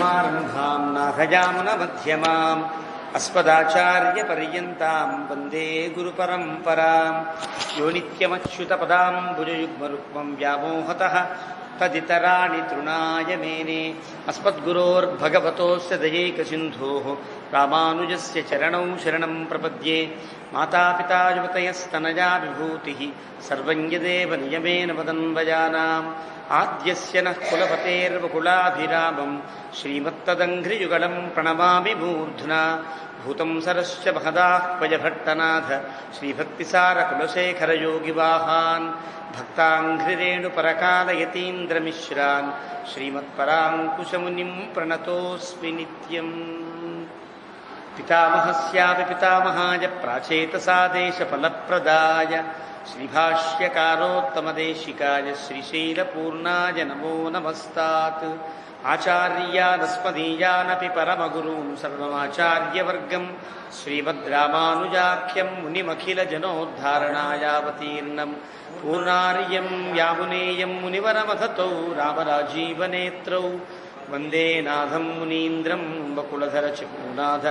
सदाशिवसमारम्भां नाथयामुनमध्यमाम् अस्मदाचार्यपर्यन्तां वन्दे गुरुपरम्परां यो नित्यमच्युतपदाम्बुजयुग्मरुक्मं व्यामोहतः तदितराणि तृणाय मेने अस्मद्गुरोर्भगवतोस्य दयैकसिन्धोः रामानुजस्य चरणौ शरणं प्रपद्ये मातापिता युवतयस्तनया विभूतिः सर्वं यदेव नियमेन वदन्वयानाम् आद्यस्य नः कुलपतेर्वकुलाभिरामं श्रीमत्तदङ्घ्रियुगलं प्रणमामि मूर्ध्ना भूतं सरश्च महदाह्वयभट्टनाथ श्रीभक्तिसारकुलशेखरयोगिवाहान् भक्ताङ्घ्रिरेणुपरकालयतीन्द्रमिश्रान् श्रीमत्पराङ्कुशमुनिं प्रणतोऽस्मि नित्यम् पितामहस्यापि पितामहाय प्राचेतसा देशफलप्रदाय श्रीभाष्यकारोत्तमदेशिकाय श्रीशैलपूर्णाय नमो नमस्तात् आचार्यानस्मदीयानपि परमगुरून् सर्वमाचार्यवर्गं श्रीमद्रामानुजाख्यं मुनिमखिलजनोद्धारणायावतीर्णं पूर्णार्यं यामुनेयं मुनिवरमथतौ रामराजीवनेत्रौ वन्दे नाथं मुनीन्द्रं वकुलधरचिपूनाथ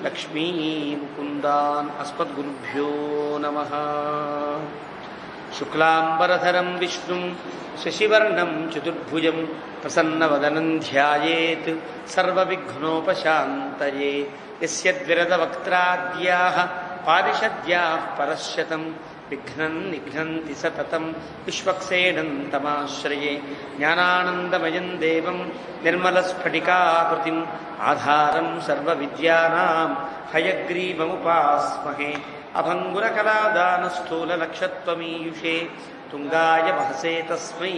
लक्ष्मीमुकुन्दान् अस्मद्गुरुभ्यो नमः। शुक्लाम्बरधरं विष्णुं शशिवर्णं चतुर्भुजं प्रसन्नवदनं ध्यायेत् सर्वविघ्नोपशान्तये यस्य द्विरदवक्त्राद्याः पारिषद्याः परश्शतं विघ्नं निघ्नन्ति सततं विश्वक्सेनं तमाश्रये ज्ञानानन्दमयं देवं निर्मलस्फटिकाकृतिम् आधारं सर्वविद्यानां हयग्रीवमुपास्महे अभङ्गुरकलादानस्थूललक्षत्वमीयुषे तुङ्गाय महसे तस्मै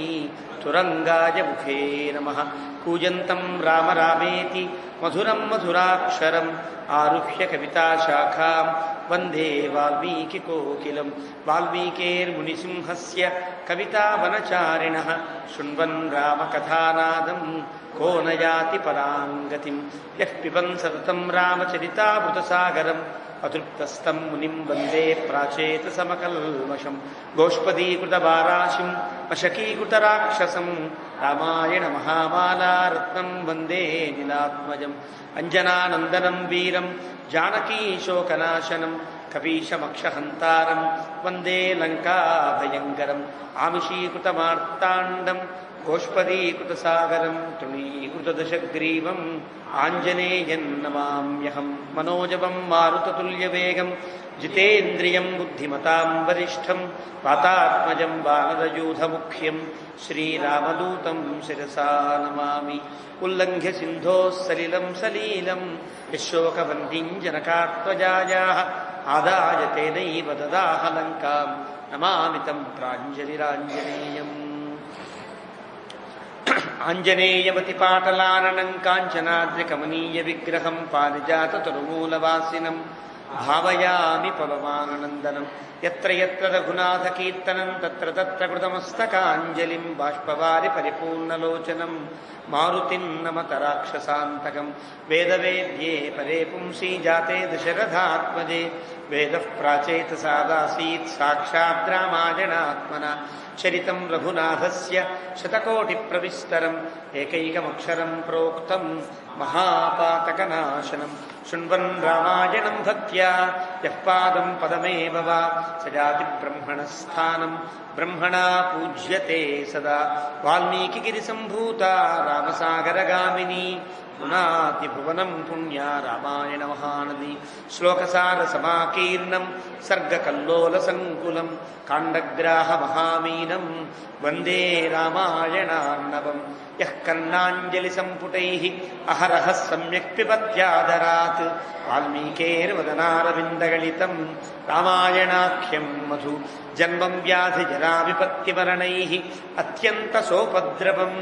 तुरङ्गाय मुखे नमः। कूजन्तं राम रामेति मधुरं मधुराक्षरम् आरुह्य कविताशाखां वन्दे वाल्मीकिकोकिलं वाल्मीकेर्मुनिसिंहस्य कवितावनचारिणः शृण्वन् रामकथानादं को न याति परां गतिं यः पिबन् सततं रामचरितामृतसागरम् अतृप्तस्तं मुनिं वन्दे प्राचेतसमकल्मषं गोष्पदीकृतवाराशिं वशकीकृतराक्षसं रामायणमहामालारत्नं वन्दे नीलात्मजम् अञ्जनानन्दनं वीरं जानकीशोकनाशनं कपीशमक्षहन्तारं वन्दे लङ्काभयङ्करम् आमिषीकृतमार्ताण्डं गोष्पदीकृतसागरं तृणीकृतदशग्रीवम् आञ्जनेयं नमाम्यहं मनोजवं मारुततुल्यवेगं जितेन्द्रियं बुद्धिमतां वरिष्ठं वातात्मजं वानरयूथमुख्यं श्रीरामदूतं शिरसा नमामि। उल्लङ्घ्य सिन्धोः सलिलं सलीलं यशोकवन्तीं जनकात्मजायाः आदाय तेनैव ददाह लङ्कां नमामि तं प्राञ्जलिराञ्जनेयम्। आञ्जनेयवतिपाटलाननं काञ्चनाद्रिकमनीयविग्रहं पारिजाततरुमूलवासिनं भावयामि पवमाननन्दनं यत्र यत्र रघुनाथकीर्तनं तत्र तत्र कृतमस्तकाञ्जलिं बाष्पवारि परिपूर्णलोचनं मारुतिं नमत राक्षसान्तकं वेदवेद्ये परे पुंसी जाते दशरथात्मजे वेदः प्राचेतसादासीत् साक्षात् रामायणात्मना चरितं रघुनाथस्य शतकोटिप्रविस्तरम् एकैकमक्षरं प्रोक्तं महापातकनाशनं शृण्वन् रामायणं भक्त्या यः पादं पदमेव वा स जाति ब्रह्मणस्थानं ब्रह्मणा पूज्यते सदा। वाल्मीकिगिरिसम्भूता रामसागरगामिनी पुनातिभुवनं पुण्या रामायणमहानदी श्लोकसारसमाकीर्णं सर्गकल्लोलसङ्कुलं काण्डग्राहमहामीनं वन्दे रामायणार्णवम् यः कर्णाञ्जलिसम्पुटैः अहरः सम्यक् पिबत्यादरात् वाल्मीकेर्वदनारविन्दगलितं रामायणाख्यं मधु जन्मं व्याधिजराविपत्तिमरणैः अत्यन्तसोपद्रवं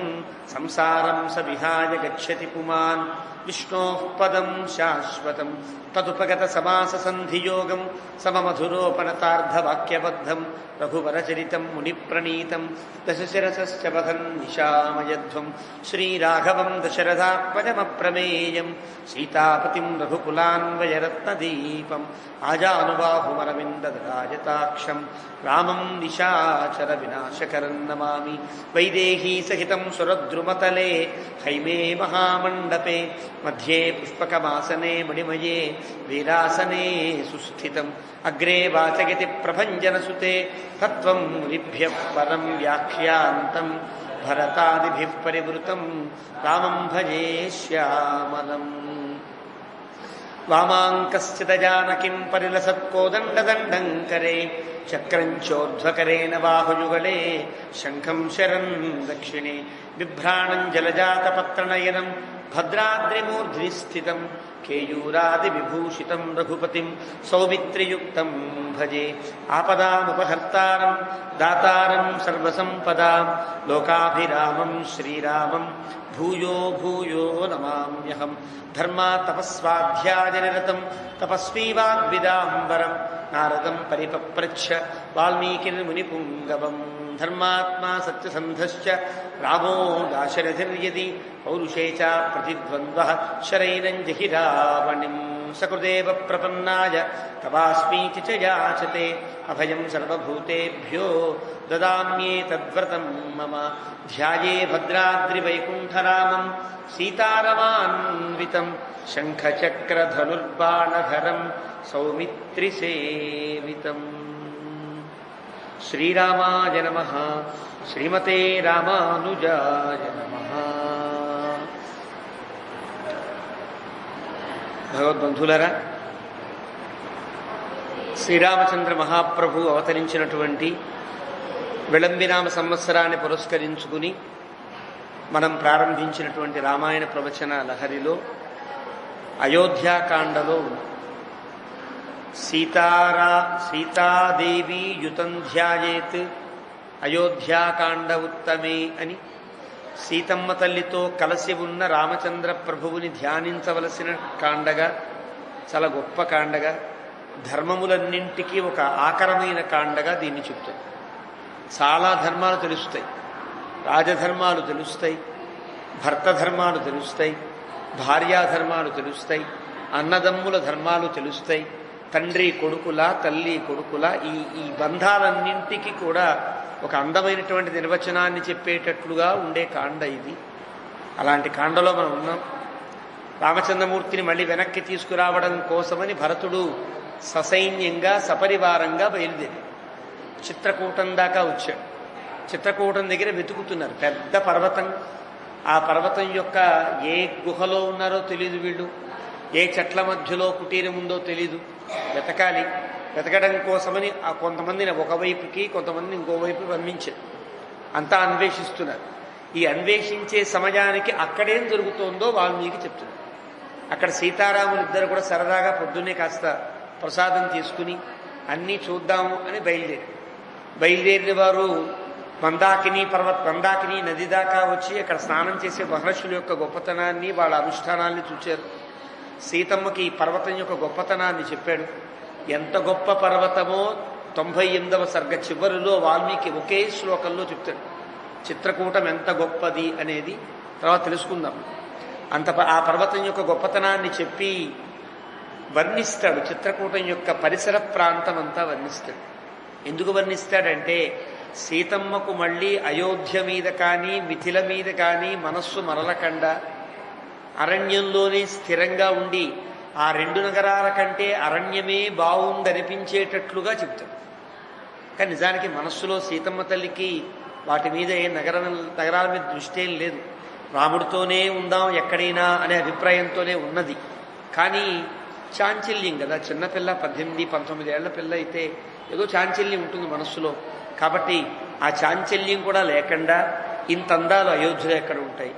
संसारं स विहाय गच्छति पुमान् विष्णोः पदं शाश्वतं तदुपगतसमाससन्धियोगं सममधुरोपणतार्धवाक्यबद्धं रघुवरचरितं मुनिप्रणीतं दशशिरसश्च वहन् निशामयध्वं శ్రీరాఘవం దశరథాత్మజమప్రమేయం సీతాపతిం రఘుకులాన్వయరత్నదీపం ఆజానుబాహుమరవిందరాజతాక్షం రామం నిశాచర వినాశకరం నమామి. వైదేహీ సహితం సురద్రుమతలే హైమే మహామండపే మధ్యే పుష్పకమాసనే మణిమయే వీరాసనే సుస్థితం అగ్రే వాచయతి ప్రభంజనసుతే తత్వం మునిభ్యః పరం వ్యాఖ్యాంతం భరతాదిభిః పరివృతం రామం భజే శ్యామలం. వామాంకశ్చిత జానకిం పరిలసత్కోదండదండం కరే చక్రం చోర్ధ్వకరేణ బాహుయుగళే శంఖం శరం దక్షిణే బిభ్రాణం జలజాతపత్రనయనం భద్రాద్రిమూర్ధ్ని స్థితం కేయూరాదివిభూషితం రఘుపతిం సౌమిత్రియుక్తం భజే. ఆపదాముపహర్తారం దాతారం సర్వసంపదాం లోకాభిరామం శ్రీరామం భూయో భూయో నమామ్యహం. ధర్మాతపస్వాధ్యాయనిరతం తపస్వీ వాగ్విదాంబరం నారదం పరిపప్రచ్ఛ వాల్మీకిర్మునిపుంగవం. ధర్మాత్మా సత్యసంధశ్చ రామో దాశరథిర్యది పౌరుషే చ ప్రతిద్వంద్వః శరైరం జహి రావణిం. సకృదేవ ప్రపన్నాయ తవాస్మీతి చ యాచతే అభయం సర్వభూతేభ్యో దదామ్యేతద్వ్రతం మమ. ధ్యాయే భద్రాద్రివైకుంఠరామం సీతారమాన్వితం శంఖచక్రధనుర్బాణధరం సౌమిత్రిసేవితం. శ్రీరామాయ నమః. శ్రీమతే రామానుజాయ నమః. భగవద్బంధులరా, శ్రీరామచంద్ర మహాప్రభు అవతరించినటువంటి విళంబినామ సంవత్సరాన్ని పురస్కరించుకుని మనం ప్రారంభించినటువంటి రామాయణ ప్రవచన లహరిలో అయోధ్యాకాండలో సీతాదేవి యుతం ధ్యాయేత్ అయోధ్యాకాండ ఉత్తమే అని సీతమ్మ తల్లితో కలిసి ఉన్న రామచంద్ర ప్రభువుని ధ్యానించవలసిన కాండగా, చాలా గొప్ప కాండగా, ధర్మములన్నింటికీ ఒక ఆకరమైన కాండగా దీన్ని చెప్తుంది. చాలా ధర్మాలు తెలుస్తాయి, రాజధర్మాలు తెలుస్తాయి, భర్త ధర్మాలు తెలుస్తాయి, భార్యాధర్మాలు తెలుస్తాయి, అన్నదమ్ముల ధర్మాలు తెలుస్తాయి, తండ్రి కొడుకుల తల్లి కొడుకుల ఈ బంధాలన్నింటికి కూడా ఒక అందమైనటువంటి నిర్వచనాన్ని చెప్పేటట్లుగా ఉండే కాండ ఇది. అలాంటి కాండలో మనం ఉన్నాం. రామచంద్రమూర్తిని మళ్ళీ వెనక్కి తీసుకురావడం కోసమని భరతుడు ససైన్యంగా సపరివారంగా బయలుదేరి చిత్రకూటం దాకా వచ్చాడు. చిత్రకూటం దగ్గర వెతుకుతున్నారు. పెద్ద పర్వతం. ఆ పర్వతం యొక్క ఏ గుహలో ఉన్నారో తెలీదు వీళ్ళు, ఏ చెట్ల మధ్యలో కుటీరం ఉందో తెలీదు. వెతకాలి. వెతకడం కోసమని ఆ కొంతమందిని ఒకవైపుకి కొంతమందిని ఇంకోవైపు పంపించారు. అంతా అన్వేషిస్తున్నారు. ఈ అన్వేషించే సమయానికి అక్కడేం జరుగుతోందో వాల్మీకి చెప్తున్నారు. అక్కడ సీతారాములు ఇద్దరు కూడా సరదాగా పొద్దున్నే కాస్త ప్రసాదం తీసుకుని అన్నీ చూద్దాము అని బయలుదేరిన వారు మందాకిని నది దాకా వచ్చి అక్కడ స్నానం చేసే మహర్షుల యొక్క గొప్పతనాన్ని, వాళ్ళ అనుష్ఠానాన్ని చూచారు. సీతమ్మకి ఈ పర్వతం యొక్క గొప్పతనాన్ని చెప్పాడు. ఎంత గొప్ప పర్వతమో 98వ సర్గ చివరిలో వాల్మీకి ఒకే శ్లోకంలో చెప్తాడు. చిత్రకూటం ఎంత గొప్పది అనేది తర్వాత తెలుసుకుందాం. ఆ పర్వతం యొక్క గొప్పతనాన్ని చెప్పి వర్ణిస్తాడు. చిత్రకూటం యొక్క పరిసర ప్రాంతం అంతా వర్ణిస్తాడు. ఎందుకు వర్ణిస్తాడంటే సీతమ్మకు మళ్ళీ అయోధ్య మీద కానీ మిథిల మీద కానీ మనస్సు మరలకుండా అరణ్యంలోనే స్థిరంగా ఉండి ఆ రెండు నగరాల కంటే అరణ్యమే బాగుందనిపించేటట్లుగా చెప్తాడు. కానీ నిజానికి మనస్సులో సీతమ్మ తల్లికి వాటి మీద ఏ నగరాల మీద దృష్టి ఏం లేదు. రాముడితోనే ఉందాం ఎక్కడైనా అనే అభిప్రాయంతోనే ఉన్నది. కానీ చాంచల్యం కదా, చిన్నపిల్ల 18-19 ఏళ్ల పిల్ల అయితే ఏదో చాంచల్యం ఉంటుంది మనస్సులో. కాబట్టి ఆ చాంచల్యం కూడా లేకుండా ఇంత అందాలు అయోధ్యలో ఎక్కడ ఉంటాయి,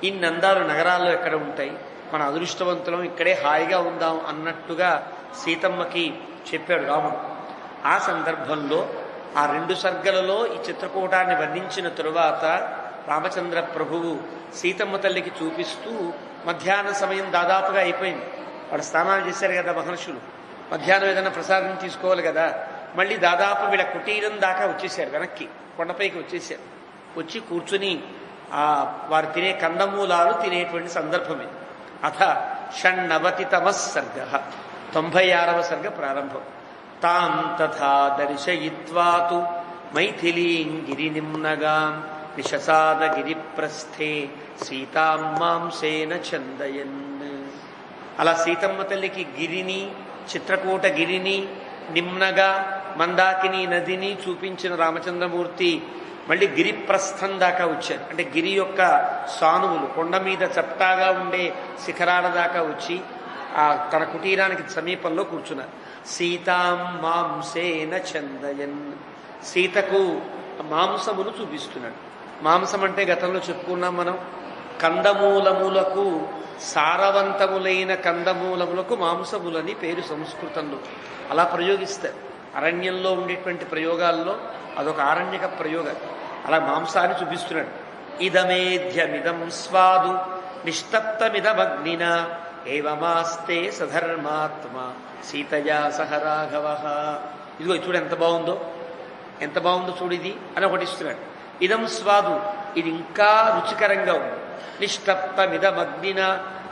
ఇన్ని అందాలు నగరాల్లో ఎక్కడ ఉంటాయి, మన అదృష్టవంతులం ఇక్కడే హాయిగా ఉందాం అన్నట్టుగా సీతమ్మకి చెప్పాడు రాముడు. ఆ సందర్భంలో ఆ 2 సర్గలలో ఈ చిత్రకూటాన్ని వర్ణించిన తరువాత రామచంద్ర ప్రభువు సీతమ్మ తల్లికి చూపిస్తూ మధ్యాహ్న సమయం దాదాపుగా అయిపోయింది. వాడు స్నానాలు చేశారు కదా మహర్షులు, మధ్యాహ్నం ఏదైనా ప్రసాదం తీసుకోవాలి కదా. మళ్ళీ దాదాపు వీళ్ళ కుటీరం దాకా వచ్చేసారు, వెనక్కి కొండపైకి వచ్చేసారు. వచ్చి కూర్చుని వారు తినే కందమూలాలు తినేటువంటి సందర్భమే. అథ షణ్ణవతితమ సర్గ, 96వ సర్గ ప్రారంభం. తాం తథా దర్శయిత్వాతు మైథిలీం గిరినిమ్నగాం నిశసాద గిరిప్రస్థే సీతాం మాంసేన చందయన్. అలా సీతమ్మ తల్లికి గిరిని, చిత్రకూట గిరిని, నిమ్నగా మందాకిని నదిని చూపించిన రామచంద్రమూర్తి మళ్ళీ గిరిప్రస్థం దాకా వచ్చారు. అంటే గిరి యొక్క సానువులు, కొండ మీద చప్టాగా ఉండే శిఖరాల దాకా వచ్చి తన కుటీరానికి సమీపంలో కూర్చున్నారు. సీతాం మాంసేన చందయన్, సీతకు మాంసమును చూపిస్తున్నాడు. మాంసం అంటే గతంలో చెప్పుకున్నాం మనం, కందమూలములకు, సారవంతములైన కందమూలములకు మాంసములని పేరు సంస్కృతంలో. అలా ప్రయోగిస్తారు. అరణ్యంలో ఉండేటువంటి ప్రయోగాల్లో అదొక ఆరణ్యక ప్రయోగం. అలా మాంసాన్ని చూపిస్తున్నాడు. ఇదమేధ్యమిదం స్వాదు నిష్టప్తమిదమగ్నిన ఏవమాస్తే సధర్మాత్మ సీతయా సహ రాఘవ. ఇదిగో చూడు ఎంత బాగుందో, ఎంత బాగుందో చూడు ఇది అని ఒకటి ఇస్తున్నాడు. ఇదం స్వాదు, ఇది ఇంకా రుచికరంగా ఉంది. నిష్టప్తమిదమగ్నిన,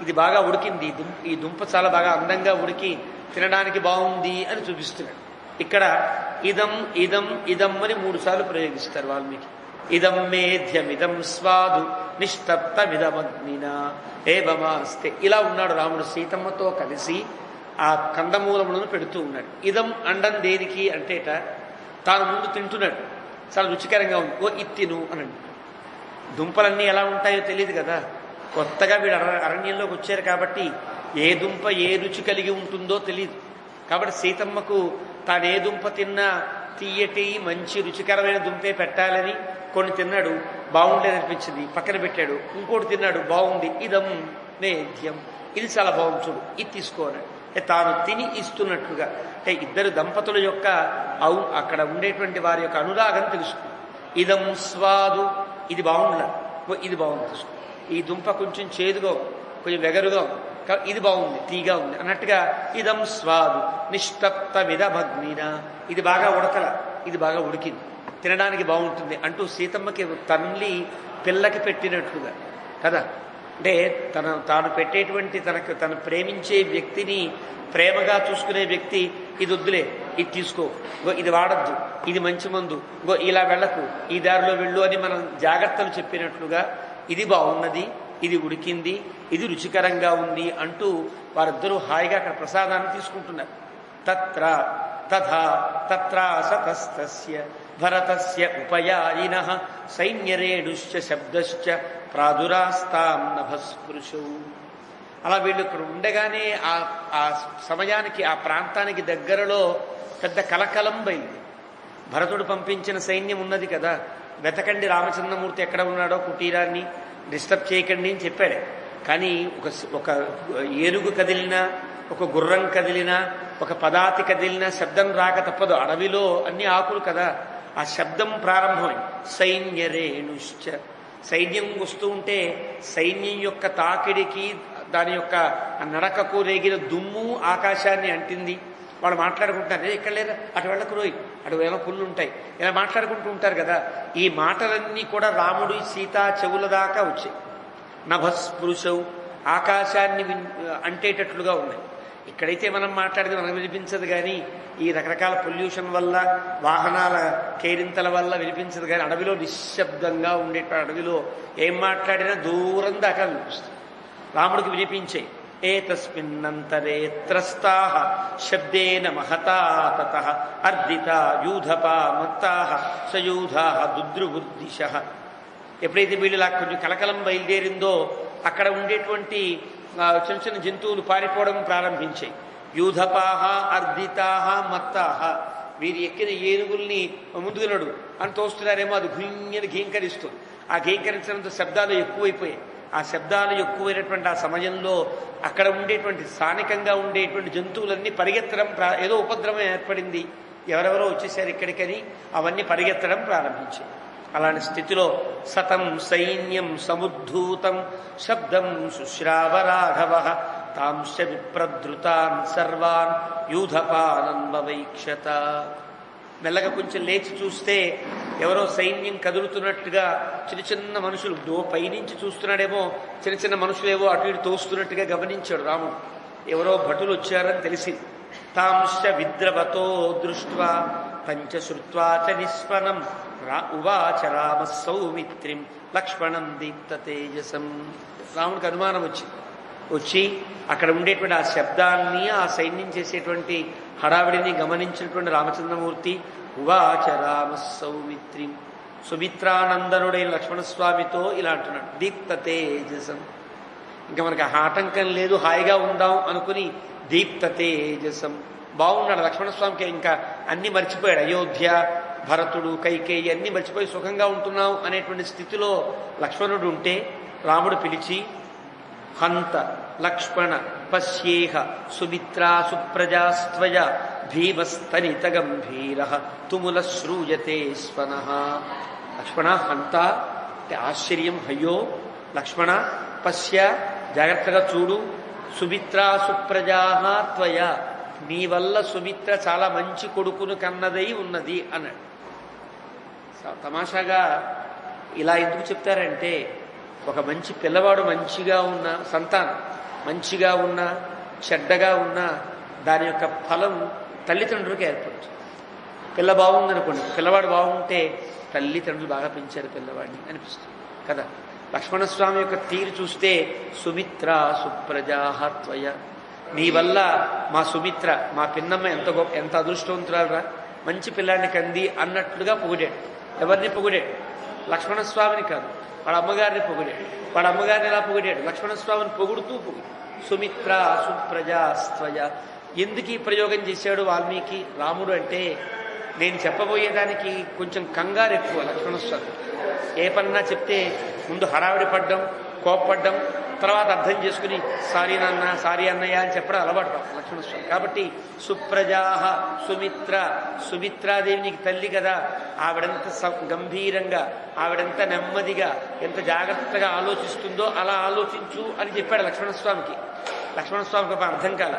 ఇది బాగా ఉడికింది, ఈ దుంప చాలా బాగా అందంగా ఉడికి తినడానికి బాగుంది అని చూపిస్తున్నాడు. ఇక్కడ ఇదం ఇదం ఇదం అని 3 సార్లు ప్రయోగిస్తారు వాల్మీకి. ఇదం మేధ్యమిదం స్వాదు నిష్టప్తమిదమగ్నిన ఏవమాస్తే. ఇలా ఉన్నాడు రాముడు సీతమ్మతో కలిసి ఆ కందమూలములను పెడుతూ ఉన్నాడు. ఇదం అండం దేనికి అంటేట తాను ముందు తింటున్నాడు, చాలా రుచికరంగా ఉంది. ఓ ఇత్తిను అనండి. దుంపలన్నీ ఎలా ఉంటాయో తెలియదు కదా, కొత్తగా వీడు అరణ్యంలోకి వచ్చారు కాబట్టి ఏ దుంప ఏ రుచి కలిగి ఉంటుందో తెలియదు. కాబట్టి సీతమ్మకు తాను ఏ దుంప తిన్నా తీయటి మంచి రుచికరమైన దుంపే పెట్టాలని కొన్ని తిన్నాడు, బాగుండేదనిపించింది, పక్కన పెట్టాడు. ఇంకోటి తిన్నాడు, బాగుంది. ఇదం నేద్యం, ఇది చాలా బాగుంది చూడు, ఇది తీసుకోవాలి. తాను తిని ఇస్తున్నట్లుగా, అంటే ఇద్దరు దంపతుల యొక్క అక్కడ ఉండేటువంటి వారి యొక్క అనురాగం తెలుస్తుంది. ఇదం స్వాదు, ఇది బాగుండాలి, ఇది బాగుంది తీసుకో. ఈ దుంప కొంచెం చేదుగా, కొంచెం వెగరుగా, ఇది బాగుంది, తీగా ఉంది అన్నట్టుగా. ఇదం స్వాదు నిష్టప్తమిదమగ్నిన, ఇది బాగా ఉడకల, ఇది బాగా ఉడికింది, తినడానికి బాగుంటుంది అంటూ సీతమ్మకి తల్లి పిల్లకి పెట్టినట్లుగా కదా. అంటే తాను పెట్టేటువంటి తను ప్రేమించే వ్యక్తిని ప్రేమగా చూసుకునే వ్యక్తి, ఇది వద్దులే, ఇది తీసుకో, ఇది వాడద్దు, ఇది మంచి మందు, ఇలా వెళ్ళకు, ఈ దారిలో వెళ్ళు అని మనం జాగ్రత్తలు చెప్పినట్లుగా ఇది బాగున్నది, ఇది ఉడికింది, ఇది రుచికరంగా ఉంది అంటూ వారిద్దరూ హాయిగా అక్కడ ప్రసాదాన్ని తీసుకుంటున్నారు. తత్ర తథా తత్రాసతస్తస్య భరతస్య ఉపయాయినః సైన్యరేణుశ్చ శబ్దశ్చ ప్రాదురాస్తాం నభస్పృశౌ. అలా వీళ్ళు ఇక్కడ ఉండగానే ఆ సమయానికి, ఆ ప్రాంతానికి దగ్గరలో పెద్ద కలకలం బయలుదేరి. భరతుడు పంపించిన సైన్యం ఉన్నది కదా, వెతకండి రామచంద్రమూర్తి ఎక్కడ ఉన్నాడో, కుటీరాన్ని డిస్టర్బ్ చేయకండి అని చెప్పాడు. కానీ ఒక ఏనుగు కదిలినా, ఒక గుర్రం కదిలినా, ఒక పదాతి కదిలినా శబ్దం రాక తప్పదు. అడవిలో అన్ని ఆకులు కదా, ఆ శబ్దం ప్రారంభమైంది. సైన్యరేణుశ్చ, సైన్యం వస్తూ ఉంటే సైన్యం యొక్క తాకిడికి, దాని యొక్క నడకకు రేగిన దుమ్ము ఆకాశాన్ని అంటింది. వాళ్ళు మాట్లాడుకుంటారు, ఇక్కడ లేదా, అటు వెళ్ళకు రోయ్, అటు ఏమో పుల్లు ఉంటాయి, ఇలా మాట్లాడుకుంటూ ఉంటారు కదా. ఈ మాటలన్నీ కూడా రాముడు సీత చెవుల దాకా వచ్చాయి. నభస్పృశౌ, ఆకాశాన్ని అంటేటట్లుగా ఉన్నాయి. ఇక్కడైతే మనం మాట్లాడితే మనకు వినిపించదు, కానీ ఈ రకరకాల పొల్యూషన్ వల్ల, వాహనాల కేరింతల వల్ల వినిపించదు. కానీ అడవిలో నిశ్శబ్దంగా ఉండేట అడవిలో ఏం మాట్లాడినా దూరం దాకా వినిపిస్తుంది. రాముడికి వినిపించే. ఏతస్మిన్నంతరే త్రస్తాః శబ్దేన మహతా తతః అర్దితా యూధపా మత్తాః సయూధాః దుద్రుబుద్దిశః. ఎప్పుడైతే వీళ్ళు ఇలా కొంచెం కలకలం బయలుదేరిందో అక్కడ ఉండేటువంటి చిన్న చిన్న జంతువులు పారిపోవడం ప్రారంభించాయి. యూధపాహ అర్దితాహ మత్తాహ, వీరు ఎక్కిన ఏనుగుల్ని ముందుకున్నాడు అని తోస్తున్నారేమో, అది భుంజని ఘీంకరిస్తుంది. ఆ ఘీంకరించడంతో శబ్దాలు ఎక్కువైపోయాయి. ఆ శబ్దాలు ఎక్కువైనటువంటి ఆ సమయంలో అక్కడ ఉండేటువంటి స్థానికంగా ఉండేటువంటి జంతువులన్నీ పరిగెత్తడం, ఏదో ఉపద్రవం ఏర్పడింది, ఎవరెవరో వచ్చేసారు ఇక్కడికని అవన్నీ పరిగెత్తడం ప్రారంభించాయి. అలాంటి స్థితిలో సతం సైన్యం సముద్ధూతం శబ్దం శుశ్రావ రాఘవ తాంశ విప్రధృతాన్ సర్వాన్ యూధపానన్వవైక్షత. మెల్లగా కొంచెం లేచి చూస్తే ఎవరో సైన్యం కదులుతున్నట్టుగా చిన్న చిన్న మనుషులు పైనుంచి చూస్తున్నాడేమో, చిన్న చిన్న మనుషులేవో అటు ఇటు తోస్తున్నట్టుగా గమనించాడు రాముడు. ఎవరో భటులు వచ్చారని తెలిసింది. తాంశ విద్రవతో దృష్ట్వా పంచశ్రుత్వా చ నిస్పనం ఉవాచ రామ సౌమిత్రిం లక్ష్మణం దీప్త తేజసం. రాముడికి అనుమానం వచ్చి అక్కడ ఉండేటువంటి ఆ శబ్దాన్ని, ఆ సైన్యం చేసేటువంటి హడావిడిని గమనించినటువంటి రామచంద్రమూర్తి ఉవాచ రామ సౌమిత్రిం, సుమిత్రానందనుడైన లక్ష్మణస్వామితో ఇలా అంటున్నాడు, దీప్త తేజసం. ఇంకా మనకి ఆటంకం లేదు, హాయిగా ఉందాం అనుకుని దీప్త తేజసం బాగున్నాడు లక్ష్మణస్వామికి. ఇంకా అన్ని మర్చిపోయాడు, అయోధ్య, భరతుడు, కైకేయి అన్ని మర్చిపోయి సుఖంగా ఉంటున్నాం అనేటువంటి స్థితిలో లక్ష్మణుడు ఉంటే రాముడు పిలిచి, హంత లక్ష్మణ పశ్యేహ సుమిత్రా సుప్రజాస్త్వయ భీమస్తనిత గంభీర తుముల శ్రూయతే స్వనః. లక్ష్మణ హంత అంటే ఆశ్చర్యం, అయ్యో లక్ష్మణ, పశ్య జాగ్రత్తగా చూడు, సుమిత్రా సుప్రజా త్వయ, నీ వల్ల సుమిత్ర చాలా మంచి కొడుకును కన్నదై ఉన్నది అన్నాడు. తమాషాగా ఇలా ఎందుకు చెప్తారంటే, ఒక మంచి పిల్లవాడు మంచిగా ఉన్న సంతానం మంచిగా ఉన్నా చెడ్డగా ఉన్నా దాని యొక్క ఫలం తల్లిదండ్రులకి ఏర్పడుతుంది. పిల్ల బాగుందనుకోండి, పిల్లవాడు బాగుంటే తల్లిదండ్రులు బాగా పెంచారు పిల్లవాడిని అనిపిస్తుంది కదా. లక్ష్మణస్వామి యొక్క తీరు చూస్తే సుమిత్ర సుప్రజాహత్వయ, నీ వల్ల మా సుమిత్ర, మా పిన్నమ్మ ఎంత అదృష్టవంతురాలురా, మంచి పిల్లాడిని కంది అన్నట్లుగా పొగిడాడు. ఎవరిని పొగిడాడు? లక్ష్మణస్వామిని కాదు, వాళ్ళ అమ్మగారిని పొగిడాడు. వాళ్ళ అమ్మగారిని ఎలా పొగిడాడు? లక్ష్మణస్వామిని పొగుడుతూ సుమిత్ర సుప్రజాస్త్వయ. ఎందుకు ఈ ప్రయోగం చేశాడు వాల్మీకి? రాముడు అంటే నేను చెప్పబోయేదానికి కొంచెం కంగారు ఎక్కువ లక్ష్మణస్వామి. ఏ పన్నా చెప్తే ముందు హడావిడి పడ్డం, కోప్పడ్డం, తర్వాత అర్థం చేసుకుని సారీ నాన్న, సారీ అన్నయ్య అని చెప్పడం అలవాటు లక్ష్మణస్వామి. కాబట్టి సుప్రజాహ సుమిత్ర, సుమిత్రాదేవి నీకు తల్లి కదా, ఆవిడెంత గంభీరంగా, ఆవిడెంత నెమ్మదిగా, ఎంత జాగ్రత్తగా ఆలోచిస్తుందో అలా ఆలోచించు అని చెప్పాడు లక్ష్మణస్వామికి. లక్ష్మణస్వామికి ఒక అర్థం కాల.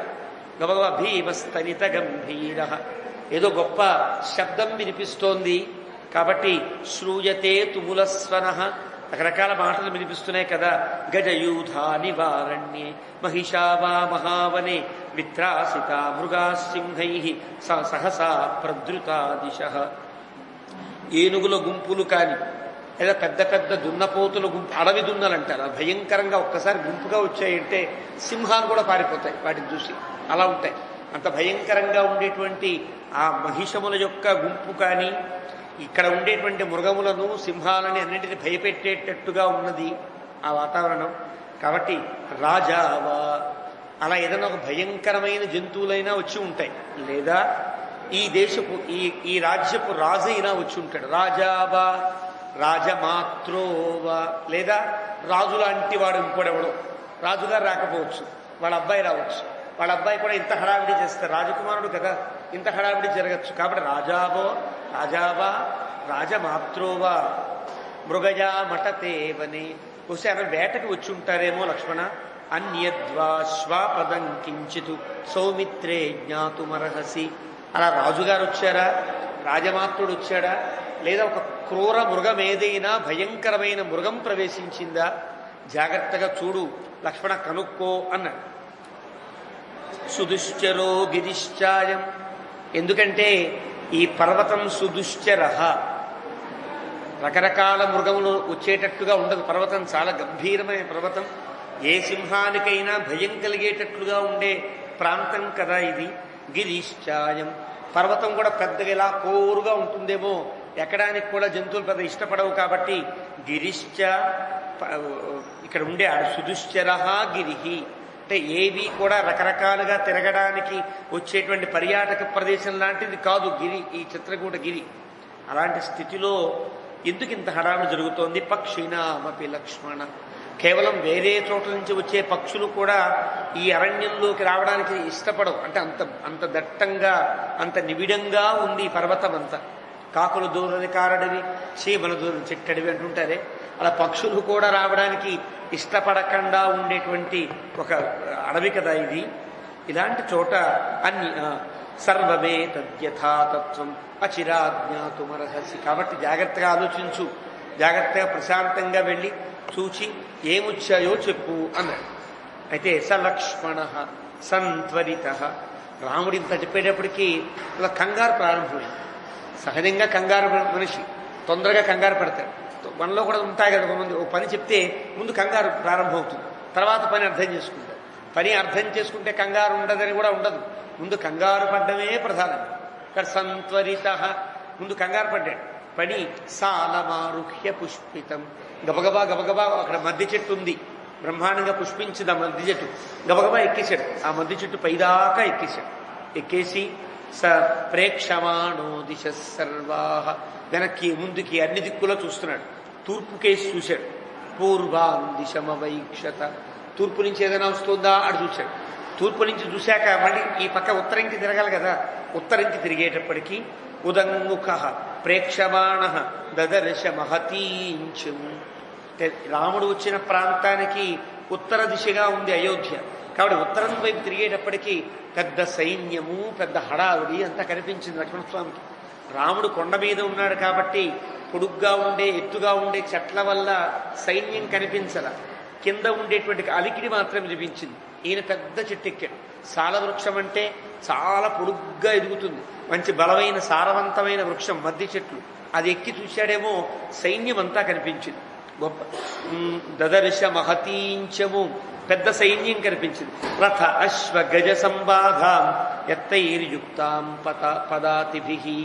గబగబా భీమస్తనిత గంభీర, ఏదో గొప్ప శబ్దం వినిపిస్తోంది కాబట్టి శ్రూయతే తుములస్వనః, రకరకాల మాటలు వినిపిస్తున్నాయి కదా. గజయూధా నివారణ్యే మహిషావా మహావనే విత్రాసిత మృగా సింహై సహసా ప్రద్రుతా దిశః. ఏనుగుల గుంపులు కాని, లేదా పెద్ద పెద్ద దున్నపోతుల గుంపు, అడవి దున్నలు అంటారు, భయంకరంగా ఒక్కసారి గుంపుగా వచ్చాయంటే సింహాలు కూడా పారిపోతాయి వాటిని చూసి, అలా ఉంటాయి. అంత భయంకరంగా ఉండేటువంటి ఆ మహిషముల యొక్క గుంపు కానీ, ఇక్కడ ఉండేటువంటి మృగములను, సింహాలని అన్నింటినీ భయపెట్టేటట్టుగా ఉన్నది ఆ వాతావరణం. కాబట్టి రాజావా, అలా ఏదైనా ఒక భయంకరమైన జంతువులైనా వచ్చి ఉంటాయి, లేదా ఈ దేశపు ఈ రాజ్యపు రాజు అయినా వచ్చి ఉంటాడు. రాజావా రాజమాత్రోవా, లేదా రాజు లాంటి వాడు ఇంకోడెవడో, రాజుగారు రాకపోవచ్చు, వాళ్ళ అబ్బాయి రావచ్చు. వాళ్ళ అబ్బాయి కూడా ఇంత హడావిడి చేస్తారు, రాజకుమారుడు కదా, ఇంత హడావిడి జరగచ్చు. కాబట్టి రాజావా రాజమాత్రోవా మృగజా మటతేవని, బహుశా అక్కడ వేటకి వచ్చి ఉంటారేమో లక్ష్మణ. అన్యద్వా శ్వాపదం కించితు సౌమిత్రే జ్ఞాతుమర్హసి, అలా రాజుగారు వచ్చారా, రాజమాత్రుడు వచ్చాడా, లేదా ఒక క్రూర మృగం ఏదైనా భయంకరమైన మృగం ప్రవేశించిందా, జాగ్రత్తగా చూడు లక్ష్మణ, కనుక్కో అన్నాడు. సుదుశ్చరో గిరిశ్చాయం, ఎందుకంటే ఈ పర్వతం సుదుశ్చర, రకరకాల మృగములు వచ్చేటట్టుగా ఉండదు. పర్వతం చాలా గంభీరమైన పర్వతం, ఏ సింహానికైనా భయం కలిగేటట్లుగా ఉండే ప్రాంతం కదా ఇది. గిరిశ్చాయం, పర్వతం కూడా పెద్దగా ఇలా కోరుగా ఉంటుందేమో, ఎక్కడానికి కూడా జంతువులు పెద్ద ఇష్టపడవు కాబట్టి గిరిశ్చ, ఇక్కడ ఉండే సుదుశ్చర గిరిహి అంటే ఏవి కూడా రకరకాలుగా తిరగడానికి వచ్చేటువంటి పర్యాటక ప్రదేశం లాంటిది కాదు గిరి, ఈ చిత్రకూట గిరి. అలాంటి స్థితిలో ఎందుకు ఇంత హడావిడి జరుగుతోంది? పక్షినామపి లక్ష్మణ, కేవలం వేరే చోట్ల నుంచి వచ్చే పక్షులు కూడా ఈ అరణ్యంలోకి రావడానికి ఇష్టపడవు. అంటే అంత దట్టంగా, అంత నిబిడంగా ఉంది పర్వతం అంతా. కాకులు దూరని కారడివి, చీమలు దూరని చెట్టడివి అంటుంటారే, అలా పక్షులు కూడా రావడానికి ఇష్టపడకుండా ఉండేటువంటి ఒక అడవి కదా ఇది. ఇలాంటి చోట సర్వమే తద్యథాతత్వం అచిరాజ్ఞాతుమర్హసి. కాబట్టి జాగ్రత్తగా ఆలోచించు, జాగ్రత్తగా ప్రశాంతంగా వెళ్ళి చూచి ఏమొచ్చాయో చెప్పు అన్నాడు. అయితే సలక్ష్మణ సంత్వరిత. రాముడు ఇంత చెప్పేటప్పటికీ ఇలా కంగారు ప్రారంభమైంది. సహజంగా కంగారు మనిషి తొందరగా కంగారు పడతాడు. మనలో కూడా ఉంటాయి కదా కొంతమంది, ఓ పని చెప్తే ముందు కంగారు ప్రారంభమవుతుంది, తర్వాత పని అర్థం చేసుకుంటారు. పని అర్థం చేసుకుంటే కంగారు ఉండదని కూడా ఉండదు, ముందు కంగారు పడ్డమే ప్రధానం. ఇక్కడ సంత్వరిత, ముందు కంగారు పడ్డాడు. పడి సాలమారుహ్య పుష్పితం, గబగబా గబగబా అక్కడ మద్ది చెట్టు ఉంది, బ్రహ్మాండంగా పుష్పించింది ఆ మద్ది చెట్టు. గబగబా ఎక్కేశాడు, ఆ మద్ది చెట్టు పైదాకా ఎక్కేశాడు. ఎక్కేసి స ప్రేక్షమాణో దిశ సర్వా, వెనక్కి ముందుకి అన్ని దిక్కులో చూస్తున్నాడు. తూర్పు కేసి చూశాడు. పూర్వాన్ దిశమవైక్షత, తూర్పు నుంచి ఏదైనా వస్తుందా అటు చూశాడు. తూర్పు నుంచి చూశాక మళ్ళీ ఈ పక్క ఉత్తరంకి తిరగాలి కదా, ఉత్తరంకి తిరిగేటప్పటికీ ఉదంగుఖ ప్రేక్షమాణ దదర్శ మహతీంచం. అంటే రాముడు వచ్చిన ప్రాంతానికి ఉత్తర దిశగా ఉంది అయోధ్య. కాబట్టి ఉత్తరం వైపు తిరిగేటప్పటికీ పెద్ద సైన్యము, పెద్ద హడావుడి అంతా కనిపించింది లక్ష్మణస్వామికి. రాముడు కొండ మీద ఉన్నాడు కాబట్టి పొడుగ్గా ఉండే ఎత్తుగా ఉండే చెట్ల వల్ల సైన్యం కనిపించల, కింద ఉండేటువంటి అలికిడి మాత్రం వినిపించింది. ఈయన పెద్ద చెట్టు ఎక్కాడు. సాలవృక్షం అంటే చాలా పొడుగ్గా ఎదుగుతుంది, మంచి బలమైన సారవంతమైన వృక్షం, మద్ది చెట్లు. అది ఎక్కి చూశాడేమో సైన్యం అంతా కనిపించింది. గొప్ప దదర్శ మహతీంచము, పెద్ద సైన్యం కనిపించింది. రథ అశ్వ గజ సంబాధాం ఎత్తైర్యుక్తాం పదాతిభి.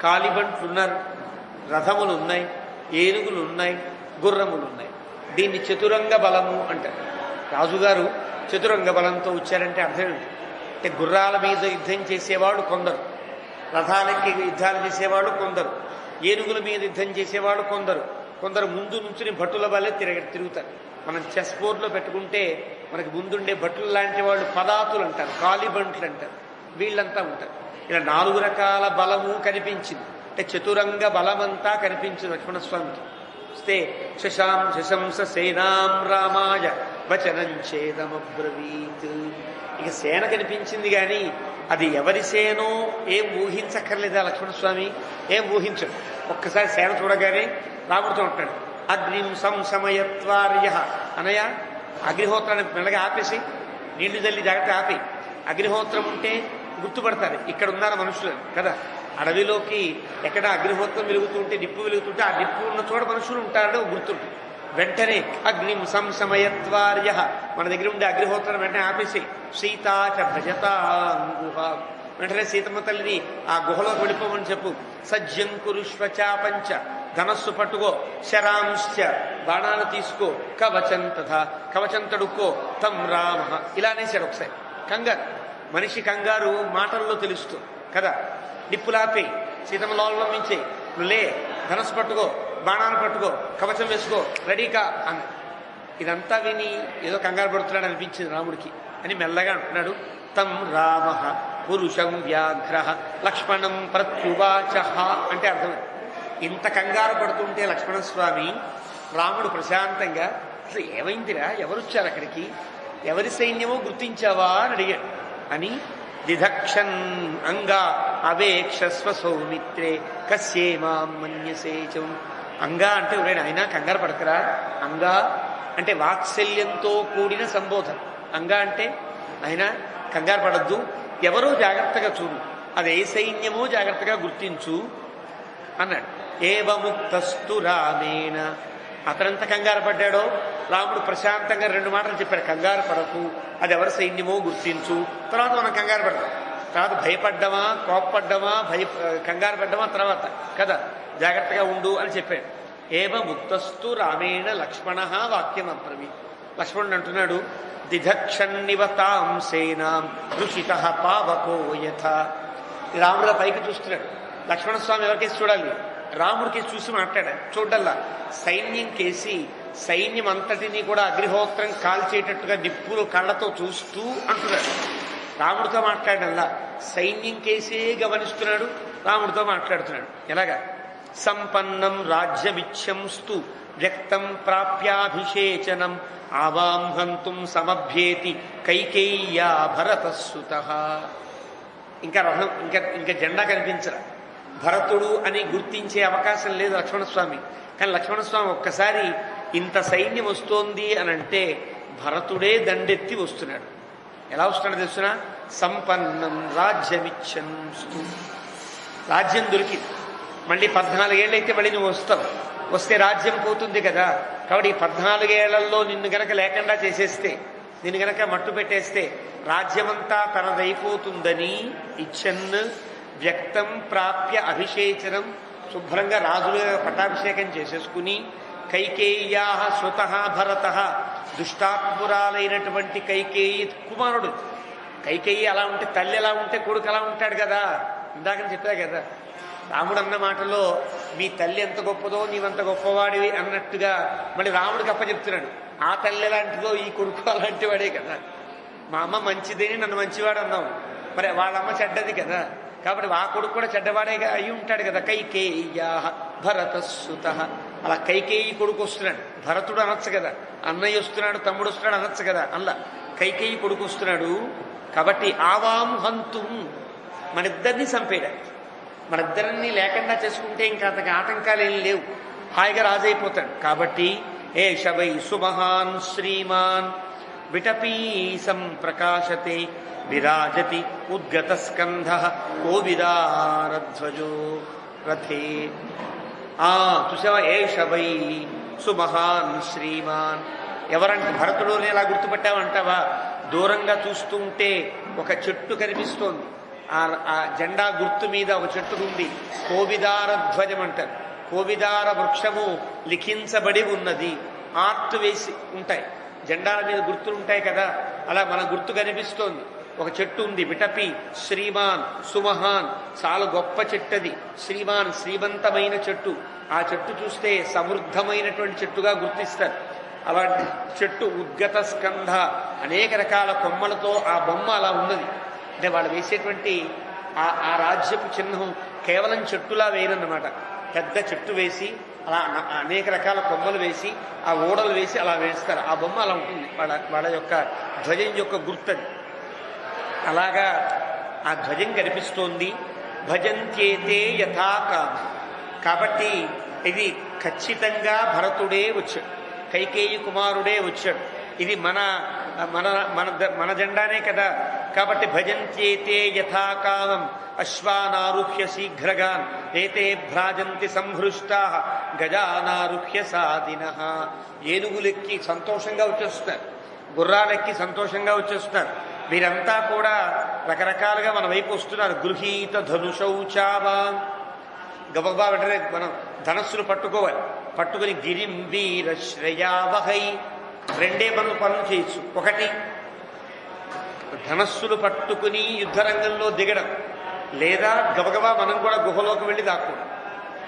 కాలిబంట్లున్నారు, రథములు ఉన్నాయి, ఏనుగులు ఉన్నాయి, గుర్రములు ఉన్నాయి. దీన్ని చతురంగ బలము అంటారు. రాజుగారు చతురంగ బలంతో వచ్చారంటే అర్థం ఏంటి అంటే, గుర్రాల మీద యుద్ధం చేసేవాడు కొందరు, రథాలకి యుద్ధాలు చేసేవాడు కొందరు, ఏనుగుల మీద యుద్ధం చేసేవాడు కొందరు, కొందరు ముందు నుంచుని భటుల వల్లే తిరుగుతారు. మనం చెస్ బోర్డులో పెట్టుకుంటే మనకి ముందుండే భటులు లాంటి వాళ్ళు పదాతులు అంటారు, కాలిబంట్లు అంటారు, వీళ్ళంతా ఉంటారు. ఇలా 4 రకాల బలము కనిపించింది. అంటే చతురంగ బలమంతా కనిపించింది లక్ష్మణస్వామికి. వస్తే శశంస సేనాం రామాయ వచనం చేదమబ్రవీత్. ఇక సేన కనిపించింది కానీ అది ఎవరి సేనో ఏం ఊహించక్కర్లేదా లక్ష్మణస్వామి? ఏం ఊహించడు. ఒక్కసారి సేన చూడగానే రాముడితో ఉంటాడు. అగ్నిం సంశమయత్వార్య అనయ, అగ్నిహోత్రాన్ని మెల్లగా ఆపేసి నీళ్లు జల్లి జాగ్రత్త ఆపి. అగ్నిహోత్రం ఉంటే గుర్తుపడతారు ఇక్కడ ఉన్నారు మనుషులు కదా. అడవిలోకి ఎక్కడ అగ్నిహోత్రం వెలుగుతుంటే, నిప్పు వెలుగుతుంటే ఆ నిప్పు ఉన్న చోట మనుషులు ఉంటారని గుర్తుంటుంది. వెంటనే అగ్నిం సంశమయత్వార్య, మన దగ్గర ఉండే అగ్నిహోత్రం వెంటనే ఆపేసి. సీతాచ భజతాంగుహ, వెంటనే సీతమ్మ తల్లిని ఆ గుహలోకి వెళ్ళిపోమని చెప్పు. సజ్జం కురుష్వచాపంచ, ధనస్సు పట్టుకో. శరాంశ్చ, బాణాలు తీసుకో. కవచం తథా, కవచం తడుక్కో. తం రామ, ఇలా అనేసాడు ఒకసారి. కంగారు, మనిషి కంగారు మాటల్లో తెలుస్తుంది కదా. నిప్పులాపే, సీతమ్మ లోపల మించే, లే, ధనస్సు పట్టుకో, బాణాలు పట్టుకో, కవచం వేసుకో, రెడీకా అన్న. ఇదంతా విని ఏదో కంగారు పడుతున్నాడు అనిపించింది రాముడికి అని మెల్లగా అంటున్నాడు. తం రామ పురుషం వ్యాఘ్ర లక్ష్మణం ప్రత్యువాచ అంటే అర్థమైంది. ఇంత కంగారు పడుతుంటే లక్ష్మణస్వామి, రాముడు ప్రశాంతంగా అసలు ఏమైందిరా, ఎవరొచ్చారు అక్కడికి, ఎవరి సైన్యమో గుర్తించావా అని అడిగాడు. అని దిధక్షన్ అంగా అవేక్షస్వ సౌమిత్రే కస్యేమాం మన్యసేచం. అంగా అంటే ఉన్నాడు ఆయన, కంగారు పడకరా. అంగా అంటే వాత్సల్యంతో కూడిన సంబోధన. అంగా అంటే ఆయన కంగారు పడద్దు, ఎవరో జాగ్రత్తగా చూడు, అది ఏ సైన్యమో జాగ్రత్తగా గుర్తించు అన్నాడు. ఏవముక్తస్తు రామేణ, అతనంత కంగారు పడ్డాడో రాముడు ప్రశాంతంగా 2 మాటలు చెప్పాడు. కంగారు పడకు, అది ఎవరి సైన్యమో గుర్తించు. తర్వాత మనం కంగారు పడ్డాం, తర్వాత భయపడ్డామా, కోప్పడ్డామా, కంగారు పడ్డామా తర్వాత కదా, జాగ్రత్తగా ఉండు అని చెప్పాడు. ఏవముక్తస్తు రామేణ లక్ష్మణ వాక్యం అబ్రవీ. లక్ష్మణుడు అంటున్నాడు, దిధక్షన్నివ తాం సేనాం ఋషిత పావకో యథ. రాముడు పైకి చూస్తున్నాడు. లక్ష్మణస్వామి ఎవరికేసి చూడాలి? రాముడికేసి చూసి మాట్లాడాడు. చూడల్లా సైన్యం కేసి, సైన్యం అంతటినీ కూడా అగ్నిహోత్రం కాల్చేటట్టుగా నిప్పులు కళ్ళతో చూస్తూ అంటున్నాడు. రాముడితో మాట్లాడల్లా సైన్యం కేసే గమనిస్తున్నాడు, రాముడితో మాట్లాడుతున్నాడు. ఎలాగా? సంపన్నం రాజ్యమిచ్ఛంస్తు వ్యక్తం ప్రాప్యాభిషేచనం ఆవాం హంతుం సమభ్యేతి కైకేయ్యా భరతస్సుతః. ఇంకా రథం ఇంకా జెండా కనిపించరా. భరతుడు అని గుర్తించే అవకాశం లేదు లక్ష్మణస్వామి. కానీ లక్ష్మణస్వామి ఒక్కసారి ఇంత సైన్యం వస్తోంది అని అంటే భరతుడే దండెత్తి వస్తున్నాడు. ఎలా వస్తున్నాడు తెలుసిన? సంపన్నం రాజ్యమిచ్చంస్తు. రాజ్యం దొరికింది. మళ్ళీ 14 ఏళ్ళైతే మళ్ళీ నువ్వు వస్తావు. వస్తే రాజ్యం పోతుంది కదా. కాబట్టి ఈ 14 ఏళ్లలో నిన్ను గనక లేకుండా చేసేస్తే, నిన్ను గనక మట్టు పెట్టేస్తే రాజ్యమంతా తనదైపోతుందని ఇచ్చన్ వ్యక్తం ప్రాప్య అభిషేచనం, శుభ్రంగా రాజులు పట్టాభిషేకం చేసేసుకుని కైకేయ్యా స్వత భరత, దుష్టాత్మురాలైనటువంటి కైకేయి కుమారుడు. కైకేయి అలా ఉంటే, తల్లి ఎలా ఉంటే కొడుకు అలా ఉంటాడు కదా. ఇందాకని చెప్పా కదా, రాముడు అన్న మాటలో మీ తల్లి ఎంత గొప్పదో నీవంత గొప్పవాడివి అన్నట్టుగా మళ్ళీ రాముడికి అప్పచెప్తున్నాడు. ఆ తల్లి ఎలాంటిదో ఈ కొడుకు అలాంటి వాడే కదా. మా అమ్మ మంచిదని నన్ను మంచివాడు అన్నావు, మరి వాళ్ళమ్మ చెడ్డది కదా. కాబట్టి ఆ కొడుకు కూడా చెడ్డవాడేగా అయి ఉంటాడు కదా. కైకేయ్యా భరత సుత, అలా కైకేయి కొడుకు వస్తున్నాడు. భరతుడు అనొచ్చు కదా, అన్నయ్య వస్తున్నాడు, తమ్ముడు వస్తున్నాడు అనొచ్చు కదా. అలా కైకేయి కొడుకు వస్తున్నాడు. కాబట్టి ఆవాం హంతుం, మనిద్దరినీ చంపేయడానికి, మనిద్దరినీ లేకుండా చేసుకుంటే ఇంకా అంతకు ఆటంకాలు ఏం లేవు, హాయిగా రాజైపోతాడు. కాబట్టి ఏష వై సుమహాన్ శ్రీమాన్ విటపీ సంప్రకాశతే విరాజతి ఉద్గత స్కంధ కోవిదారధ్వజో రథే. చూసావా, ఏష వై సుమహాన్ శ్రీమాన్. ఎవరంటే భరతుడు ఎలా గుర్తుపెట్టావంటావా? దూరంగా చూస్తూ ఉంటే ఒక చెట్టు కనిపిస్తోంది. ఆ జెండా గుర్తు మీద ఒక చెట్టు ఉంది, కోవిదార ధ్వజం అంటారు. కోవిదార వృక్షము లిఖించబడి ఉన్నది. ఆర్ట్ వేసి ఉంటాయి, జెండాల మీద గుర్తులు ఉంటాయి కదా. అలా మన గుర్తు కనిపిస్తోంది. ఒక చెట్టు ఉంది, విటపి శ్రీమాన్ సుమహాన్, చాలా గొప్ప చెట్టు అది. శ్రీమాన్, శ్రీమంతమైన చెట్టు. ఆ చెట్టు చూస్తే సమృద్ధమైనటువంటి చెట్టుగా గుర్తిస్తారు. అలాంటి చెట్టు ఉద్గత స్కంధ, అనేక రకాల కొమ్మలతో ఆ బొమ్మ అలా ఉన్నది. అంటే వాళ్ళు వేసేటువంటి ఆ రాజ్యపు చిహ్నం కేవలం చెట్టులా వేయరన్నమాట. పెద్ద చెట్టు వేసి అలా అనేక రకాల కొమ్మలు వేసి ఆ ఓడలు వేసి అలా వేస్తారు. ఆ బొమ్మ అలా ఉంటుంది, వాళ్ళ యొక్క ధ్వజం యొక్క గుర్తది. అలాగా ఆ ధ్వజం కనిపిస్తోంది. భజంత్యేతే యథాకామ. కాబట్టి ఇది ఖచ్చితంగా భరతుడే వచ్చాడు, కైకేయి కుమారుడే వచ్చాడు. ఇది మన మన మన మన జెండానే కదా. కాబట్టి భజంత్యేతే యథాకామం అశ్వానారుహ్య శీఘ్రగాన్ ఏతే భ్రాజంతి సంహృష్టా గజానారుహ్య సాదినః. ఏనుగులెక్కి సంతోషంగా వచ్చేస్తున్నారు, గుర్రాలెక్కి సంతోషంగా వచ్చేస్తున్నారు. వీరంతా కూడా రకరకాలుగా మన వైపు వస్తున్నారు. గృహీత ధనుషౌచావా, గబగబా వెంటనే మనం ధనస్సును పట్టుకోవాలి. పట్టుకుని గిరిం వీర శ్రేయావహై, రెండే పనులు చేయొచ్చు. ఒకటి, ధనస్సులు పట్టుకుని యుద్ధరంగంలో దిగడం, లేదా గబగబా మనం కూడా గుహలోకి వెళ్ళి దాక్కూడదు.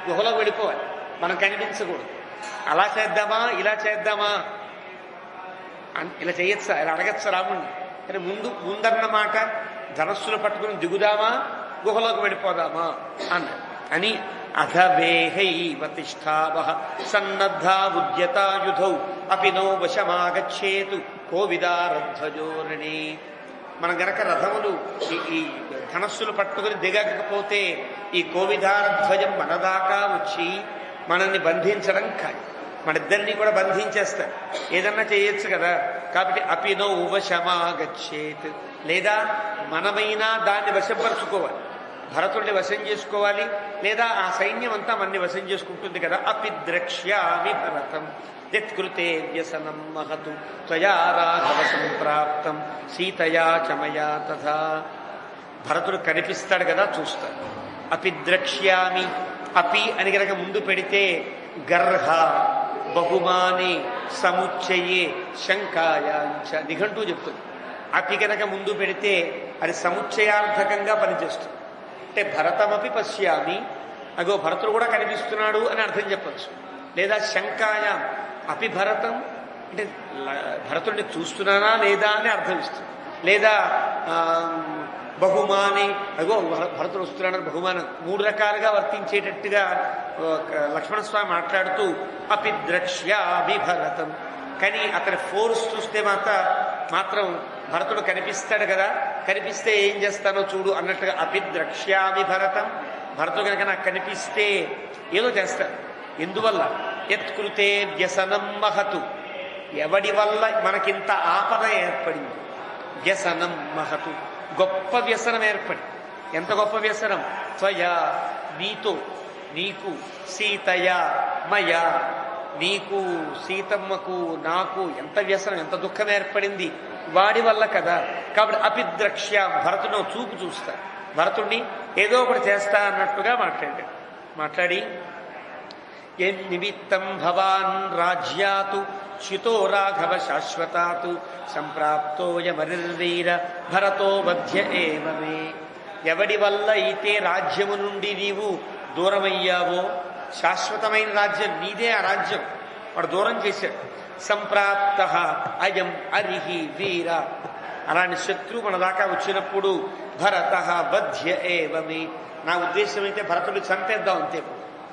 గుహలోకి వెళ్ళిపోవాలి, మనం కనిపించకూడదు. అలా చేద్దామా ఇలా చేద్దామా, ఇలా చేయొచ్చా, ఇలా అడగచ్చా రాముణ్ణి. కానీ ముందన్న మాట ధనస్సులు పట్టుకుని దిగుదామా గుహలోకి వెళ్ళిపోదామా అన్నాడు. అని అధవేహైవ తిష్టావః సన్నద్ధా ఉద్యతాయుధౌ అపి నో వశమాగచ్చేతు కోవిదారధ్వజోరణి. మనం గనక రథములు ఈ ధనస్సులు పట్టుకుని దిగకపోతే ఈ కోవిదారధ్వజం మన దాకా వచ్చి మనల్ని బంధించడం ఖాయం. మనిద్దరినీ కూడా బంధించేస్తారు. ఏదన్నా చేయొచ్చు కదా. కాబట్టి అపి నో వశమాగచ్చేత్, లేదా మనమైనా దాన్ని వశపరుచుకోవాలి. భరతుడిని వశం చేసుకోవాలి, లేదా ఆ సైన్యం అంతా మనని వశం చేసుకుంటుంది కదా. అపి ద్రక్ష్యామి భరతం యత్కృతే వ్యసనం మహతు త్వయా రాఘవ సంప్రాప్తం సీతయా చమయా తథా. భరతుడు కనిపిస్తాడు కదా, చూస్తాడు. అపి ద్రక్ష్యామి, అపి అని గనక ముందు పెడితే గర్హ బహుమాని సముచ్చయే శంకాయాంచ నిఘంటూ చెప్తుంది. అపి కనుక ముందు పెడితే అది సముచ్చయార్థకంగా పనిచేస్తుంది. అంటే భరతమపి పశ్యామి, అగో భరతుడు కూడా కనిపిస్తున్నాడు అని అర్థం చెప్పచ్చు. లేదా శంకాయాం అపి భరతం అంటే భరతుడిని చూస్తున్నానా లేదా అని అర్థం ఇస్తుంది. లేదా బహుమాని, అగో భరతుడు వస్తున్నాడని బహుమానం. మూడు రకాలుగా వర్తించేటట్టుగా లక్ష్మణస్వామి మాట్లాడుతూ అపి ద్రక్ష్యామి భరతం. కానీ అతని ఫోర్స్ చూస్తే మాత్రం భరతుడు కనిపిస్తాడు కదా. కనిపిస్తే ఏం చేస్తానో చూడు అన్నట్టుగా అపి ద్రక్ష్యామి భరతం, భరతుడు కనుక నాకు కనిపిస్తే ఏదో చేస్తాను. ఎందువల్ల? యత్కృతే వ్యసనం మహతు, ఎవడి వల్ల మనకింత ఆపద ఏర్పడింది. వ్యసనం మహతు, గొప్ప వ్యసనం ఏర్పడి. ఎంత గొప్ప వ్యసనం? త్వయా, నీతో, నీకు, సీతయా మయా, నీకు సీతమ్మకు నాకు ఎంత వ్యసనం, ఎంత దుఃఖం ఏర్పడింది వాడి వల్ల కదా. కాబట్టి అపిద్రక్ష్య, భరతుడు చూపు చూస్తా, భరతుడిని ఏదో ఒకటి చేస్తా అన్నట్టుగా మాట్లాడి ఎన్ నిమిత్తం భవాన్ రాజ్యాతు చ్యుతో రాఘవ శాశ్వతాతు సంప్రాప్తోయమరిర్వీర భరతో వధ్య ఏవమే. ఎవడి వల్ల అయితే రాజ్యము నుండి నీవు దూరమయ్యావో, శాశ్వతమైన రాజ్యం నీదే, ఆ రాజ్యం వాడు దూరం చేశాడు. సంప్రాప్త అయం అరిహి వీర, అలాంటి శత్రువు మన దాకా వచ్చినప్పుడు భరత వధ్య ఏవమే. నా ఉద్దేశం అయితే భరతుడు చంపేద్దాం అంతే.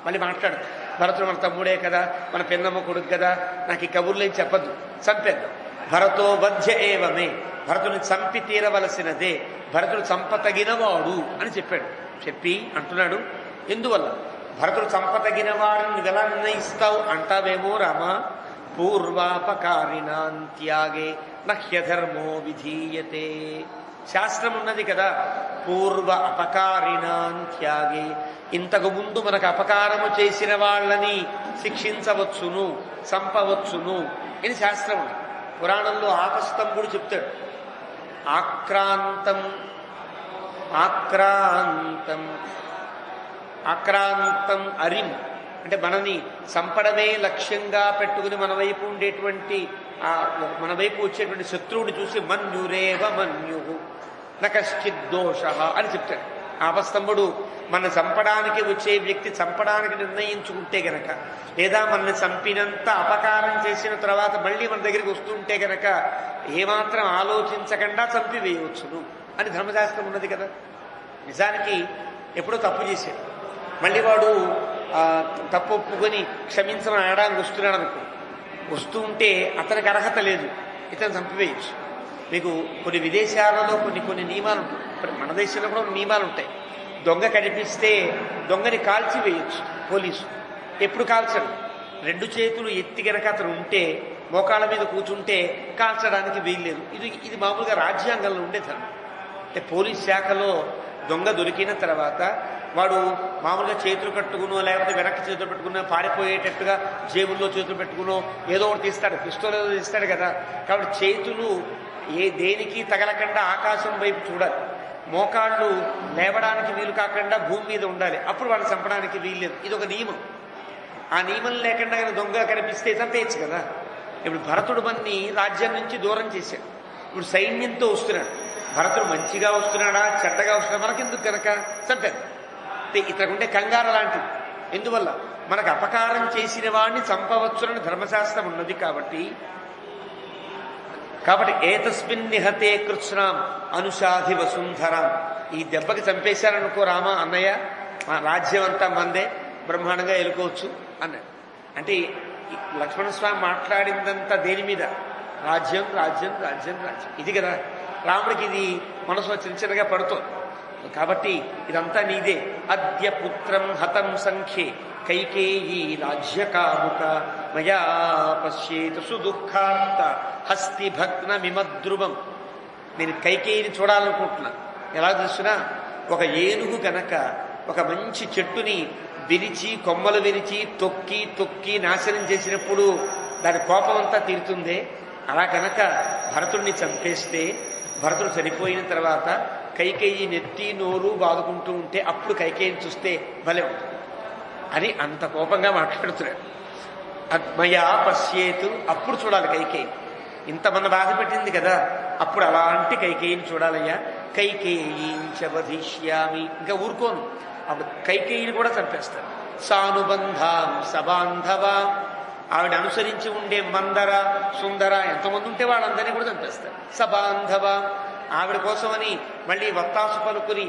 మళ్ళీ మాట్లాడు, భరతుడు మన తమ్ముడే కదా, మన పెన్నమ్మ కొడుకు కదా, నాకు ఈ కబుర్లేం చెప్పద్దు, చంపేద్దాం. భరతో వధ్య ఏవమే, భరతుడిని చంపి తీరవలసినదే, భరతుడు చంపతగినవాడు అని చెప్పాడు. చెప్పి అంటున్నాడు, ఎందువల్ల భరతుడు చంపతగిన వాడిని ఎలా నిర్ణయిస్తావు అంటావేమో రామా. పూర్వాపకారిణాంత్యాగే నహ్యధర్మో విధీయతే. శాస్త్రం ఉన్నది కదా, పూర్వ అపకారిణాంత్యాగే, ఇంతకు ముందు మనకు అపకారము చేసిన వాళ్ళని శిక్షించవచ్చును, చంపవచ్చును అని శాస్త్రం ఉంది. పురాణంలో ఆపస్తంభుడు చెప్తాడు, ఆక్రాంతం ఆక్రాంతం ఆక్రాంతం అరిం, అంటే మనని చంపడమే లక్ష్యంగా పెట్టుకుని మన వైపు ఉండేటువంటి మన వైపు వచ్చేటువంటి శత్రువుని చూసి మన్యురేవ మన్యు నకశ్చిత్ దోష అని చెప్తాడు. ఆపస్తంభుడు మన చంపడానికి వచ్చే వ్యక్తి చంపడానికి నిర్ణయించుకుంటే గనక, లేదా మనల్ని చంపినంత అపకారం చేసిన తర్వాత మళ్ళీ మన దగ్గరికి వస్తుంటే గనక ఏమాత్రం ఆలోచించకుండా చంపివేయవచ్చును అని ధర్మశాస్త్రం ఉన్నది కదా. నిజానికి ఎప్పుడో తప్పు చేశాడు, మళ్ళీ వాడు తప్పు ఒప్పుకొని క్షమించమని అనడానికి వస్తున్నాడు అనుకో, వస్తూ ఉంటే అతనికి అర్హత లేదు, ఇతను చంపివేయచ్చు. మీకు కొన్ని విదేశాలలో కొన్ని నియమాలు ఉంటాయి, మన దేశంలో కూడా నియమాలు ఉంటాయి. దొంగ కనిపిస్తే దొంగని కాల్చివేయచ్చు పోలీసు. ఎప్పుడు కాల్చడు, రెండు చేతులు ఎత్తి గనక అతను ఉంటే, మోకాళ్ళ మీద కూర్చుంటే కాల్చడానికి వీల్లేదు. ఇది మామూలుగా రాజ్యాంగంలో ఉండే ధర్మం. అంటే పోలీస్ శాఖలో దొంగ దొరికిన తర్వాత వాడు మామూలుగా చేతులు కట్టుకునో, లేకపోతే వెనక్కి చేతులు పెట్టుకునో, పారిపోయేటట్టుగా జేబుల్లో చేతులు పెట్టుకునో ఏదో ఒకటి తీస్తాడు, పిస్తోల్ ఏదో తీస్తాడు కదా. కాబట్టి చేతులు దేనికి తగలకుండా ఆకాశం వైపు చూడాలి, మోకాళ్ళు లేవడానికి వీలు కాకుండా భూమి మీద ఉండాలి, అప్పుడు వాడిని చంపడానికి వీల్లేదు. ఇది ఒక నియమం. ఆ నియమం లేకుండా దొంగ కనిపిస్తే చంపేయచ్చు కదా. ఇప్పుడు భరతుడు మన్ని రాజ్యం నుంచి దూరం చేశాడు, ఇప్పుడు సైన్యంతో వస్తున్నాడు. భరతుడు మంచిగా వస్తున్నాడా చెడ్డగా వస్తున్నాడా మనకెందుకు కనుక చంపారు. ఇతరుంటే కంగారు లాంటివి. ఎందువల్ల? మనకు అపకారం చేసిన వాడిని చంపవచ్చునని ధర్మశాస్త్రం ఉన్నది కాబట్టి ఏతస్మిన్ నిహతే కృత్స్నాం అనుషాధి వసుంధరాం. ఈ దెబ్బకి చంపేశారనుకో రామా, అన్నయ్య మా రాజ్యం అంతా మందే, బ్రహ్మాండంగా ఎలుకోవచ్చు అన్నాడు. అంటే లక్ష్మణస్వామి మాట్లాడిందంతా దేని మీద? రాజ్యం రాజ్యం రాజ్యం రాజ్యం, ఇది కదా. రాముడికి ఇది మనసులో చిన్నగా పడుతోంది. కాబట్టి ఇదంతా నీదే. అద్య పుత్రం హతం సంఖ్యే కైకేయీ రాజ్యకాముక మయా పశ్యేత సుదుఃఖార్త హస్తి భగ్నమిమద్రువం. నేను కైకేయిని చూడాలనుకుంటున్నా. ఎలా చూసినా ఒక ఏనుగు గనక ఒక మంచి చెట్టుని విరిచి, కొమ్మలు విరిచి తొక్కి తొక్కి నాశనం చేసినప్పుడు దాని కోపం అంతా తీరుతుందే, అలా కనుక భరతుడిని చంపేస్తే, భరతుడు చనిపోయిన తర్వాత కైకేయి నెత్తి నోరు బాదుకుంటూ ఉంటే అప్పుడు కైకేయిని చూస్తే భలే ఉంటుంది అని అంత కోపంగా మాట్లాడుతున్నాడు. మయా పశ్యేతు, అప్పుడు చూడాలి కైకేయి. ఇంతమంది బాధ పెట్టింది కదా, అప్పుడు అలాంటి కైకేయిని చూడాలయ్యా. కైకేయీంచ వధిష్యామి, ఇంకా ఊరుకోను, అప్పుడు కైకేయిని కూడా చంపేస్తాను. సానుబంధాం సబాంధవా, ఆవిడ అనుసరించి ఉండే మందర సుందర ఎంతమంది ఉంటే వాళ్ళందరినీ కూడా చంపేస్తారు. సబాంధవ, ఆవిడ కోసమని మళ్ళీ వత్తాసు పలుకుని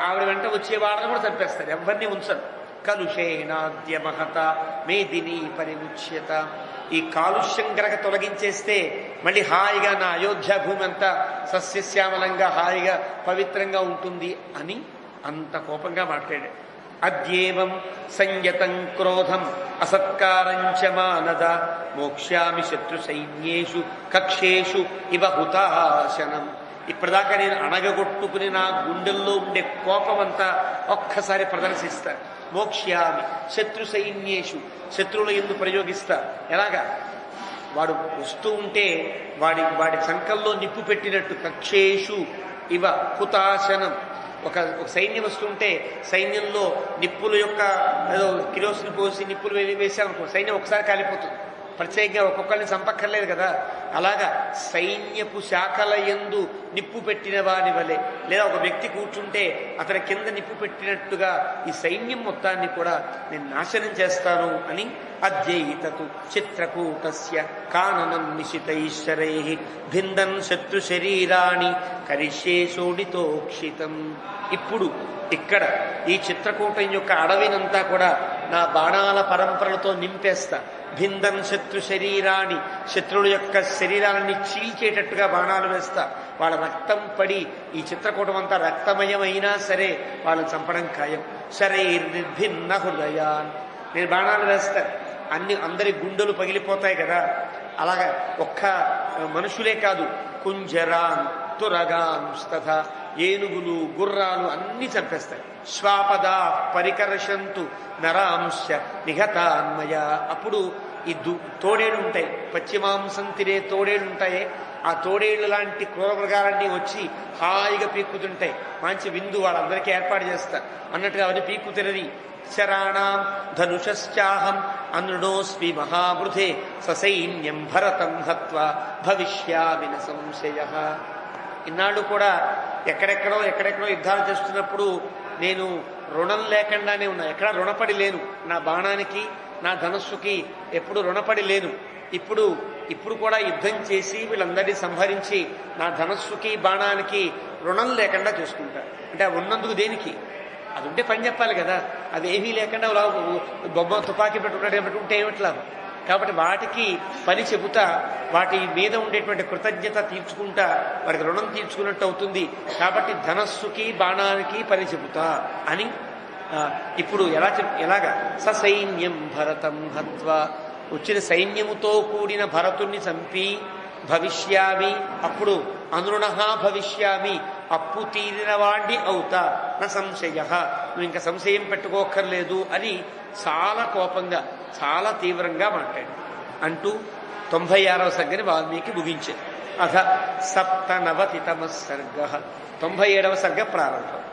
ఆవిడ వెంట వచ్చే వాళ్ళని కూడా చంపేస్తారు, ఎవరిని ఉంచరు. కలుషేనాద్య మహత మేదిని పరిముచ్యత. ఈ కాలుష్యం గనక తొలగించేస్తే మళ్ళీ హాయిగా నా అయోధ్య భూమి అంతా సస్యశ్యామలంగా హాయిగా పవిత్రంగా ఉంటుంది అని అంత కోపంగా మాట్లాడాడు. అద్యేవం సంయతం క్రోధం అసత్కారంచ మానద మోక్ష్యామి శత్రు సైన్యేషు కక్షేషు ఇవ హుతాశనం. ఇప్పటిదాకా నేను అణగగొట్టుకుని నా గుండెల్లో ఉండే కోపమంతా ఒక్కసారి ప్రదర్శిస్తా. మోక్ష్యామి శత్రు సైన్యేషు, శత్రువుల యందు ప్రయోగిస్తా. ఎలాగా? వాడు వస్తూ ఉంటే వాడి సంకల్లో నిప్పు పెట్టినట్టు. కక్షేషు ఇవ హుతాశనం. ఒక సైన్యం వస్తుంటే సైన్యంలో నిప్పుల యొక్క ఏదో కిరోసిన్ పోసి నిప్పులు వేసామనుకో సైన్యం ఒకసారి కాలిపోతుంది. ప్రత్యేకంగా ఒక్కొక్కరిని చంపక్కర్లేదు కదా. అలాగా సైన్యపు శాఖల యందు నిప్పు పెట్టిన వాని వలె, లేదా ఒక వ్యక్తి కూర్చుంటే అతని కింద నిప్పు పెట్టినట్టుగా ఈ సైన్యం మొత్తాన్ని కూడా నేను నాశనం చేస్తాను అని. అద్యైతతు చిత్రకూటస్య కాననం నిశితైశ్వరై భిందన్ శత్రు శరీరాణి కరిష్యే శోణితోక్షితం. ఇప్పుడు ఇక్కడ ఈ చిత్రకూటం యొక్క అడవినంతా కూడా నా బాణాల పరంపరలతో నింపేస్తా. భిందన్ శత్రు శరీరాన్ని, శత్రువుల యొక్క శరీరాలని చీల్చేటట్టుగా బాణాలు వేస్తా. వాళ్ళ రక్తం పడి ఈ చిత్రకూటం అంతా రక్తమయమైనా సరే వాళ్ళని చంపడం ఖాయం. శరైర్భిన్న హృదయాన్, నేను బాణాలు వేస్తా. అందరి గుండెలు పగిలిపోతాయి కదా. అలాగా ఒక్క మనుషులే కాదు, కుంజరాన్ తురగాన్ తథా ఏనుగులు గుర్రాలు అన్నీ చంపేస్తాయి. శ్వాపదా పరికర్షంతు నరాంశ నిఘతాన్మయ. అప్పుడు ఈ తోడేళ్ళు ఉంటాయి, పశ్చిమాంసం తినే తోడేళ్ళు ఉంటాయి. ఆ తోడేళ్ళు లాంటి క్రూర మృగాలన్నీ వచ్చి హాయిగా పీక్కుతుంటాయి. మంచి విందు వాళ్ళందరికీ ఏర్పాటు చేస్తారు అన్నట్టుగా అవన్నీ పీక్కు తినని. శరాణాం ధనుషశ్చాహం అనృణోస్మి మహావృధే ససైన్యం భరతం హత్వా భవిష్యామి న సంశయః. ఇన్నాళ్ళు కూడా ఎక్కడెక్కడో యుద్ధాలు చేస్తున్నప్పుడు నేను రుణం లేకుండానే ఉన్నా. ఎక్కడా రుణపడి లేను. నా బాణానికి నా ధనస్సుకి ఎప్పుడు రుణపడి లేను. ఇప్పుడు కూడా యుద్ధం చేసి వీళ్ళందరినీ సంహరించి నా ధనస్సుకి బాణానికి రుణం లేకుండా చూసుకుంటా. అంటే ఉన్నందుకు దేనికి? అది ఉంటే పని చెప్పాలి కదా. అది ఏమీ లేకుండా బొమ్మ తుపాకీ పెట్టుకుంటే ఏమిట్లా? కాబట్టి వాటికి పని చెబుతా, వాటి మీద ఉండేటువంటి కృతజ్ఞత తీర్చుకుంటా, వారికి రుణం తీర్చుకున్నట్టు అవుతుంది. కాబట్టి ధనస్సుకి బాణానికి పని చెబుతా అని ఇప్పుడు ఎలాగా ససైన్యం భరతం హత్వా, వచ్చిన సైన్యముతో కూడిన భరతుణ్ణి చంపి భవిష్యామి, అప్పుడు అనృణః భవిష్యామి, అప్పు తీరిన వాణ్ణి అవుతా, నా సంశయ, నువ్వు ఇంకా సంశయం పెట్టుకోక్కర్లేదు అని చాలా కోపంగా చాలా తీవ్రంగా మాట్లాడు అంటూ 96వ సర్గని వాల్మీకి ముగించారు. అథ 97తమ సర్గ, 97వ సర్గ ప్రారంభం.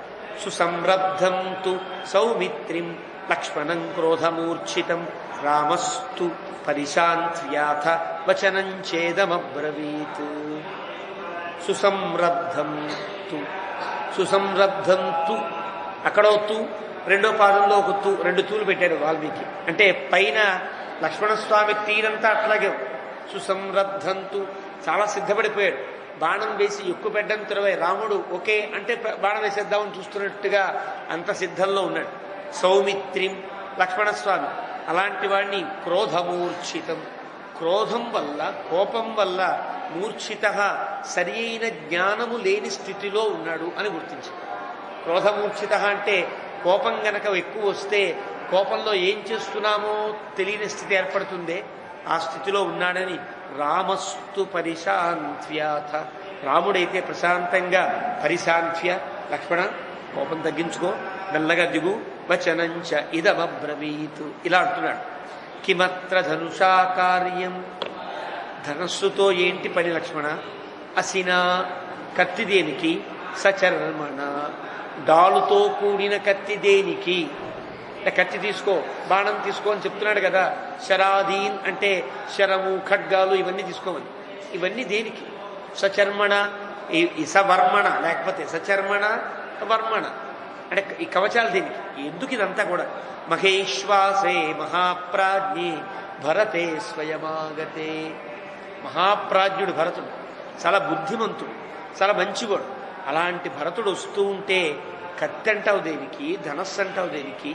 సుసంరబ్ధం తు సౌమిత్రిం లక్ష్మణం క్రోధమూర్ఛితం రామస్తు పరిశాంత్యాథ వచనం చేదమబ్రవీత్. సుసంరబ్ధం తు అక్కడో తు, రెండో పాదంలో ఒక తు, 2 తూలు పెట్టారు వాల్మీకి. అంటే పైన లక్ష్మణస్వామి తీరంతా అట్లాగే సుసంరబ్ధంతు, చాలా సిద్ధపడిపోయాడు. బాణం వేసి ఎక్కువ పెట్టడం తెరవై రాముడు ఓకే అంటే బాణం వేసేద్దామని చూస్తున్నట్టుగా అంత సిద్ధంలో ఉన్నాడు. సౌమిత్రిం లక్ష్మణస్వామి అలాంటి వాడిని క్రోధమూర్ఛితం, క్రోధం వల్ల కోపం వల్ల మూర్ఛిత సరి అయిన జ్ఞానము లేని స్థితిలో ఉన్నాడు అని గుర్తించాడు. క్రోధమూర్ఛిత అంటే కోపం గనక ఎక్కువ వస్తే కోపంలో ఏం చేస్తున్నామో తెలియని స్థితి ఏర్పడుతుందే, ఆ స్థితిలో ఉన్నాడని. రామస్తు పరిశాంత్యాథ, రాముడైతే ప్రశాంతంగా పరిశాంత్య, లక్ష్మణ కోపం తగ్గించుకో, మెల్లగా దిగు, వచనంచ ఇదమబ్రవీతు, ఇలా అంటున్నాడు. కిమత్ర ధనుషా కార్యం, ధనస్సుతో ఏంటి పని లక్ష్మణ? అసినా, కత్తి దేనికి? సచర్మణ, డాలుతో కూడిన కత్తి దేనికి? కత్తి తీసుకో, బాణం తీసుకో అని చెప్తున్నాడు కదా. శరాధీన్ అంటే శరము, ఖడ్గాలు ఇవన్నీ తీసుకోమని. ఇవన్నీ దేనికి? సచర్మణ, సవర్మణ, లేకపోతే సచర్మణ వర్మణ అంటే ఈ కవచాలు దేనికి? ఎందుకు ఇదంతా కూడా? మహేశ్వాసే మహాప్రాజ్ఞే భరతే స్వయమాగతే. మహాప్రాజ్ఞుడు భరతుడు, చాలా బుద్ధిమంతుడు, చాలా మంచివాడు. అలాంటి భరతుడు వస్తూ ఉంటే కత్తి అంటావు దేనికి? ధనస్సు అంటావు దేనికి?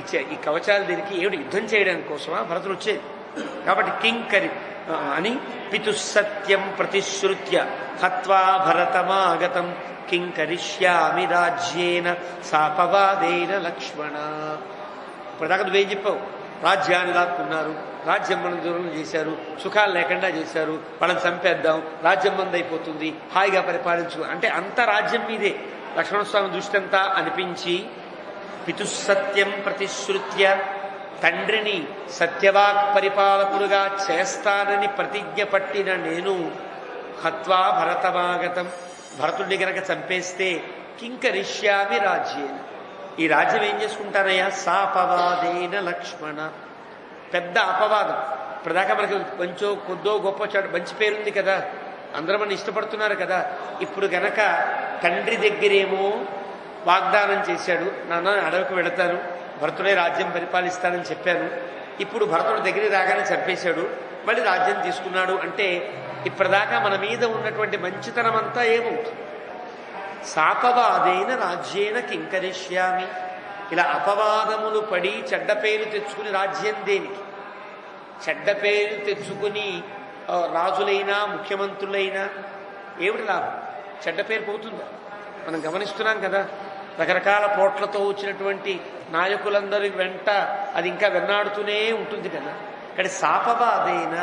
ఇచ్చే ఈ కవచాలు దీనికి ఏమిటి యుద్ధం చేయడానికి కోసమా భరతుడు వచ్చేది. కాబట్టి కింకరి అని పితుసత్యం ప్రతిశ్రుత్య హత్వా భరతమాగతం కింకరిష్యామి రాజ్యేన సాపవాదేన లక్ష్మణ. ఇప్పటిదాకా నువ్వేం చెప్పావు? రాజ్యాన్ని లాక్కున్నారు, రాజ్యం మనం దూరం చేశారు, సుఖాలు లేకుండా చేశారు, వాళ్ళని చంపేద్దాం, రాజ్యం మంది అయిపోతుంది, హాయిగా పరిపాలించు అంటే అంత రాజ్యం మీదే. లక్ష్మణస్వామి దృష్టి అంతా అనిపించి పితుసత్యం ప్రతిశ్రుత్య తండ్రిని సత్యవాక్ పరిపాలకుడుగా చేస్తానని ప్రతిజ్ఞ పట్టిన నేను హత్వా భరతమాగతం భరతుడిని గనక చంపేస్తే కింకరిష్యామి రాజ్యేన ఈ రాజ్యం ఏం చేసుకుంటానయ్యా? సాపవాదేన లక్ష్మణ. పెద్ద అపవాదం. ఇప్పటిదాకా మనకి కొంచెం కొద్దో గొప్ప మంచి పేరుంది కదా, అందరూ మన ఇష్టపడుతున్నారు కదా. ఇప్పుడు గనక తండ్రి దగ్గరేమో వాగ్దానం చేశాడు, నాన్న అడవికి వెళతాను, భరతుడే రాజ్యం పరిపాలిస్తానని చెప్పాను. ఇప్పుడు భరతుడు దగ్గరికి రాగానే చంపేశాడు, మళ్ళీ రాజ్యం తీసుకున్నాడు అంటే ఇప్పటిదాకా మన మీద ఉన్నటువంటి మంచితనం అంతా ఏమవుతుంది? సాపవాదేన రాజ్యేన కింకరిష్యామి. ఇలా అపవాదములు పడి చెడ్డ పేరు తెచ్చుకుని రాజ్యం దేనికి? చెడ్డ పేరు తెచ్చుకుని రాజులైనా ముఖ్యమంత్రులైనా ఏమిటి లాభం? చెడ్డ పేరు పోతుందా? మనం గమనిస్తున్నాం కదా, రకరకాల పోట్లతో వచ్చినటువంటి నాయకులందరి వెంట అది ఇంకా వెన్నాడుతూనే ఉంటుంది కదా. కానీ సాపవాదైన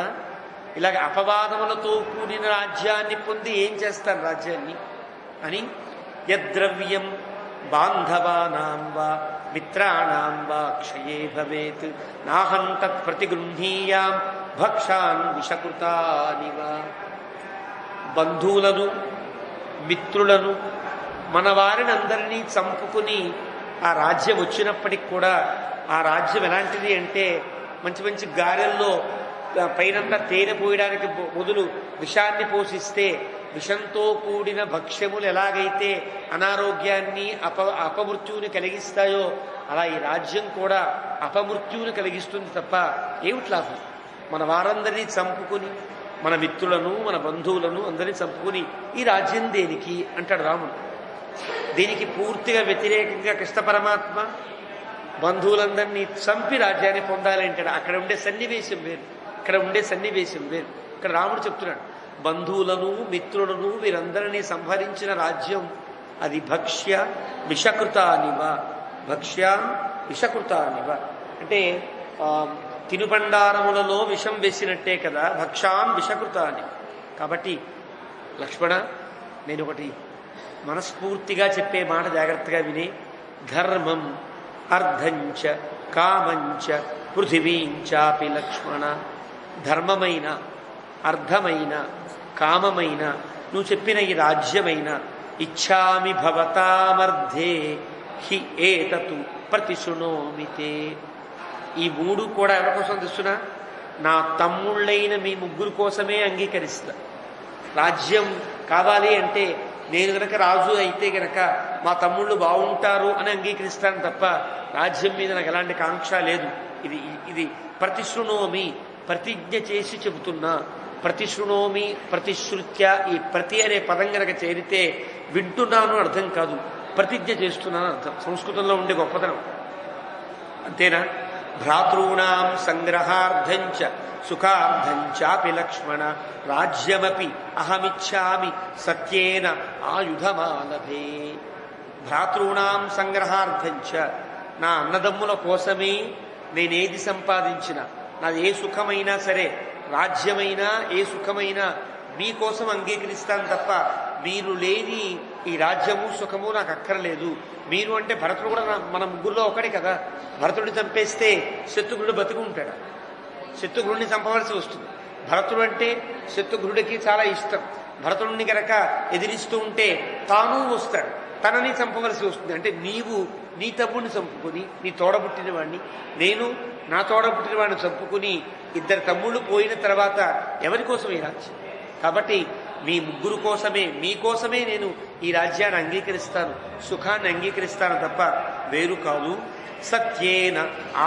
ఇలాగ అపవాదములతో కూడిన రాజ్యాన్ని పొంది ఏం చేస్తారు రాజ్యాన్ని అని యద్ద్రవ్యం బాంధవానాం వా మిత్రాణాం వా క్షయే భవేత్ నాహం తత్ ప్రతిగృహ్ణీయాం భక్షాన్ విషకృతాని వా. బంధువులను మిత్రులను మన వారిని అందరినీ చంపుకుని ఆ రాజ్యం వచ్చినప్పటికి కూడా ఆ రాజ్యం ఎలాంటిది అంటే మంచి మంచి గారెల్లో పైనంతా తేనె పోయడానికి మొదలు విషాన్ని పోషిస్తే విషంతో కూడిన భక్ష్యములు ఎలాగైతే అనారోగ్యాన్ని అపమృత్యువుని కలిగిస్తాయో అలా ఈ రాజ్యం కూడా అపమృత్యువుని కలిగిస్తుంది తప్ప ఏమిటి లాభం? మన వారందరినీ చంపుకుని మన మిత్రులను మన బంధువులను అందరినీ చంపుకుని ఈ రాజ్యం దేనికి అంటాడు రాముడు. దీనికి పూర్తిగా వ్యతిరేకంగా కృష్ణ పరమాత్మ బంధువులందరినీ చంపి రాజ్యాన్ని పొందాలి అంటాడు. అక్కడ ఉండే సన్నివేశం వేరు, ఇక్కడ ఉండే సన్నివేశం వేరు. ఇక్కడ రాముడు చెప్తున్నాడు బంధువులను మిత్రులను వీరందరినీ సంహరించిన రాజ్యం అది భక్ష్య విషకృతానివ. భక్ష్య విషకృతానివ అంటే తినుబండారములలో విషం వేసినట్టే కదా, భక్షాం విషకృతాని. కాబట్టి లక్ష్మణ, నేను ఒకటి మనస్ఫూర్తిగా చెప్పే మాట జాగ్రత్తగా విని, ధర్మం అర్ధంచ కామంచ పృథివీంచాపి లక్ష్మణ. ధర్మమైన అర్ధమైన కామమైన నువ్వు చెప్పిన ఈ రాజ్యమైన ఇచ్చామి భవతామర్ధే హి ఏతతు ప్రతిశృణోమితే. ఈ మూడు కూడా ఎవరి కోసం తెస్తున్నా? నా తమ్ముళ్ళైన మీ ముగ్గురు కోసమే అంగీకరిస్తా. రాజ్యం కావాలి అంటే నేను గనక రాజు అయితే గనక మా తమ్ముళ్ళు బాగుంటారు అని అంగీకరిస్తాను తప్ప రాజ్యం మీద నాకు ఎలాంటి కాంక్ష లేదు. ఇది ఇది ప్రతిశృణోమి, ప్రతిజ్ఞ చేసి చెబుతున్నా. ప్రతిశృణోమి ప్రతిశ్రుత్య, ఈ ప్రతి అనే పదం గనక చేరితే వింటున్నాను అర్థం కాదు, ప్రతిజ్ఞ చేస్తున్నాను అర్థం. సంస్కృతంలో ఉండే గొప్పతనం అంతేనా? భ్రాతॄణాం సంగ్రహార్థంచ సుఖార్థంచాపి లక్ష్మణ రాజ్యమపి అహమిచ్చామి సత్యేన ఆయుధమాలభే. భ్రాతॄణాం సంగ్రహార్థంచ, నా అన్నదమ్ముల కోసమే నేనేది సంపాదించినా, నాది ఏ సుఖమైనా సరే, రాజ్యమైనా ఏ సుఖమైనా మీకోసం అంగీకరిస్తాను తప్ప మీరు లేని ఈ రాజ్యము సుఖము నాకు అక్కర్లేదు. మీరు అంటే భరతుడు కూడా మన ముగ్గురులో ఒకడే కదా. భరతుడిని చంపేస్తే శత్రుఘ్నుడు బతికి ఉంటాడు, శత్రుఘ్నుడిని చంపవలసి వస్తుంది. భరతుడు అంటే శత్రుఘ్నుడికి చాలా ఇష్టం. భరతుడిని గనక ఎదిరిస్తూ ఉంటే తాను వస్తాడు, తనని చంపవలసి వస్తుంది. అంటే నీవు నీ తమ్ముడిని చంపుకుని నీ తోడబుట్టిన వాడిని, నేను నా తోడబుట్టిన వాడిని చంపుకుని ఇద్దరు తమ్ముళ్ళు పోయిన తర్వాత ఎవరి కోసం ఈ రాజ్యం? కాబట్టి మీ ముగ్గురు కోసమే, మీకోసమే నేను ఈ రాజ్యాన్ని అంగీకరిస్తాను, సుఖాన్ని అంగీకరిస్తాను తప్ప వేరు కాదు. సత్యేన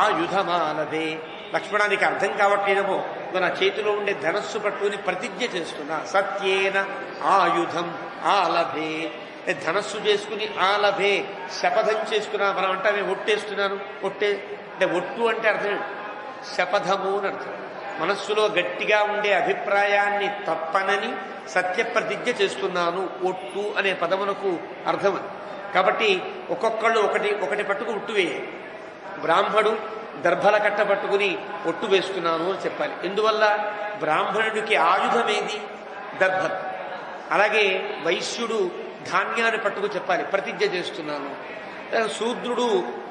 ఆయుధమాలభే. లక్ష్మణానికి అర్థం కావట్లేదేమో, నా చేతిలో ఉండే ధనస్సు పట్టుకుని ప్రతిజ్ఞ చేస్తున్నా. సత్యేన ఆయుధం ఆలభే. ధనస్సు చేసుకుని ఆలభే శపథం చేసుకున్నా. మనం అంటే ఒట్టేస్తున్నాను, ఒట్టే అంటే ఒట్టు అంటే అర్థం శపథము అని అర్థం. మనస్సులో గట్టిగా ఉండే అభిప్రాయాన్ని తప్పనని సత్యప్రతిజ్ఞ చేస్తున్నాను. ఒట్టు అనే పదమునకు అర్థం. కాబట్టి ఒక్కొక్కళ్ళు ఒకటి పట్టుకు ఒట్టు వేయాలి. బ్రాహ్మడు దర్భల కట్ట పట్టుకుని ఒట్టు వేస్తున్నాను అని చెప్పాలి. ఎందువల్ల? బ్రాహ్మణుడికి ఆయుధమేది? దర్భలు. అలాగే వైశ్యుడు ధాన్యాన్ని పట్టుకు చెప్పాలి, ప్రతిజ్ఞ చేస్తున్నాను. శూద్రుడు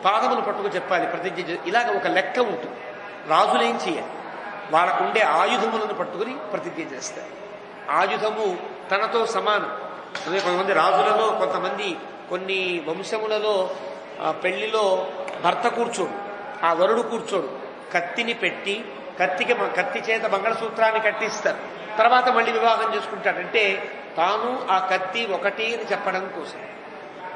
పాదములు పట్టుకు చెప్పాలి, ప్రతిజ్ఞ. ఇలాగ ఒక లెక్క ఉంటుంది. రాజులేం చేయాలి? వాళ్ళకుండే ఆయుధములను పట్టుకుని ప్రతిజ్ఞ చేస్తారు. ఆయుధము తనతో సమానం. అదే కొంతమంది రాజులలో, కొంతమంది కొన్ని వంశములలో పెళ్లిలో భర్త కూర్చోడు, ఆ వరుడు కూర్చోడు. కత్తిని పెట్టి కత్తి చేత మంగళసూత్రాన్ని కట్టిస్తారు. తర్వాత మళ్ళీ వివాహం చేసుకుంటాడంటే తాను ఆ కత్తి ఒకటి అని చెప్పడం కోసం.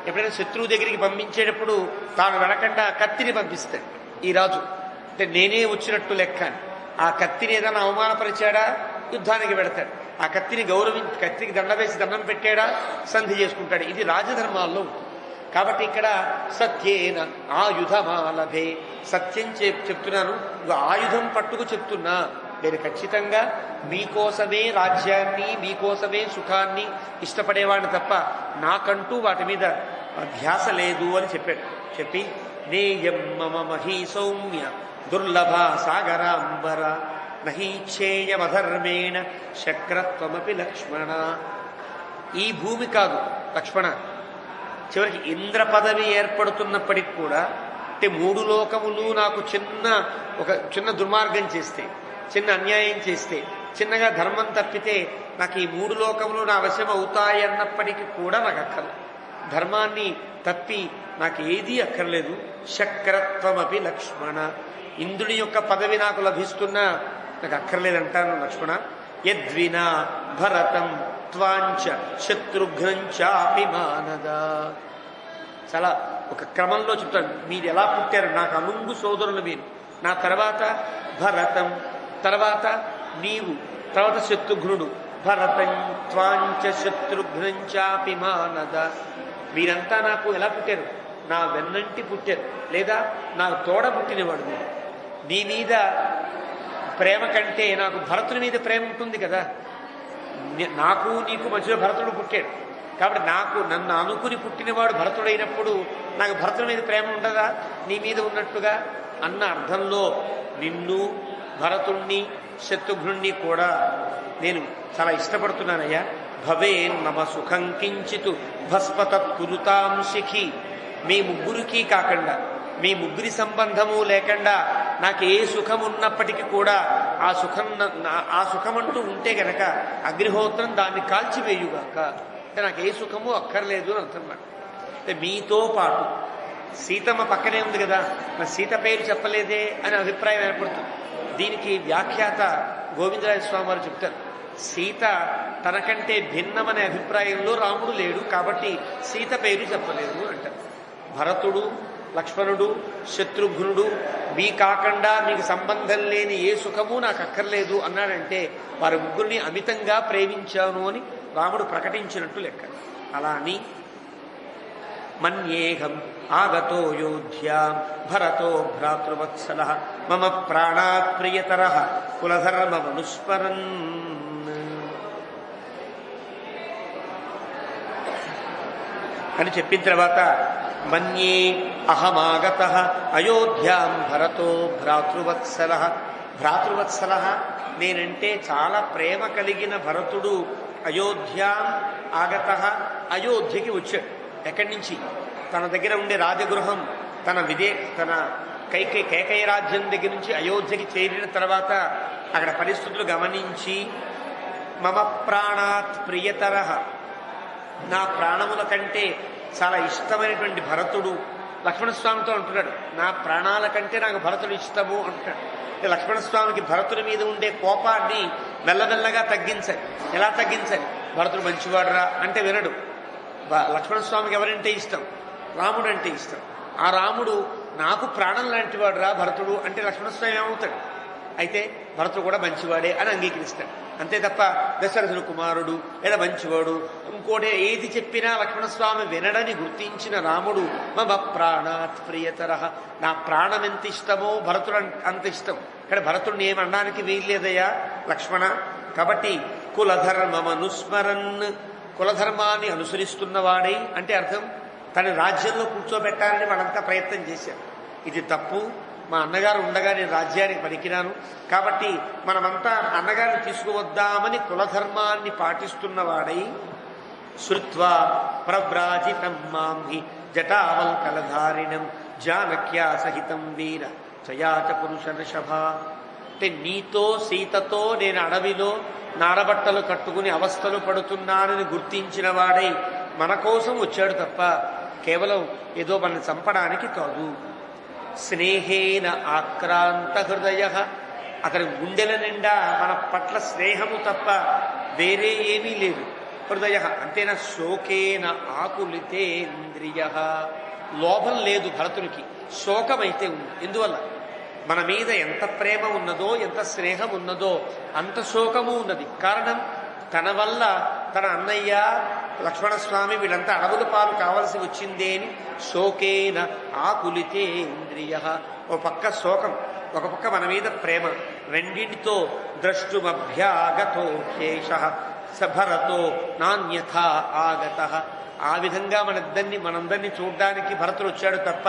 ఎప్పుడైనా శత్రువు దగ్గరికి పంపించేటప్పుడు తాను వెనకుండా కత్తిని పంపిస్తాడు ఈ రాజు. అంటే నేనే వచ్చినట్టు లెక్క అని. ఆ కత్తిని ఏదైనా అవమానపరిచాడా యుద్ధానికి పెడతాడు. ఆ కత్తిని కత్తికి దండ వేసి దండం పెట్టాడా సంధి చేసుకుంటాడు. ఇది రాజధర్మాల్లో ఉంటుంది. కాబట్టి ఇక్కడ సత్యేన ఆయుధమాలభే, సత్యం చెప్తున్నాను, ఆయుధం పట్టుకు చెప్తున్నా. నేను ఖచ్చితంగా మీకోసమే రాజ్యాన్ని, మీకోసమే సుఖాన్ని ఇష్టపడేవాడిని తప్ప నాకంటూ వాటి మీద ధ్యాస లేదు అని చెప్పాడు. చెప్పి నేయం మమ మహీ సౌమ్య దుర్లభ సాగరాంబర నహీచ్ఛేయమధర్మేణ శక్రత్వమపి లక్ష్మణ. ఈ భూమి కాదు లక్ష్మణ, చివరికి ఇంద్ర పదవి ఏర్పడుతున్నప్పటికి కూడా, అంటే మూడు లోకములు నాకు ఒక చిన్న దుర్మార్గం చేస్తే, చిన్న అన్యాయం చేస్తే, చిన్నగా ధర్మం తప్పితే నాకు ఈ మూడు లోకములు నా వశం అవుతాయన్నప్పటికీ కూడా నాకు అక్కర్లేదు. ధర్మాన్ని తప్పి నాకు ఏదీ అక్కర్లేదు. శక్రత్వమపి లక్ష్మణ, ఇంద్రుని యొక్క పదవి నాకు లభిస్తున్నా నాకు అక్కర్లేదంటాను లక్ష్మణ. యద్వినా భరతం త్వాంచ శత్రుఘ్నంచాపి మానద. చాలా ఒక క్రమంలో చెప్తాను. మీరు ఎలా పుట్టారు? నాకు అనుంగు సోదరులు మీరు. నా తర్వాత భరతం, తర్వాత నీవు, తర్వాత శత్రుఘ్నుడు. భరతం త్వాంచ శత్రుఘ్నంచాపి మానద. మీరంతా నాకు ఎలా పుట్టారు? నా వెన్నంటి పుట్టారు, లేదా నాకు తోడ పుట్టినవాడు మీరు. నీ మీద ప్రేమ కంటే నాకు భరతుని మీద ప్రేమ ఉంటుంది కదా. నాకు నీకు మధ్యలో భరతుడు పుట్టాడు కాబట్టి నన్ను అనుకుని పుట్టినవాడు భరతుడైనప్పుడు నాకు భరతుడి మీద ప్రేమ ఉండదా నీ మీద ఉన్నట్టుగా అన్న అర్థంలో నిన్ను, భరతుణ్ణి, శత్రుఘ్నుణ్ణి కూడా నేను చాలా ఇష్టపడుతున్నానయ్యా. భవే మమ సుఖం కించితు భస్మతత్కురుతాం శిఖి. మీ ముగ్గురికి కాకుండా, మీ ముగ్గురి సంబంధము లేకుండా నాకు ఏ సుఖం ఉన్నప్పటికీ కూడా ఆ సుఖమంటూ ఉంటే గనక అగ్నిహోత్రం దాన్ని కాల్చివేయుగాక. అంటే నాకు ఏ సుఖము అక్కర్లేదు అని అంటున్నాడు. అంటే మీతో పాటు సీతమ్మ పక్కనే ఉంది కదా, మరి సీత పేరు చెప్పలేదే అని అభిప్రాయం ఏర్పడుతుంది. దీనికి వ్యాఖ్యాత గోవిందరాజ స్వామి వారు చెప్తారు, సీత తనకంటే భిన్నమనే అభిప్రాయంలో రాముడు లేడు కాబట్టి సీత పేరు చెప్పలేదు అంటారు. భరతుడు, లక్ష్మణుడు, శత్రుఘ్నుడు మీ కాకుండా మీకు సంబంధం లేని ఏ సుఖము నాకు అక్కర్లేదు అన్నాడంటే వారి ముగ్గురిని అమితంగా ప్రేమించాను అని రాముడు ప్రకటించినట్టు లెక్క. అలా అని మన్యేహం ఆగతో యోధ్యా భరతో భ్రాతృవత్సల మమ ప్రాణాత్ ప్రియతర కులధర్మమనుస్మరన్. అని చెప్పిన తర్వాత మన్యే అహమాగత అయోధ్యాం భరతో భ్రాతృవత్సల. భ్రాతృవత్సల నేనంటే చాలా ప్రేమ కలిగిన భరతుడు అయోధ్యాం ఆగత, అయోధ్యకి వచ్చాడు. ఎక్కడి నుంచి? తన దగ్గర ఉండే రాజగృహం, తన కేకయ రాజ్యం దగ్గర నుంచి అయోధ్యకి చేరిన తర్వాత అక్కడ పరిస్థితులు గమనించి మమ ప్రాణాత్ ప్రియతర, నా ప్రాణముల కంటే చాలా ఇష్టమైనటువంటి భరతుడు లక్ష్మణస్వామితో అంటున్నాడు, నా ప్రాణాల కంటే నాకు భరతుడు ఇష్టము అంటున్నాడు. లక్ష్మణస్వామికి భరతుడి మీద ఉండే కోపాన్ని మెల్లమెల్లగా తగ్గించాలి. ఎలా తగ్గించాలి? భరతుడు మంచివాడురా అంటే వినడు. లక్ష్మణస్వామికి ఎవరంటే ఇష్టం? రాముడు అంటే ఇష్టం. ఆ రాముడు నాకు ప్రాణం లాంటి వాడురా భరతుడు అంటే లక్ష్మణస్వామి ఏమవుతాడు? అయితే భరతుడు కూడా మంచివాడే అని అంగీకరిస్తాడు. అంతే తప్ప దశరథుడు కుమారుడు లేదా మంచివాడు ఇంకోటి ఏది చెప్పినా లక్ష్మణస్వామి వినడని గుర్తించిన రాముడు మమ ప్రాణాత్ ప్రియతర, నా ప్రాణం ఎంత ఇష్టమో భరతుడు అంత ఇష్టం. కానీ భరతుడిని ఏమనడానికి వీల్లేదయ్యా లక్ష్మణ. కాబట్టి కులధర్మమనుస్మరన్, కులధర్మాన్ని అనుసరిస్తున్నవాడై అంటే అర్థం తన రాజ్యంలో కూర్చోబెట్టాలని వాళ్ళంతా ప్రయత్నం చేశారు. ఇది తప్పు, మా అన్నగారు ఉండగా నేను రాజ్యానికి పనికిరాను, కాబట్టి మనమంతా అన్నగారిని తీసుకువద్దామని కులధర్మాన్ని పాటిస్తున్నవాడై శ్రుత్వా ప్రవ్రాజితం మాంహి జటావల్కలధారిణం జానక్యా సహితం వీర చయాచ పురుషర్షభ. అంటే నీతో సీతతో నేను అడవిలో నారబట్టలు కట్టుకుని అవస్థలు పడుతున్నానని గుర్తించిన వాడై మన కోసం వచ్చాడు తప్ప కేవలం ఏదో మనల్ని చంపడానికి కాదు. స్నేహేన ఆక్రాంత హృదయ, అతని గుండెల నిండా మన పట్ల స్నేహము తప్ప వేరే ఏమీ లేదు. హృదయ అంతేనా, శోకేన ఆకులితేంద్రియ, లోభం లేదు భరతునికి, శోకమైతే ఉంది. ఎందువల్ల మన మీద ఎంత ప్రేమ ఉన్నదో ఎంత స్నేహం ఉన్నదో అంత శోకము ఉన్నది. కారణం తన వల్ల తన అన్నయ్య లక్ష్మణస్వామి వీళ్ళంతా అడవుల పాలు కావలసి వచ్చిందే అని శోకేన ఆకులితేంద్రియ. ఓ పక్క శోకం, ఒక పక్క మన మీద ప్రేమ, రెండింటితో ద్రష్టుమభ్యాగతో శేష సభరతో నాణ్యథా ఆగత. ఆ విధంగా మనందరినీ చూడ్డానికి భరతుడు వచ్చాడు తప్ప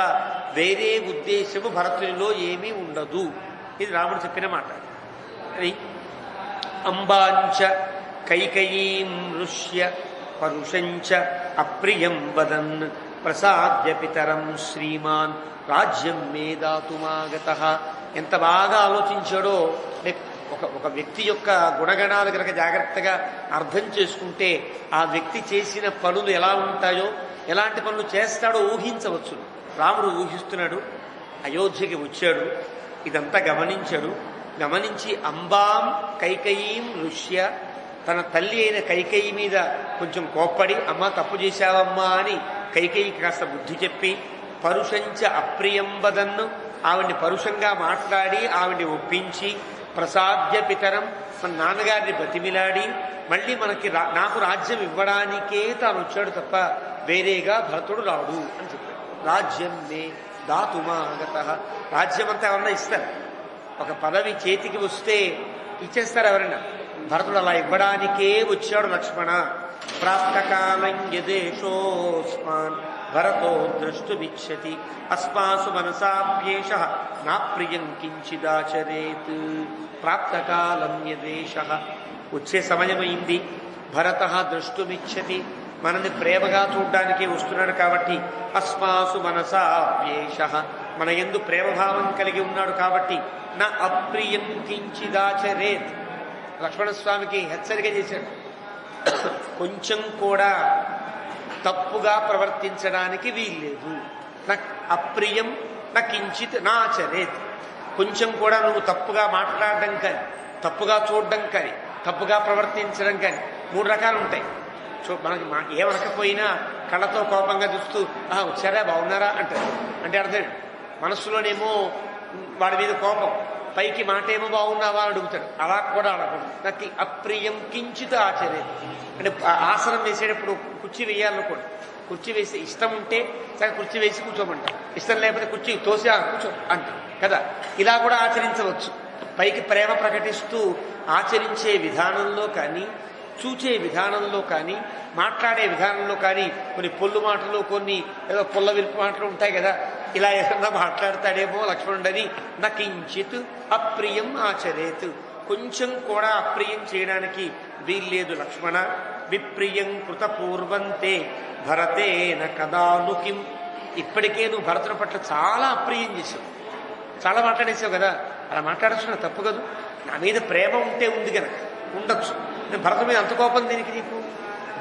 వేరే ఉద్దేశము భరతునిలో ఏమీ ఉండదు. ఇది రాముడు చెప్పిన మాట. అది అంబాంచ కైకయీం ఋష్య పరుషంచ అప్రియం వదన్ ప్రసాద్య పితరం శ్రీమాన్ రాజ్యం మే దాతుమాగత. ఎంత బాగా ఆలోచించాడో. ఒక వ్యక్తి యొక్క గుణగణాలు కనుక జాగ్రత్తగా అర్థం చేసుకుంటే ఆ వ్యక్తి చేసిన పనులు ఎలా ఉంటాయో, ఎలాంటి పనులు చేస్తాడో ఊహించవచ్చు. రాముడు ఊహిస్తున్నాడు. అయోధ్యకి వచ్చాడు, ఇదంతా గమనించాడు. గమనించి అంబాం కైకయీం ఋష్య, తన తల్లి అయిన కైకేయి మీద కొంచెం కోప్పడి అమ్మ తప్పు చేశావమ్మా అని కైకేయికి కాస్త బుద్ధి చెప్పి, పరుషంచ అప్రియం వదన్ను, ఆవిడ్ని పరుషంగా మాట్లాడి ఆవిడ్ని ఒప్పించి, ప్రసాద్య పితరం, మన నాన్నగారిని బతిమిలాడి మళ్ళీ నాకు రాజ్యం ఇవ్వడానికే తాను వచ్చాడు తప్ప వేరేగా భరతుడు రాడు అని చెప్పాడు. రాజ్యం మే దాతుమాగత, రాజ్యం అంతా ఎవరన్నా ఇస్తారు. ఒక పదవి చేతికి వస్తే ఇచ్చేస్తారు ఎవరైనా. భరతుడు అలా ఇవ్వడానికే వచ్చాడు లక్ష్మణ. ప్రాప్తకాలం యదేశోస్మాన్ భరతో ద్రష్టుమిచ్చతి అస్మాసు మనసాప్యేష నా ప్రియం కించిదాచరేత్. ప్రాప్తకాలం యదేశ, వచ్చే సమయమైంది. భరత ద్రష్టుమిచ్చతి, మనల్ని ప్రేమగా చూడ్డానికే వస్తున్నాడు కాబట్టి అస్మాసు మనసాప్యేష, మన యందు ప్రేమభావం కలిగి ఉన్నాడు కాబట్టి నా అప్రియం కించిదాచరేత్. లక్ష్మణస్వామికి హెచ్చరిక చేశాడు, కొంచెం కూడా తప్పుగా ప్రవర్తించడానికి వీల్లేదు. నా అప్రియం నా కించిత్ నాచరేత్, కొంచెం కూడా నువ్వు తప్పుగా మాట్లాడడం కానీ, తప్పుగా చూడడం కానీ, తప్పుగా ప్రవర్తించడం కానీ, 3 రకాలు ఉంటాయి. మనకి ఏమనకపోయినా కళ్ళతో కోపంగా చూస్తూ వచ్చారా బాగున్నారా అంటారు. అంటే అర్థం మనస్సులోనేమో వాడి మీద కోపం, పైకి మాట ఏమో బాగున్నావా అని అడుగుతాడు. అలా కూడా అనకూడదు. నాకు అప్రియం కించిత్ ఆచరేది అంటే ఆసనం వేసేటప్పుడు కుర్చీ వేయాలనుకోండి, కుర్చీ వేసి ఇష్టం ఉంటే సరే కుర్చీ వేసి కూర్చోమంటాం, ఇష్టం లేకపోతే కుర్చీ తోసి కూర్చో అంటాం కదా. ఇలా కూడా ఆచరించవచ్చు. పైకి ప్రేమ ప్రకటిస్తూ ఆచరించే విధానంలో కానీ, చూచే విధానంలో కానీ, మాట్లాడే విధానంలో కానీ కొన్ని పొల్లు మాటలు, కొన్ని ఏదో పొల్ల విలుపు మాటలు ఉంటాయి కదా. ఇలా ఏదన్నా మాట్లాడతాడేమో లక్ష్మణుడని నా కించిత్ అప్రియం ఆచరేత్, కొంచెం కూడా అప్రియం చేయడానికి వీల్లేదు లక్ష్మణ. విప్రియం కృతపూర్వంతే భరతేన కదానుకిం, ఇప్పటికే నువ్వు భరతుని పట్ల చాలా అప్రియం చేసావు, చాలా మాట్లాడేసావు కదా. అలా మాట్లాడచ్చు, నా తప్పు కదా. నా మీద ప్రేమ ఉంటే ఉంది కనుక ఉండొచ్చు. నేను భరతుడి మీద అంత కోపం దీనికి నీకు?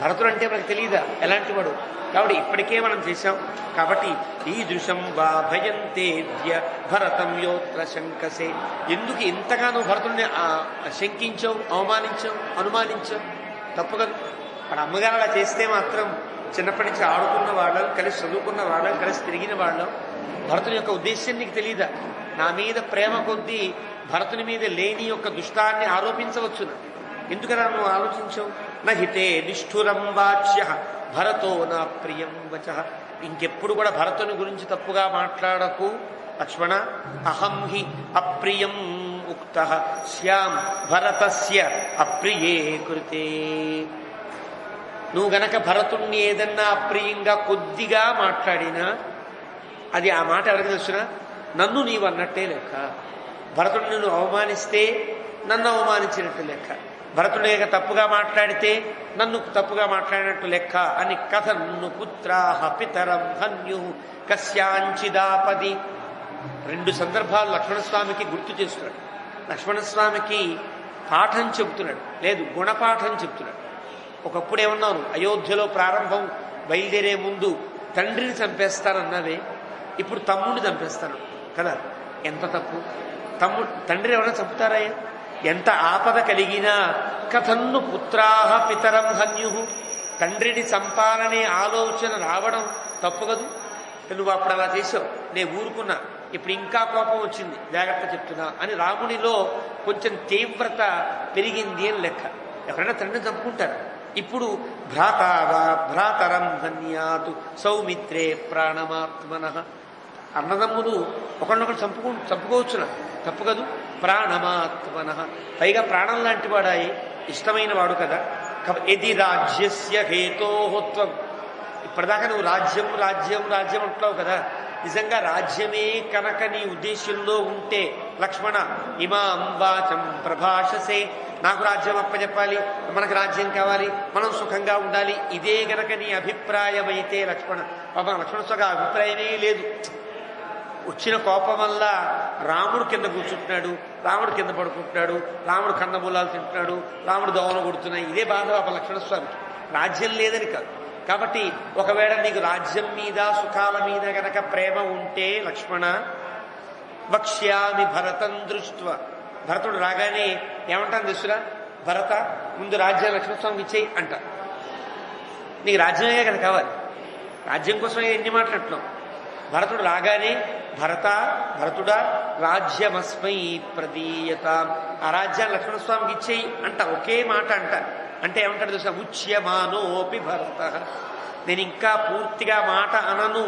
భరతుడు అంటే మనకు తెలియదా ఎలాంటి వాడు? కాబట్టి ఇప్పటికే మనం చేశాం. కాబట్టి ఈ దృశం వా భయంతేద్య భరతం యోత్ర శంకసే, ఎందుకు ఇంతగానో భరతుడిని శంకించావు, అవమానించావు, అనుమానించావు? తప్పు కదా. మన అమ్మగారు అలా చేస్తే మాత్రం చిన్నప్పటి నుంచి ఆడుకున్న వాళ్ళం, కలిసి చదువుకున్న వాళ్ళం, కలిసి తిరిగిన వాళ్ళం, భరతుని యొక్క ఉద్దేశ్యం నీకు తెలియదా? నా మీద ప్రేమ కొద్దీ భరతుని మీద లేని యొక్క దుష్టాన్ని ఆరోపించవచ్చును. ఎందుకలా నువ్వు ఆలోచించవు? నహితే నిష్ఠురం వాచ్య భరతో నా ప్రియం వచ. ఇంకెప్పుడు కూడా భరతుని గురించి తప్పుగా మాట్లాడకు లక్ష్మణ. అహం హి అప్రియం ఉక్త శ్యాం భరతస్య అప్రియే కృతే. నువ్వు గనక భరతుణ్ణి ఏదన్నా అప్రియంగా కొద్దిగా మాట్లాడినా అది ఆ మాట ఎవరికి తెలుసునా? నన్ను నీవు అన్నట్టే లెక్క. భరతుడిని నువ్వు అవమానిస్తే నన్ను అవమానించినట్టు లెక్క. భరతుడే తప్పుగా మాట్లాడితే నన్ను తప్పుగా మాట్లాడినట్టు లెక్క అని కథన్ను పుత్రాహ పితరం హన్యు కస్యాంచిదాపది. 2 సందర్భాలు లక్ష్మణస్వామికి గుర్తు చేస్తున్నాడు. లక్ష్మణస్వామికి పాఠం చెబుతున్నాడు, లేదు గుణపాఠం చెబుతున్నాడు. ఒకప్పుడు ఏమన్నాను, అయోధ్యలో ప్రారంభం బయలుదేరే ముందు తండ్రిని చంపేస్తానన్నావే, ఇప్పుడు తమ్ముడిని చంపేస్తాను కదా. ఎంత తప్పు! తండ్రి ఎవరైనా చంపుతారా? ఎంత ఆపద కలిగినా కథన్ను పుత్రాహ పితరం హన్యు. తండ్రిని చంపాలనే ఆలోచన రావడం తప్పు కదూ. నువ్వు అప్పుడు అలా చేసావు, నేను ఊరుకున్నా, ఇప్పుడు ఇంకా కోపం వచ్చింది, జాగ్రత్త చెప్తున్నా అని రామునిలో కొంచెం తీవ్రత పెరిగింది అని లెక్క. ఎవరైనా తండ్రిని చంపుకుంటారు. ఇప్పుడు భ్రాతరం హన్యాతు సౌమిత్రే ప్రాణమాత్మన. అన్నదమ్ములు ఒకరినొకరు చంపుకోవచ్చునా? తప్పు కదూ. ప్రాణమాత్మన, పైగా ప్రాణం లాంటి వాడాయి, ఇష్టమైన వాడు కదా. ఎది రాజ్యస్య హేతోహత్వం. ఇప్పటిదాకా నువ్వు రాజ్యం రాజ్యం రాజ్యం అంటున్నావు కదా. నిజంగా రాజ్యమే కనుక నీ ఉద్దేశంలో ఉంటే లక్ష్మణ ఇమాం వాచం ప్రభాషసే. నాకు రాజ్యం అప్పచెప్పాలి, మనకు రాజ్యం కావాలి, మనం సుఖంగా ఉండాలి, ఇదే గనక నీ అభిప్రాయమైతే లక్ష్మణ. లక్ష్మణ స్వామి అభిప్రాయమే లేదు. వచ్చిన కోపం వల్ల రాముడు కింద కూర్చుంటున్నాడు, రాముడు కింద పడుకుంటున్నాడు, రాముడు కన్నమూలాలు తింటున్నాడు, రాముడు దోవన కొడుతున్నాయి. ఇదే బాధ లక్ష్మణస్వామికి. రాజ్యం లేదని కాదు. కాబట్టి ఒకవేళ నీకు రాజ్యం మీద సుఖాల మీద గనక ప్రేమ ఉంటే లక్ష్మణ వక్ష్యామి భరతం దృష్ట్వా. భరతుడు రాగానే ఏమంటాను తెలుసురా? భరత ముందు రాజ్యం లక్ష్మణస్వామికి ఇచ్చేయి అంట. నీకు రాజ్యమే కనుక కావాలి, రాజ్యం కోసమే ఎన్ని మాట్లాడుతున్నావు. భరతుడు రాగానే భరతుడా రాజ్యమస్మై ప్రదీయతాం. ఆ రాజ్యాన్ని లక్ష్మణస్వామికి ఇచ్చేయి అంట. ఒకే మాట అంట. అంటే ఏమంటాడు తెలుసా? ఉచ్యమానోపి భరత. నేను ఇంకా పూర్తిగా మాట అనను.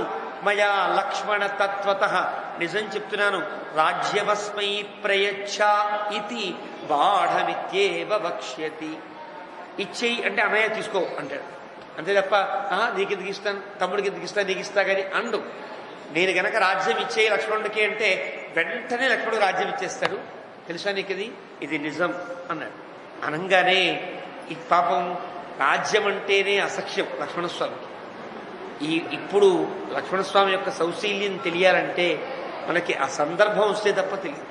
మయా లక్ష్మణ తత్వత. నిజం చెప్తున్నాను. రాజ్యమస్మై ప్రయచ్చ ఇది బాఢమిత్యేవ వక్ష్యతి. ఇచ్చేయి అంటే అన్నయ్య తీసుకో అంటాడు. అంతే తప్ప నీకెందుకు ఇస్తాను, తమ్ముడికి ఎందుకు ఇస్తాను, నీకు ఇస్తా కానీ అండు. నేను గనక రాజ్యం ఇచ్చేయి లక్ష్మణుడికి అంటే వెంటనే లక్ష్మణుడు రాజ్యం ఇచ్చేస్తాడు. తెలుసా నీకు ఇది నిజం అన్నాడు. అనంగానే ఈ పాపం రాజ్యం అంటేనే అసఖ్యం లక్ష్మణస్వామికి. ఇప్పుడు లక్ష్మణస్వామి యొక్క సౌశీల్యం తెలియాలంటే మనకి ఆ సందర్భం వస్తే తప్ప తెలియదు.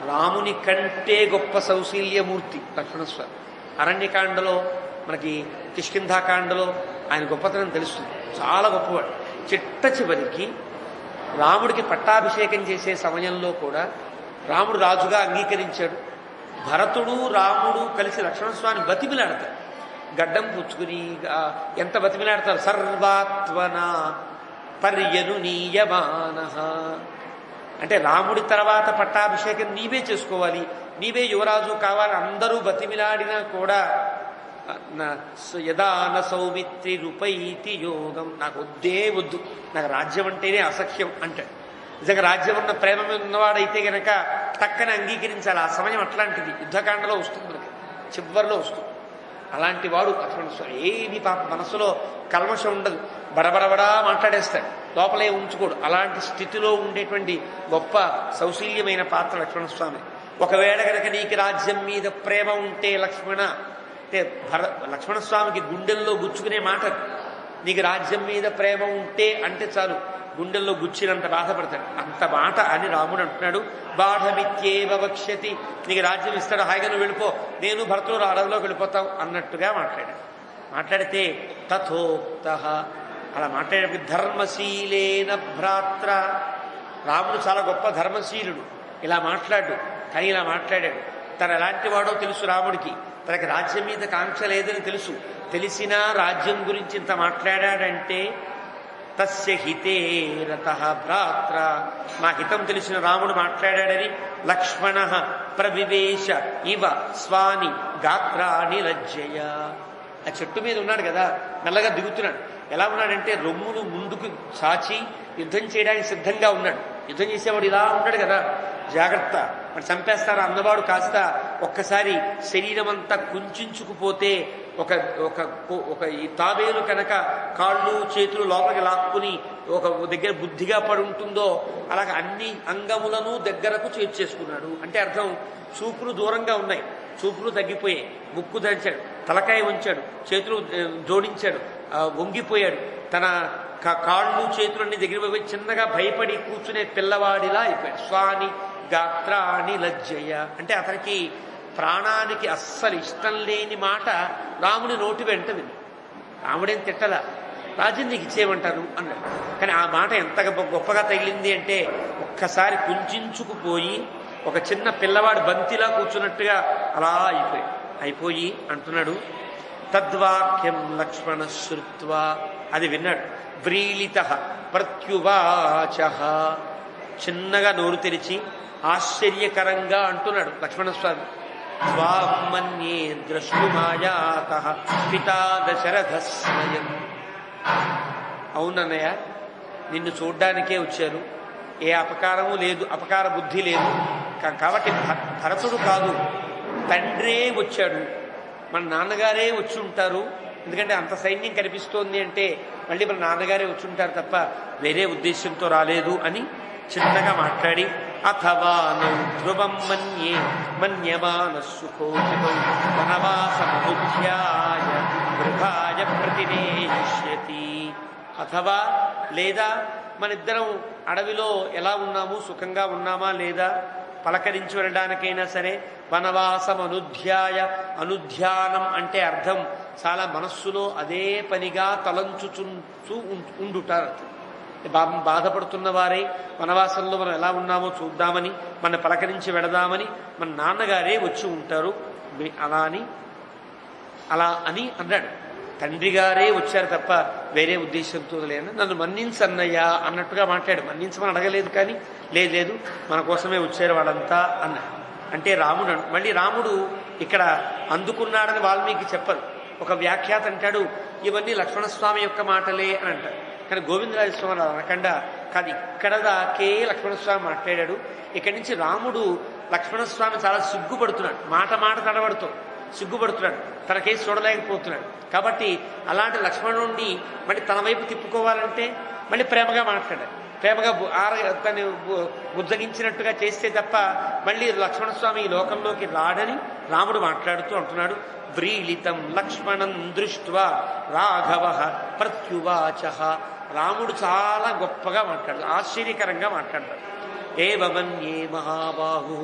రాముని కంటే గొప్ప సౌశీల్యమూర్తి లక్ష్మణస్వామి. అరణ్యకాండలో మనకి కిష్కింధాకాండలో ఆయన గొప్పతనం తెలుస్తుంది. చాలా గొప్పవాడు. చిట్ట చివరికి రాముడికి పట్టాభిషేకం చేసే సమయంలో కూడా రాముడు రాజుగా అంగీకరించాడు. భరతుడు రాముడు కలిసి లక్ష్మణస్వామిని బతిమిలాడతారు. గడ్డం పుచ్చుకుని ఎంత బతిమిలాడతారు. సర్వాత్మన పర్యనునీయమాన. అంటే రాముడి తర్వాత పట్టాభిషేకం నీవే చేసుకోవాలి, నీవే యువరాజు కావాలి. అందరూ బతిమిలాడినా కూడా యదాన సౌమిత్రి రూపైతి యోగం. నాకు వద్దే వద్దు, నాకు రాజ్యం అంటేనే అసఖ్యం అంటాడు. నిజంగా రాజ్యం ఉన్న ప్రేమ మీద ఉన్నవాడైతే గనక టక్కన అంగీకరించాలి. ఆ సమయం అట్లాంటిది. యుద్ధకాండలో వస్తుంది, మనకి చివరిలో వస్తుంది. అలాంటి వాడు లక్ష్మణస్వామి. ఏమి పాప మనసులో కల్మషం ఉండదు, బడబడబడా మాట్లాడేస్తాడు, లోపలే ఉంచుకోడు. అలాంటి స్థితిలో ఉండేటువంటి గొప్ప సౌశీల్యమైన పాత్ర లక్ష్మణస్వామి. ఒకవేళ గనక నీకు రాజ్యం మీద ప్రేమ ఉంటే లక్ష్మణ అంటే లక్ష్మణస్వామికి గుండెల్లో గుచ్చుకునే మాట. నీకు రాజ్యం మీద ప్రేమ ఉంటే అంటే చాలు, గుండెల్లో గుచ్చినంత బాధపడతాడు. అంత మాట అని రాముడు అంటున్నాడు. బాఢమిత్యేవ వక్ష్యతి. నీకు రాజ్యం ఇస్తాడు, హాయిగా నువ్వు వెళ్ళిపో, నేను భరతుడు అడవిలోకి వెళ్ళిపోతావు అన్నట్టుగా మాట్లాడాడు. మాట్లాడితే తథోక్త. అలా మాట్లాడే ధర్మశీలేన భ్రాత్ర. రాముడు చాలా గొప్ప ధర్మశీలుడు. ఇలా మాట్లాడు, కానీ ఇలా మాట్లాడాడు. తను ఎలాంటి వాడో తెలుసు రాముడికి. తనకి రాజ్యం మీద కాంక్ష లేదని తెలుసు. తెలిసినా రాజ్యం గురించి ఇంత మాట్లాడాడంటే తస్య హితే రతః భ్రాత్ర, నా హితం తెలిసిన రాముడు మాట్లాడాడని లక్ష్మణ ప్రవివేశ ఇవ స్వాని గాత్రాని లజ్జయ. ఆ చెట్టు మీద ఉన్నాడు కదా, మెల్లగా దిగుతున్నాడు. ఎలా ఉన్నాడంటే రొమ్మును ముందుకు చాచి యుద్ధం చేయడానికి సిద్ధంగా ఉన్నాడు. యుద్ధం చేసేవాడు ఇలా ఉంటాడు కదా, జాగ్రత్త మరి చంపేస్తారా అన్నవాడు కాస్త ఒక్కసారి శరీరం అంతా కుంచుకుపోతే ఒక ఒక ఒక ఈ తాబేలు కనుక కాళ్ళు చేతులు లోపలికి లాక్కుని ఒక దగ్గర బుద్ధిగా పడి ఉంటుందో అలాగ అన్ని అంగములను దగ్గరకు చేర్చేసుకున్నాడు. అంటే అర్థం చూపులు దూరంగా ఉన్నాయి, చూపులు తగ్గిపోయాయి, ముక్కు ధరించాడు, తలకాయ ఉంచాడు, చేతులు జోడించాడు, వంగిపోయాడు, తన కాళ్ళు చేతులన్నీ దగ్గర పోయి చిన్నగా భయపడి కూర్చునే పిల్లవాడిలా అయిపోయాడు. స్వాని గాత్రాని లజ్జయ అంటే అతనికి ప్రాణానికి అస్సలు ఇష్టం లేని మాట రాముడి నోటి వెంట విని. రాముడేం తిట్టలా, రాజ్యం నీకు ఇచ్చేయమంటారు అన్నాడు. కానీ ఆ మాట ఎంత గొప్పగా తగిలింది అంటే ఒక్కసారి కుంచుకుపోయి ఒక చిన్న పిల్లవాడు బంతిలా కూర్చున్నట్టుగా అలా అయిపోయి అంటున్నాడు. తద్వాక్యం లక్ష్మణ శ్రుత్వా, అది విన్నాడు. వ్రీళిత ప్రత్యువాచ, చిన్నగా నోరు తెరిచి ఆశ్చర్యకరంగా అంటున్నాడు లక్ష్మణస్వామి. స్వాం మన్యే ద్రష్టుమాయాతః పితా దశరథ స్వయం. అవునన్నయ్య, నిన్ను చూడ్డానికే వచ్చారు, ఏ అపకారము లేదు, అపకార బుద్ధి లేదు. కాబట్టి భరతుడు కాదు, తండ్రే వచ్చాడు, మన నాన్నగారే వచ్చి ఉంటారు. ఎందుకంటే అంత సైన్యం కనిపిస్తోంది అంటే మళ్ళీ మన నాన్నగారే వచ్చి ఉంటారు తప్ప వేరే ఉద్దేశంతో రాలేదు అని చిన్నగా మాట్లాడి, అథవా నౌ ధ్రువం మన్యే మన్యమాన సుఖోచితో వనవాసముధ్యాయ గృహాయ ప్రతినేష్యతి. అథవా లేదా మనిద్దరం అడవిలో ఎలా ఉన్నాము, సుఖంగా ఉన్నామా లేదా పలకరించి వెళ్ళడానికైనా సరే వనవాసం అనుధ్యాయ, అనుధ్యానం అంటే అర్థం చాలా మనస్సులో అదే పనిగా తలంచుచూ ఉండుటారు. బాధపడుతున్న వారే వనవాసంలో మనం ఎలా ఉన్నామో చూద్దామని, మన పలకరించి వెళదామని మన నాన్నగారే వచ్చి ఉంటారు. అలా అని అన్నాడు. తండ్రి గారే వచ్చారు తప్ప వేరే ఉద్దేశంతో లేదు. నన్ను మన్నించన్నయ్యా అన్నట్టుగా మాట్లాడు. మన్నించమని అడగలేదు, కానీ లేదు మన కోసమే వచ్చారు వాళ్ళంతా అన్నాడు. అంటే రాముడు మళ్ళీ రాముడు ఇక్కడ అందుకున్నాడని వాల్మీకి చెప్పరు. ఒక వ్యాఖ్యాత అంటాడు ఇవన్నీ లక్ష్మణస్వామి యొక్క మాటలే అని అంటాడు. కానీ గోవిందరాజస్వామి అనకుండా కాదు, ఇక్కడ దాకే లక్ష్మణస్వామి మాట్లాడాడు. ఇక్కడి నుంచి రాముడు లక్ష్మణస్వామి చాలా సిగ్గుపడుతున్నాడు, మాట తడబడుతూ సిగ్గుపడుతున్నాడు, తనకేసి చూడలేకపోతున్నాడు. కాబట్టి అలాంటి లక్ష్మణుడిని మళ్ళీ తన వైపు తిప్పుకోవాలంటే మళ్ళీ ప్రేమగా మాట్లాడాడు. ప్రేమగా తను బుజ్జగించినట్టుగా చేస్తే తప్ప మళ్ళీ లక్ష్మణస్వామి ఈ లోకంలోకి రాడని రాముడు మాట్లాడుతూ అంటున్నాడు. వ్రీళితం లక్ష్మణం దృష్ట్వా రాఘవ ప్రత్యువాచ. రాముడు చాలా గొప్పగా మాట్లాడు, ఆశ్చర్యకరంగా మాట్లాడతాడు. ఏవమన్యే మహాబాహు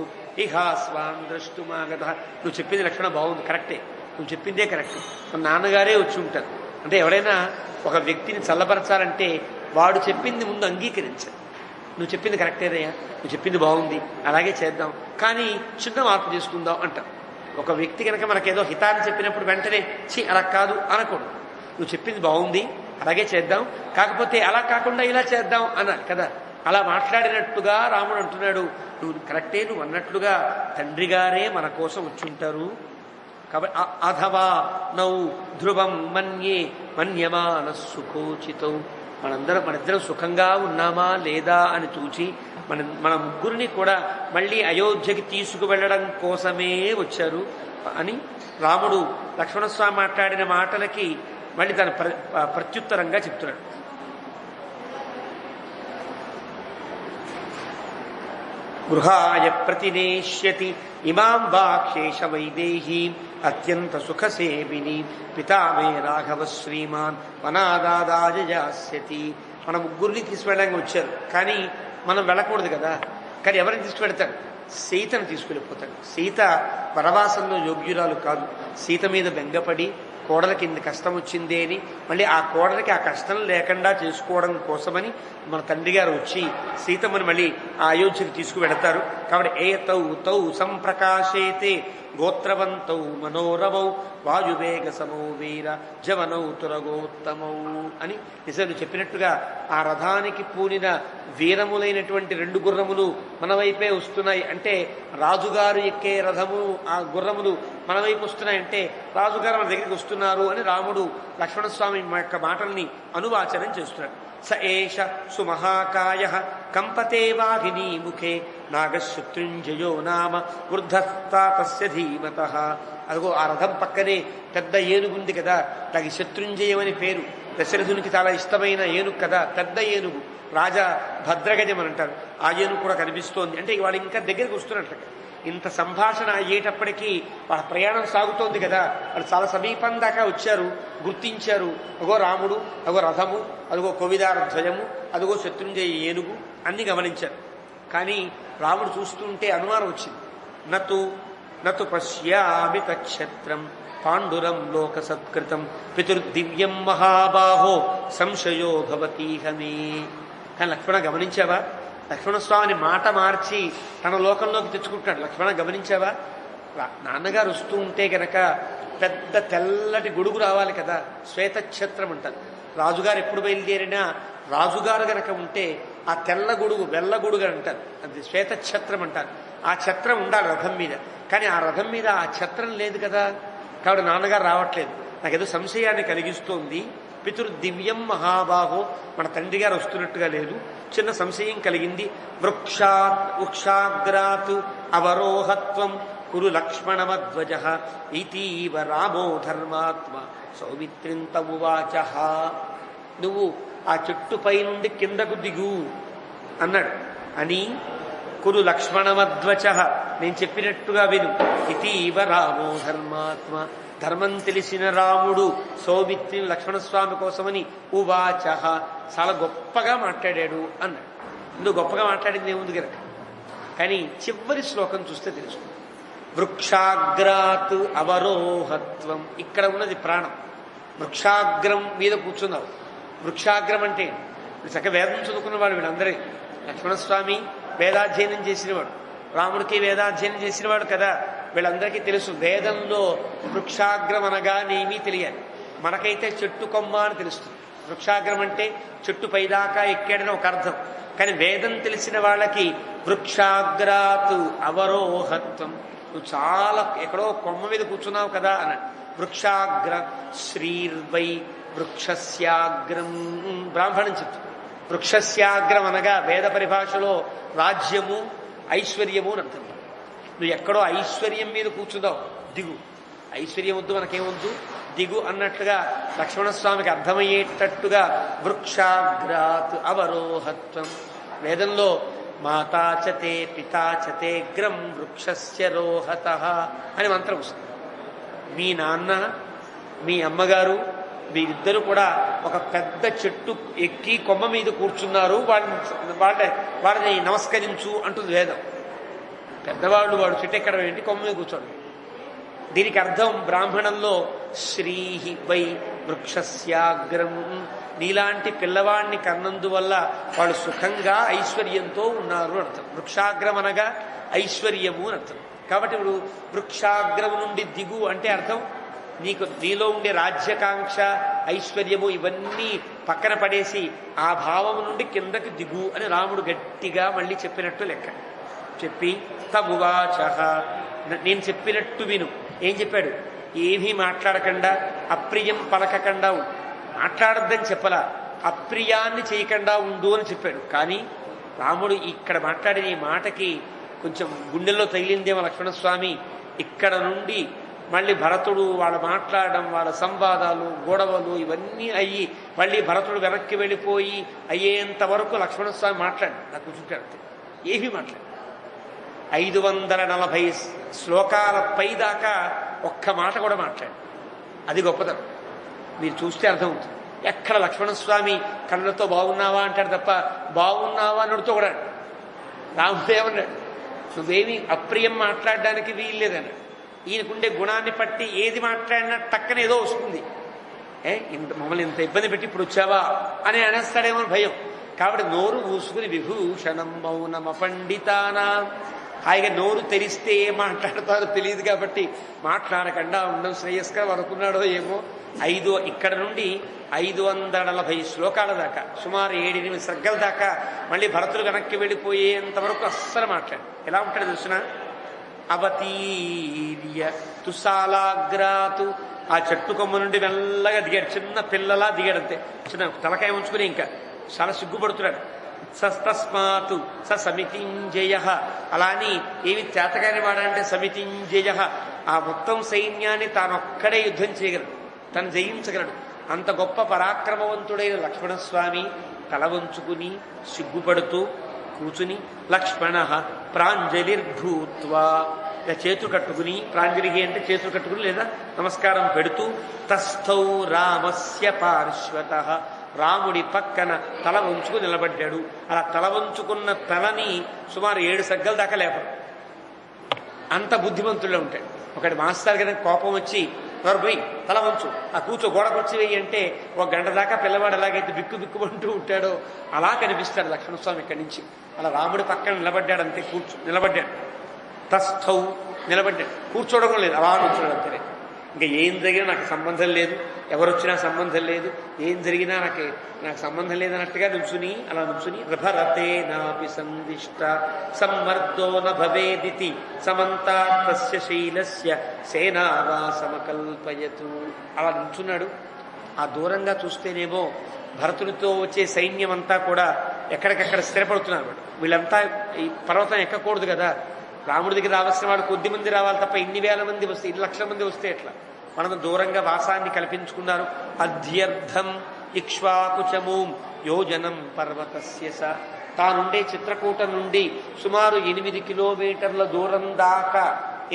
ఇహాస్వాన్ ద్రష్టుమాగత. నువ్వు చెప్పింది లక్షణం బాగుంది, కరెక్టే, నువ్వు చెప్పిందే కరెక్ట్. మన నాన్నగారే వచ్చి ఉంటారు. అంటే ఎవరైనా ఒక వ్యక్తిని చల్లపరచాలంటే వాడు చెప్పింది ముందు అంగీకరించాలి. నువ్వు చెప్పింది కరెక్టేదయ్యా, నువ్వు చెప్పింది బాగుంది, అలాగే చేద్దాం, కానీ చిన్న మార్పు చేసుకుందాం అంటాం. ఒక వ్యక్తి కనుక మనకేదో హితాన్ని చెప్పినప్పుడు వెంటనే అలా కాదు అనకూడదు. నువ్వు చెప్పింది బాగుంది, అలాగే చేద్దాం, కాకపోతే అలా కాకుండా ఇలా చేద్దాం అన్నాడు కదా. అలా మాట్లాడినట్టుగా రాముడు అంటున్నాడు, నువ్వు కరెక్టే, నువ్వు అన్నట్లుగా తండ్రి గారే మన కోసం వచ్చుంటారు. కాబట్టి అథవా నౌ ధ్రువం మన్యే మన్యమాన సుఖోచితం. మనిద్దరం సుఖంగా ఉన్నామా లేదా అని చూచి మన ముగ్గురిని కూడా మళ్ళీ అయోధ్యకి తీసుకువెళ్ళడం కోసమే వచ్చారు అని రాముడు లక్ష్మణస్వామి మాట్లాడిన మాటలకి మళ్ళీ తన ప్రత్యుత్తరంగా చెప్తున్నాడు. గృహాయ ప్రతినేష్యతి ఇమాం వాక్షేష వైదేహీ అత్యంత సుఖసేవిని పితా మే రాఘవ శ్రీమాన్ వనాదాదాయ యాస్యతి. మన ముగ్గురిని తీసుకెళ్ళడానికి వచ్చారు, కానీ మనం వెళ్ళకూడదు కదా. కానీ ఎవరిని తీసుకువెళ్తాడు? సీతను తీసుకెళ్ళిపోతాడు. సీత వనవాసంలో యోగ్యురాలు కాదు. సీత మీద బెంగపడి కోడలికి ఇంత కష్టం వచ్చిందే అని మళ్ళీ ఆ కోడలికి ఆ కష్టం లేకుండా చేసుకోవడం కోసమని మన తండ్రి గారు వచ్చి సీతమ్మని మళ్ళీ ఆ అయోధ్యకు తీసుకువెడతారు. కాబట్టి ఏతౌ తౌ సంప్రకాశేతే గోత్రవంతౌ మనోరమౌ వాయువేగ సమౌ వీర జవనౌ తురగోత్తమౌ అని నిజాలు చెప్పినట్టుగా ఆ రథానికి పూనిన వీరములైనటువంటి 2 గుర్రములు మన వైపే వస్తున్నాయి అంటే రాజుగారు ఎక్కే రథము ఆ గుర్రములు మన వైపు వస్తున్నాయంటే రాజుగారు మన దగ్గరికి వస్తున్నారు అని రాముడు లక్ష్మణస్వామి యొక్క మాటల్ని అనువాచనం చేస్తున్నాడు. స ఏష సుమహాకాయ కంపతే వాహినీ ముఖే నాగశత్రుంజయో నామ వృద్ధస్తాతస్య ధీమతః. అదిగో ఆ రథం పక్కనే పెద్ద ఏనుగుంది కదా, దానికి శత్రుంజయం అని పేరు. దశరథునికి చాలా ఇష్టమైన ఏనుగు కదా, పెద్ద ఏనుగు, రాజా భద్రగజం అని అంటారు. ఆ ఏనుగు కూడా కనిపిస్తోంది. అంటే వాడు ఇంకా దగ్గరికి వస్తున్నట్లు. ఇంత సంభాషణ అయ్యేటప్పటికీ వాళ్ళ ప్రయాణం సాగుతోంది కదా, వాళ్ళు చాలా సమీపం దాకా వచ్చారు, గుర్తించారు. అగో రాముడు, అగో రథము, అదిగో కొవిదార ధ్వజము, అదిగో శత్రుంజయ ఏనుగు అన్ని గమనించారు. కానీ రాముడు చూస్తుంటే అనుమానం వచ్చింది. నతు పశ్యామి తక్షత్రం పాండురం లోక సత్కృతం పితుర్దివ్యం మహాబాహో సంశయో భవతీహమే. కానీ లక్ష్మణ గమనించావా, లక్ష్మణస్వామిని మాట మార్చి తన లోకంలోకి తెచ్చుకుంటున్నాడు. లక్ష్మణ గమనించావా, నాన్నగారు వస్తూ ఉంటే గనక పెద్ద తెల్లటి గొడుగు రావాలి కదా, శ్వేతఛత్రం అంటారు. రాజుగారు ఎప్పుడు బయలుదేరినా రాజుగారు గనక ఉంటే ఆ తెల్ల గొడుగు వెల్ల గొడుగు అంటారు, అది శ్వేతఛత్రం అంటారు. ఆ ఛత్రం ఉండాలి రథం మీద. కానీ ఆ రథం మీద ఆ ఛత్రం లేదు కదా, కాబట్టి నాన్నగారు రావట్లేదు. నాకేదో సంశయాన్ని కలిగిస్తోంది. పితృదివ్యం మహాబాహో, మన తండ్రి గారు వస్తున్నట్టుగా లేదు, చిన్న సంశయం కలిగింది. వృక్షాగ్రాత్ అవరోహత్వం కురు లక్ష్మణమధ్వజ ఇతీవ రామో ధర్మాత్మ సౌమిత్రింతమువాచ. నువ్వు ఆ చెట్టుపై నుండి కిందకు దిగు అన్నాడు. అని కురు లక్ష్మణమధ్వజ, నేను చెప్పినట్టుగా విను. ఇతీవ రామో ధర్మాత్మ, ధర్మం తెలిసిన రాముడు సౌమిత్రుని లక్ష్మణస్వామి కోసమని ఉవాచ, చాలా గొప్పగా మాట్లాడాడు అన్నాడు. ఇందుకు గొప్పగా మాట్లాడింది ఏముంది కనుక. కానీ చివరి శ్లోకం చూస్తే తెలుస్తుంది. వృక్షాగ్రాత్ అవరోహత్వం, ఇక్కడ ఉన్నది ప్రాణం. వృక్షాగ్రం మీద కూర్చున్నావు. వృక్షాగ్రం అంటే చక్కగా వేదం చదువుకున్నవాడు వీళ్ళందరి. లక్ష్మణస్వామి వేదాధ్యయనం చేసినవాడు, రాముడికి వేదాధ్యయనం చేసినవాడు కదా. వీళ్ళందరికీ తెలుసు వేదంలో వృక్షాగ్రం అనగానేమీ తెలియాలి. మనకైతే చెట్టు కొమ్మ అని తెలుస్తుంది. వృక్షాగ్రం అంటే చెట్టు పైదాకా ఎక్కాడని ఒక అర్థం. కానీ వేదం తెలిసిన వాళ్ళకి వృక్షాగ్రాత్ అవరోహత్వం, నువ్వు చాలా ఎక్కడో కొమ్మ మీద కూర్చున్నావు కదా అన్నాడు. వృక్షాగ్ర శ్రీర్వై వృక్షస్యాగ్రం, బ్రాహ్మణం చెప్తుంది. వృక్షస్యాగ్రం అనగా వేద పరిభాషలో రాజ్యము ఐశ్వర్యము అని అర్థం. నువ్వు ఎక్కడో ఐశ్వర్యం మీద కూర్చుందావు, దిగు. ఐశ్వర్యం వద్దు, మనకేమొద్దు, దిగు అన్నట్లుగా లక్ష్మణస్వామికి అర్థమయ్యేటట్టుగా వృక్షాగ్రాత్ అవరోహత్వం. వేదంలో మాతాచతే పితాచతే గ్రం వృక్షస్య రోహత అని మంత్రం వస్తుంది. మీ నాన్న మీ అమ్మగారు వీరిద్దరూ కూడా ఒక పెద్ద చెట్టు ఎక్కి కొమ్మ మీద కూర్చున్నారు, వాడిని నమస్కరించు అంటుంది వేదం. పెద్దవాళ్ళు వాడు చెట్టు ఎక్కడం ఏంటి, కొమ్మ మీద కూర్చోండి. దీనికి అర్థం బ్రాహ్మణంలో శ్రీహి వై వృక్షస్యాగ్రం, నీలాంటి పిల్లవాడిని కన్నందువల్ల వాళ్ళు సుఖంగా ఐశ్వర్యంతో ఉన్నారు అర్థం. వృక్షాగ్రం అనగా ఐశ్వర్యము అని అర్థం. కాబట్టి ఇప్పుడు వృక్షాగ్రం నుండి దిగు అంటే అర్థం నీలో ఉండే రాజ్యకాంక్ష ఐశ్వర్యము ఇవన్నీ పక్కన పడేసి ఆ భావము నుండి కిందకి దిగు అని రాముడు గట్టిగా మళ్ళీ చెప్పినట్టు లెక్క. చెప్పి తమువాచ, నేను చెప్పినట్టు విను. ఏం చెప్పాడు? ఏమీ మాట్లాడకుండా అప్రియం పలకకుండా ఉండు. మాట్లాడద్దని చెప్పలా, అప్రియాన్ని చేయకుండా ఉండు అని చెప్పాడు. కానీ రాముడు ఇక్కడ మాట్లాడిన ఈ మాటకి కొంచెం గుండెల్లో తగిలిందేమో లక్ష్మణస్వామి. ఇక్కడ నుండి మళ్ళీ భరతుడు వాళ్ళు మాట్లాడడం, వాళ్ళ సంవాదాలు గొడవలు ఇవన్నీ అయ్యి మళ్ళీ భరతుడు వెనక్కి వెళ్ళిపోయి అయ్యేంత వరకు లక్ష్మణస్వామి మాట్లాడు. నాకు కూర్చుంటాడు, ఏమీ మాట్లాడు. 540 శ్లోకాల పైదాకా ఒక్క మాట కూడా మాట్లాడు. అది గొప్పతనం. మీరు చూస్తే అర్థమవుతుంది. ఎక్కడ లక్ష్మణస్వామి కళ్ళతో బాగున్నావా అంటాడు తప్ప బాగున్నావా అన్నడుతో కూడా రాముడు ఏమన్నాడు? నువ్వేమీ అప్రియం మాట్లాడడానికి వీల్లేదన్నాడు. ఈయనకుండే గుణాన్ని బట్టి ఏది మాట్లాడినా టక్కన ఏదో వస్తుంది. మమ్మల్ని ఇంత ఇబ్బంది పెట్టి ఇప్పుడు వచ్చావా అని అనేస్తాడేమో భయం. కాబట్టి నోరు మూసుకుని విభూషణం మౌనమ పండితానా, హాయిగా నోరు తెరిస్తే ఏం మాట్లాడతారో తెలియదు కాబట్టి మాట్లాడకుండా ఉండడం శ్రేయస్కరం అనుకున్నాడో ఏమో. ఇక్కడ నుండి 540 శ్లోకాల దాకా, సుమారు 7-8 సర్గల దాకా మళ్ళీ భరతులు వెనక్కి వెళ్ళిపోయేంత వరకు అస్సలు మాట్లాడు. ఎలా ఉంటాడు చూసిన, అవతీర్య తుసాలాగ్రాతు, ఆ చెట్టు కొమ్మ నుండి మెల్లగా దిగాడు, చిన్న పిల్లలా దిగాడు అంతే, చిన్న తలకాయ ఉంచుకుని ఇంకా చాలా సిగ్గుపడుతున్నాడు. తస్మాత్ సమితింజయ, అలా అని ఏమి చేతగాని వాడంటే సమితింజయ, ఆ మొత్తం సైన్యాన్ని తానొక్కడే యుద్ధం చేయగలడు, తను జయించగలడు. అంత గొప్ప పరాక్రమవంతుడైన లక్ష్మణస్వామి తల వంచుకుని సిగ్గుపడుతూ కూర్చుని, లక్ష్మణ ప్రాంజలిర్భూత్వా, చేతులు కట్టుకుని, ప్రాంజలి అంటే చేతులు కట్టుకుని లేదా నమస్కారం పెడుతూ, తస్థౌ రామస్య పార్శ్వత, రాముడి పక్కన తల వంచుకుని నిలబడ్డాడు. అలా తల వంచుకున్న తలని సుమారు 7 సగ్గల దాకా లేపడు. అంత బుద్ధిమంతుల్లో ఉంటాడు. ఒకటి మాస్టర్ గారికి కోపం వచ్చి, ఎవరు పోయి తల వంచు, ఆ కూర్చో గోడకొచ్చి వెయ్యి అంటే 1 గంట దాకా పిల్లవాడు ఎలాగైతే బిక్కుబిక్కుమంటూ ఉంటాడో అలా కనిపిస్తాడు లక్ష్మణస్వామి ఇక్కడి నుంచి. అలా రాముడి పక్కన నిలబడ్డాడు అంతే, నిలబడ్డాడు. తస్థౌ నిలబడ్డాడు, కూర్చోవడం లేదు, అలా కూర్చోడు అంతే. ఇంకా ఏం జరిగినా నాకు సంబంధం లేదు, ఎవరొచ్చినా సంబంధం లేదు, ఏం జరిగినా నాకు సంబంధం లేదన్నట్టుగా నుంచుని, అలా నుంచుని, భరతే నాపి సందిష్ట సమ్మర్దో న భవేదితి సమంతాస్తస్య శైలస్య సేనావాసమకల్పయతు, అలా నుంచున్నాడు. ఆ దూరంగా చూస్తేనేమో భరతుడితో వచ్చే సైన్యం అంతా కూడా ఎక్కడికక్కడ స్థిరపడుతున్నారు. వీళ్ళంతా ఈ పర్వతం ఎక్కకూడదు కదా, రాముడి దగ్గర రావాల్సిన వాడు కొద్ది మంది రావాలి తప్ప ఇన్ని వేల మంది వస్తే, 1 లక్షల మంది వస్తే ఎట్లా? మనం దూరంగా వాసాన్ని కల్పించుకున్నారు. అధ్యర్థం ఇక్ష్వాకుచమూం యోజనం పర్వతస్య స, తానుండే చిత్రకూటం నుండి సుమారు 8 కిలోమీటర్ల దూరం దాకా,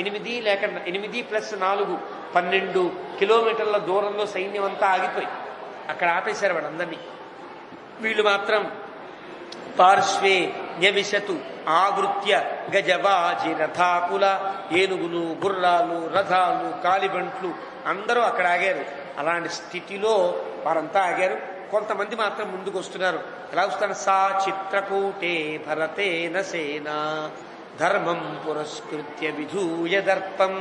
8 లేక 8 + 4 12 కిలోమీటర్ల దూరంలో సైన్యం అంతా ఆగిపోయి అక్కడ ఆపేశారు వాళ్ళందరినీ. వీళ్ళు మాత్రం పార్శ్వే న్యవిశతు ఆవృత్య గజవాజి రథాకుల, ఏనుగులు, గుర్రాలు, రథాలు, కాలిబంట్లు అందరూ అక్కడ ఆగారు. అలాంటి స్థితిలో వారంతా ఆగారు. కొంతమంది మాత్రం ముందుకు వస్తున్నారు. ఎలా వస్తున్నారు? సా చిత్రకూటే భరతేన సేనా ధర్మం పురస్కృత్య విధూయ దర్పం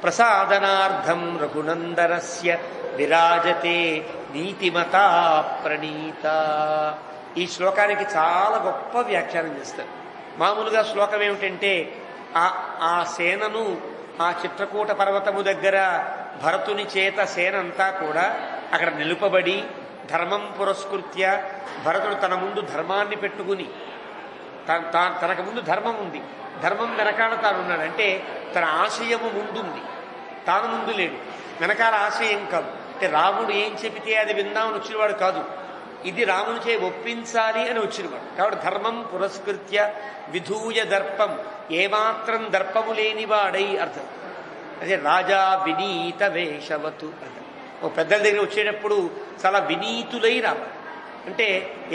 ప్రసాదనార్థం రఘునందనస్య విరాజతే నీతిమతా ప్రణీత. ఈ శ్లోకానికి చాలా గొప్ప వ్యాఖ్యానం చేస్తారు. మామూలుగా శ్లోకం ఏమిటంటే, ఆ సేనను ఆ చిత్రకూట పర్వతము దగ్గర భరతుని చేత సేన అంతా కూడా అక్కడ నిలుపబడి ధర్మం పురస్కృత్య, భరతుడు తన ముందు ధర్మాన్ని పెట్టుకుని, తనకు ముందు ధర్మం ఉంది, ధర్మం వెనకాల తానున్నాడు. అంటే తన ఆశయము ముందుంది, తాను ముందు లేడు. వెనకాల ఆశయం కాదు, అంటే రాముడు ఏం చెబితే అది విందామని వచ్చినవాడు కాదు, ఇది రాముని చే ఒప్పించాలి అని వచ్చినవాడు. కాబట్టి ధర్మం పురస్కృత్య విధూయ దర్పం, ఏమాత్రం దర్పము లేనివాడై అర్థం. అదే రాజా వినీత వేషవతు అర్థం. ఓ పెద్దల దగ్గర వచ్చేటప్పుడు చాలా వినీతులై రావాలి. అంటే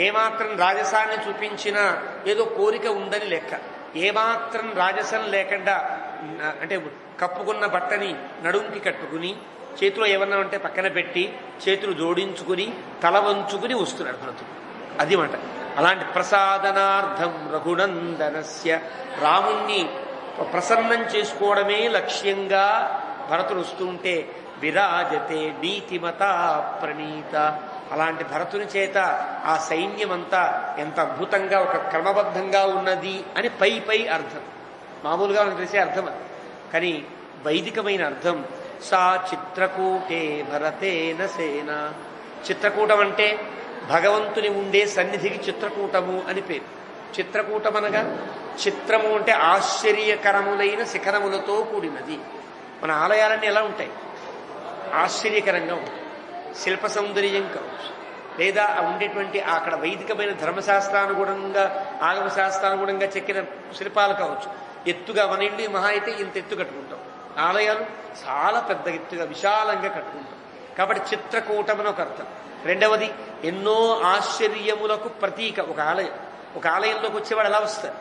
ఏమాత్రం రాజసాన్ని చూపించినా ఏదో కోరిక ఉందని లెక్క. ఏమాత్రం రాజసం లేకుండా, అంటే కప్పుకున్న బట్టని నడుంకి కట్టుకుని చేతిలో ఏమన్నా ఉంటే పక్కన పెట్టి చేతులు జోడించుకుని తల వంచుకుని వస్తున్నాడు భరతుడు. అది మాట. అలాంటి ప్రసాదనార్థం రఘునందనస్య, రాముణ్ణి ప్రసన్నం చేసుకోవడమే లక్ష్యంగా భరతుడు వస్తుంటే విరాజతే నీతిమతా ప్రణీత. అలాంటి భరతుని చేత ఆ సైన్యమంతా ఎంత అద్భుతంగా ఒక క్రమబద్ధంగా ఉన్నది అని పై అర్థం. మామూలుగా మనకు తెలిసే అర్థం అది, కానీ వైదికమైన అర్థం సా చిత్రకూటే భరతేన సేన. చిత్రకూటం అంటే భగవంతుని ఉండే సన్నిధికి చిత్రకూటము అని పేరు. చిత్రకూటం అనగా చిత్రము అంటే ఆశ్చర్యకరములైన శిఖరములతో కూడినది. మన ఆలయాలన్నీ ఎలా ఉంటాయి? ఆశ్చర్యకరంగా ఉంటాయి. శిల్ప సౌందర్యం కావచ్చు, లేదా ఉండేటువంటి అక్కడ వైదికమైన ధర్మశాస్త్రానుగుణంగా ఆగమశాస్త్రానుగుణంగా చెక్కిన శిల్పాలు కావచ్చు. ఎత్తుగా మన ఇల్లు మహా అయితే ఇంత ఎత్తు కట్టుకుంటాం, ఆలయాలు చాలా పెద్ద ఎత్తుగా విశాలంగా కట్టుకుంటాం. కాబట్టి చిత్రకూటమని ఒక అర్థం. రెండవది, ఎన్నో ఆశ్చర్యములకు ప్రతీక ఒక ఆలయం. ఒక ఆలయంలోకి వచ్చేవాడు ఎలా వస్తారు?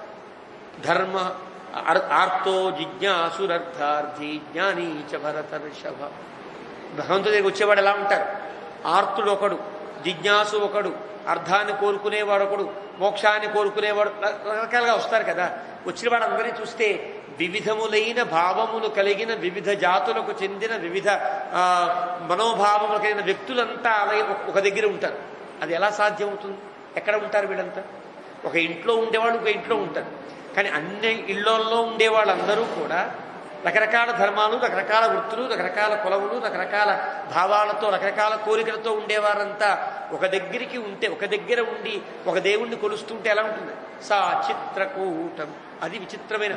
ధర్మ ఆర్తో జిజ్ఞాసురర్థార్థి జ్ఞానీ చ భరతర్షభ. భగవంతుడి దగ్గరికి వచ్చేవాడు ఎలా ఉంటారు? ఆర్తుడు ఒకడు, జిజ్ఞాసు ఒకడు, అర్థాన్ని కోరుకునేవాడు ఒకడు, మోక్షాన్ని కోరుకునేవాడు, రకరకాలుగా వస్తారు కదా. వచ్చిన వాడందరినీ చూస్తే వివిధములైన భావములు కలిగిన, వివిధ జాతులకు చెందిన, వివిధ మనోభావములు కలిగిన వ్యక్తులంతా అలాగే ఒక దగ్గర ఉంటారు. అది ఎలా సాధ్యమవుతుంది? ఎక్కడ ఉంటారు వీళ్ళంతా? ఒక ఇంట్లో ఉండేవాళ్ళు ఒక ఇంట్లో ఉంటారు. కానీ అన్ని ఇళ్లలో ఉండేవాళ్ళందరూ కూడా రకరకాల ధర్మాలు, రకరకాల వృత్తులు, రకరకాల కులములు, రకరకాల భావాలతో, రకరకాల కోరికలతో ఉండేవారంతా ఒక దగ్గరికి ఉంటే, ఒక దగ్గర ఉండి ఒక దేవుణ్ణి కొలుస్తుంటే ఎలా ఉంటుంది? సా చిత్రకూటం. అది విచిత్రమైన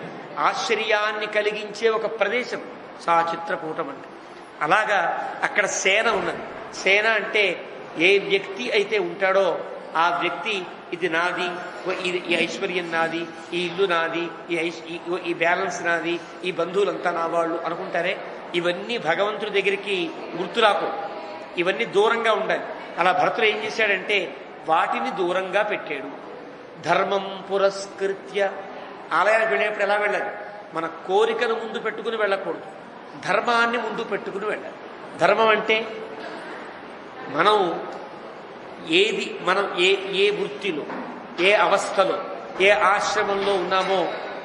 ఆశ్చర్యాన్ని కలిగించే ఒక ప్రదేశం సా చిత్రకూటం అంటే. అలాగా అక్కడ సేన ఉన్నది. సేన అంటే ఏ వ్యక్తి అయితే ఉంటాడో ఆ వ్యక్తి ఇది నాది, ఈ ఐశ్వర్యం నాది, ఈ ఇల్లు నాది, ఈ బ్యాలెన్స్ నాది, ఈ బంధువులంతా నా వాళ్ళు అనుకుంటారే, ఇవన్నీ భగవంతుడి దగ్గరికి గుర్తురాకు, ఇవన్నీ దూరంగా ఉండాలి. అలా భరతుడు ఏం చేశాడంటే వాటిని దూరంగా పెట్టాడు. ధర్మం పురస్కృత్య. ఆలయానికి వెళ్ళేప్పుడు ఎలా వెళ్ళాలి? మన కోరికను ముందు పెట్టుకుని వెళ్ళకూడదు, ధర్మాన్ని ముందు పెట్టుకుని వెళ్ళాలి. ధర్మం అంటే మనం ఏ వృత్తిలో, ఏ అవస్థలో, ఏ ఆశ్రమంలో ఉన్నామో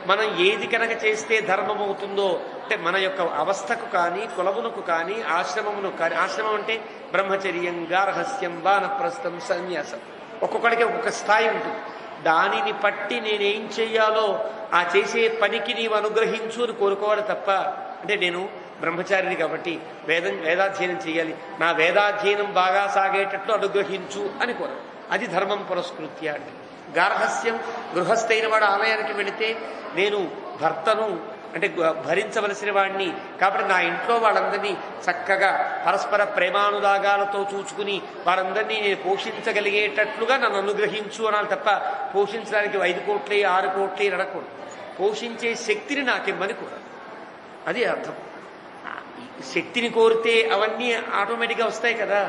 మనం ఏది కనుక చేస్తే ధర్మం అవుతుందో, అంటే మన యొక్క అవస్థకు కానీ, కులమునకు కానీ, ఆశ్రమమునకు కానీ. ఆశ్రమం అంటే బ్రహ్మచర్యం, గార్హస్యం, వానప్రస్థం, సన్యాసం. ఒక్కొక్కడికి ఒక్కొక్క స్థాయి ఉంటుంది. దానిని పట్టి నేనేం చెయ్యాలో ఆ చేసే పనికి నీవు అనుగ్రహించు అని కోరుకోవాలి తప్ప, అంటే నేను బ్రహ్మచారిని కాబట్టి వేదాధ్యయనం చేయాలి, నా వేదాధ్యయనం బాగా సాగేటట్లు అనుగ్రహించు అని కోరు. అది ధర్మం పురస్కృత్య అంటే. గార్హస్యం, గృహస్థైన వాడు ఆలయానికి వెళితే నేను భర్తను అంటే భరించవలసిన వాడిని కాబట్టి నా ఇంట్లో వాళ్ళందరినీ చక్కగా పరస్పర ప్రేమానురాగాలతో చూచుకుని వారందరినీ నేను పోషించగలిగేటట్లుగా నన్ను అనుగ్రహించు అనాలి తప్ప పోషించడానికి 5 కోట్లే 6 కోట్లే నడకూడదు. పోషించే శక్తిని నాకిమ్మని కోరాలి. అది అర్థం. శక్తిని కోరితే అవన్నీ ఆటోమేటిక్గా వస్తాయి కదా.